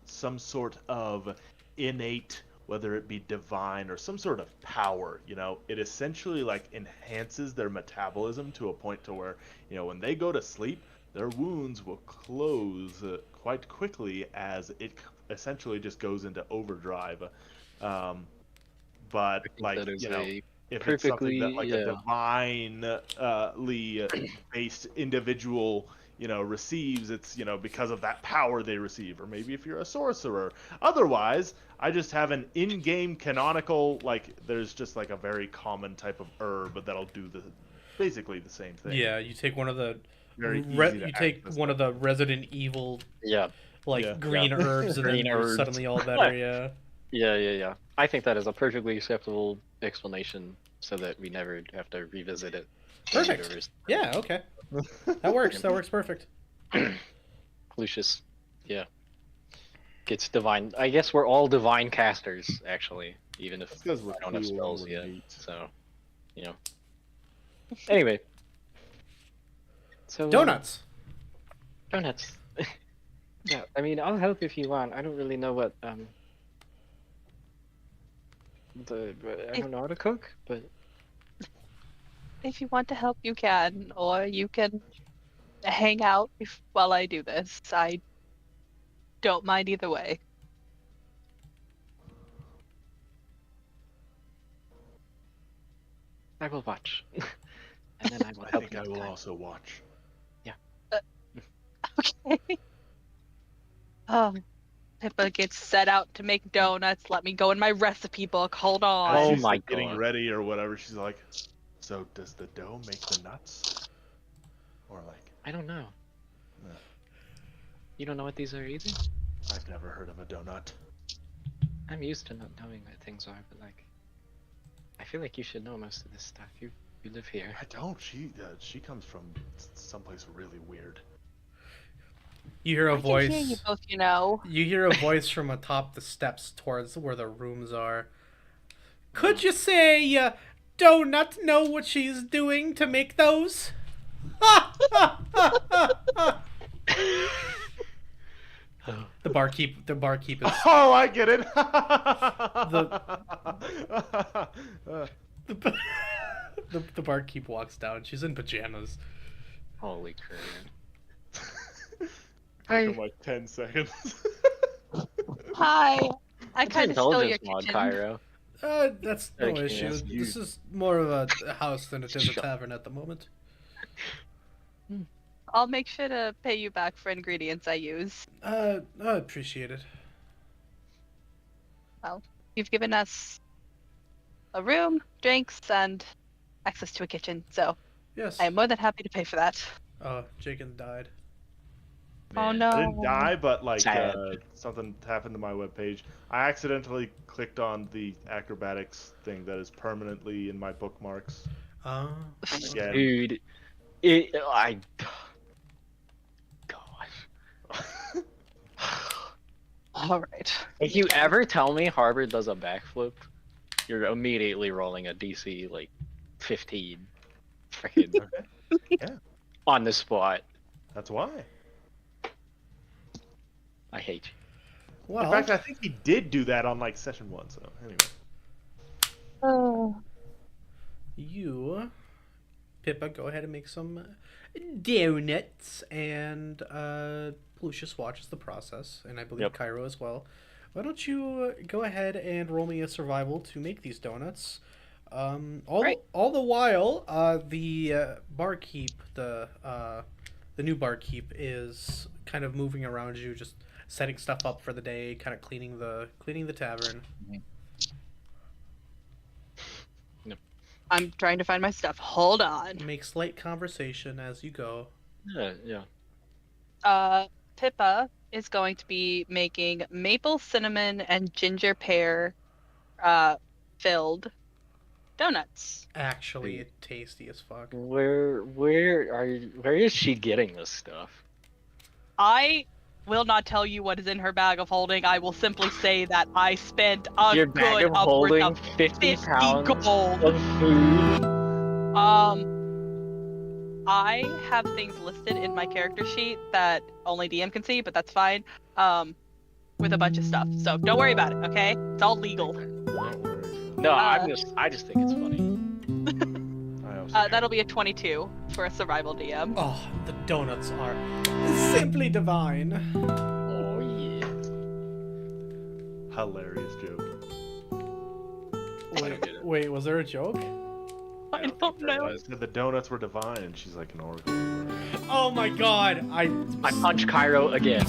some sort of innate, whether it be divine or some sort of power, it essentially like enhances their metabolism to a point to where, when they go to sleep, their wounds will close quite quickly as it essentially just goes into overdrive. But like, that is if it's something perfectly, that like a yeah. divinely based individual receives, it's because of that power they receive, or maybe if you're a sorcerer. Otherwise, I just have an in-game canonical, like there's just like a very common type of herb that'll do basically the same thing. Yeah, you take one of the Very easy to you take access one of the Resident Evil Yeah. like Yeah. green Yeah. herbs and then Green you're herbs. suddenly all better. Yeah. Yeah. I think that is a perfectly acceptable explanation, so that we never have to revisit it. Perfect. Yeah, okay. That works. That works perfect. Lucius, yeah, gets divine. I guess we're all divine casters, actually, even if That's 'cause we're I don't have cool and spells we're yet. neat. So, you know. Anyway, so Donuts. donuts. Yeah, I mean, I'll help if you want. I don't really know what I don't know how to cook, but If you want to help, you can, or you can hang out while I do this. I don't mind either way. I will watch, and then I will I help think you. I with will time. also watch. Okay. Oh, Pippa gets set out to make donuts. Let me go in my recipe book. Hold on. As Oh she's my like, getting God. ready or whatever, she's like, "So does the dough make the nuts?" Or like, I don't know. No. You don't know what these are either? "I've never heard of a donut." I'm used to not knowing what things are, but like, I feel like you should know most of this stuff. You live here. I don't. She comes from someplace really weird. You hear a I can hear you voice. both, you know. You hear a voice from atop the steps towards where the rooms are. Could you say Donut know what she's doing to make those? The barkeep is Oh, I get it. the barkeep walks down. She's in pajamas. Holy crap. Took him like 10 seconds. Hi. I What's kind of stole your intelligence mod, kitchen. Kyro? That's no Okay, issue. that's you. This is more of a house than it is a Shut- tavern at the moment. I'll make sure to pay you back for ingredients I use. I appreciate it. You've given us a room, drinks, and access to a kitchen, so Yes. I am more than happy to pay for that. Jenkins died. Oh Man. no. I didn't die, but like Sad. something happened to my webpage. I accidentally clicked on the acrobatics thing that is permanently in my bookmarks. Again. Dude, gosh. Alright. If you ever tell me Harbor does a backflip, you're immediately rolling a DC like 15. Freaking Yeah. on the spot. That's why. I hate you. Well, In fact, I think he did do that on like session 1. So anyway. Oh. you, Pippa, go ahead and make some donuts, and Pallucius watches the process, and I believe Yep. Kyro as well. Why don't you go ahead and roll me a survival to make these donuts? Right. All the while, the barkeep, the new barkeep, is kind of moving around you, just setting stuff up for the day, kind of cleaning the tavern. I'm trying to find my stuff. Hold on. Make slight conversation as you go. Yeah. Pippa is going to be making maple cinnamon and ginger pear filled donuts. Actually, tasty as fuck. Where is she getting this stuff? I will not tell you what is in her bag of holding. I will simply say that I spent a Your good bag of upward holding of 50 50 pounds gold. of food. I have things listed in my character sheet that only DM can see, but that's fine. With a bunch of stuff. So don't worry about it, okay? It's all legal. Don't worry. No, I just think it's funny. I also That'll be a 22 for a survival DM. Oh, the donuts are simply divine. Oh yeah. hilarious joke. don't get it. Wait, was there a joke? I don't know. I said the donuts were divine, and she's like an oracle. Oh my god! I punch Kyro again.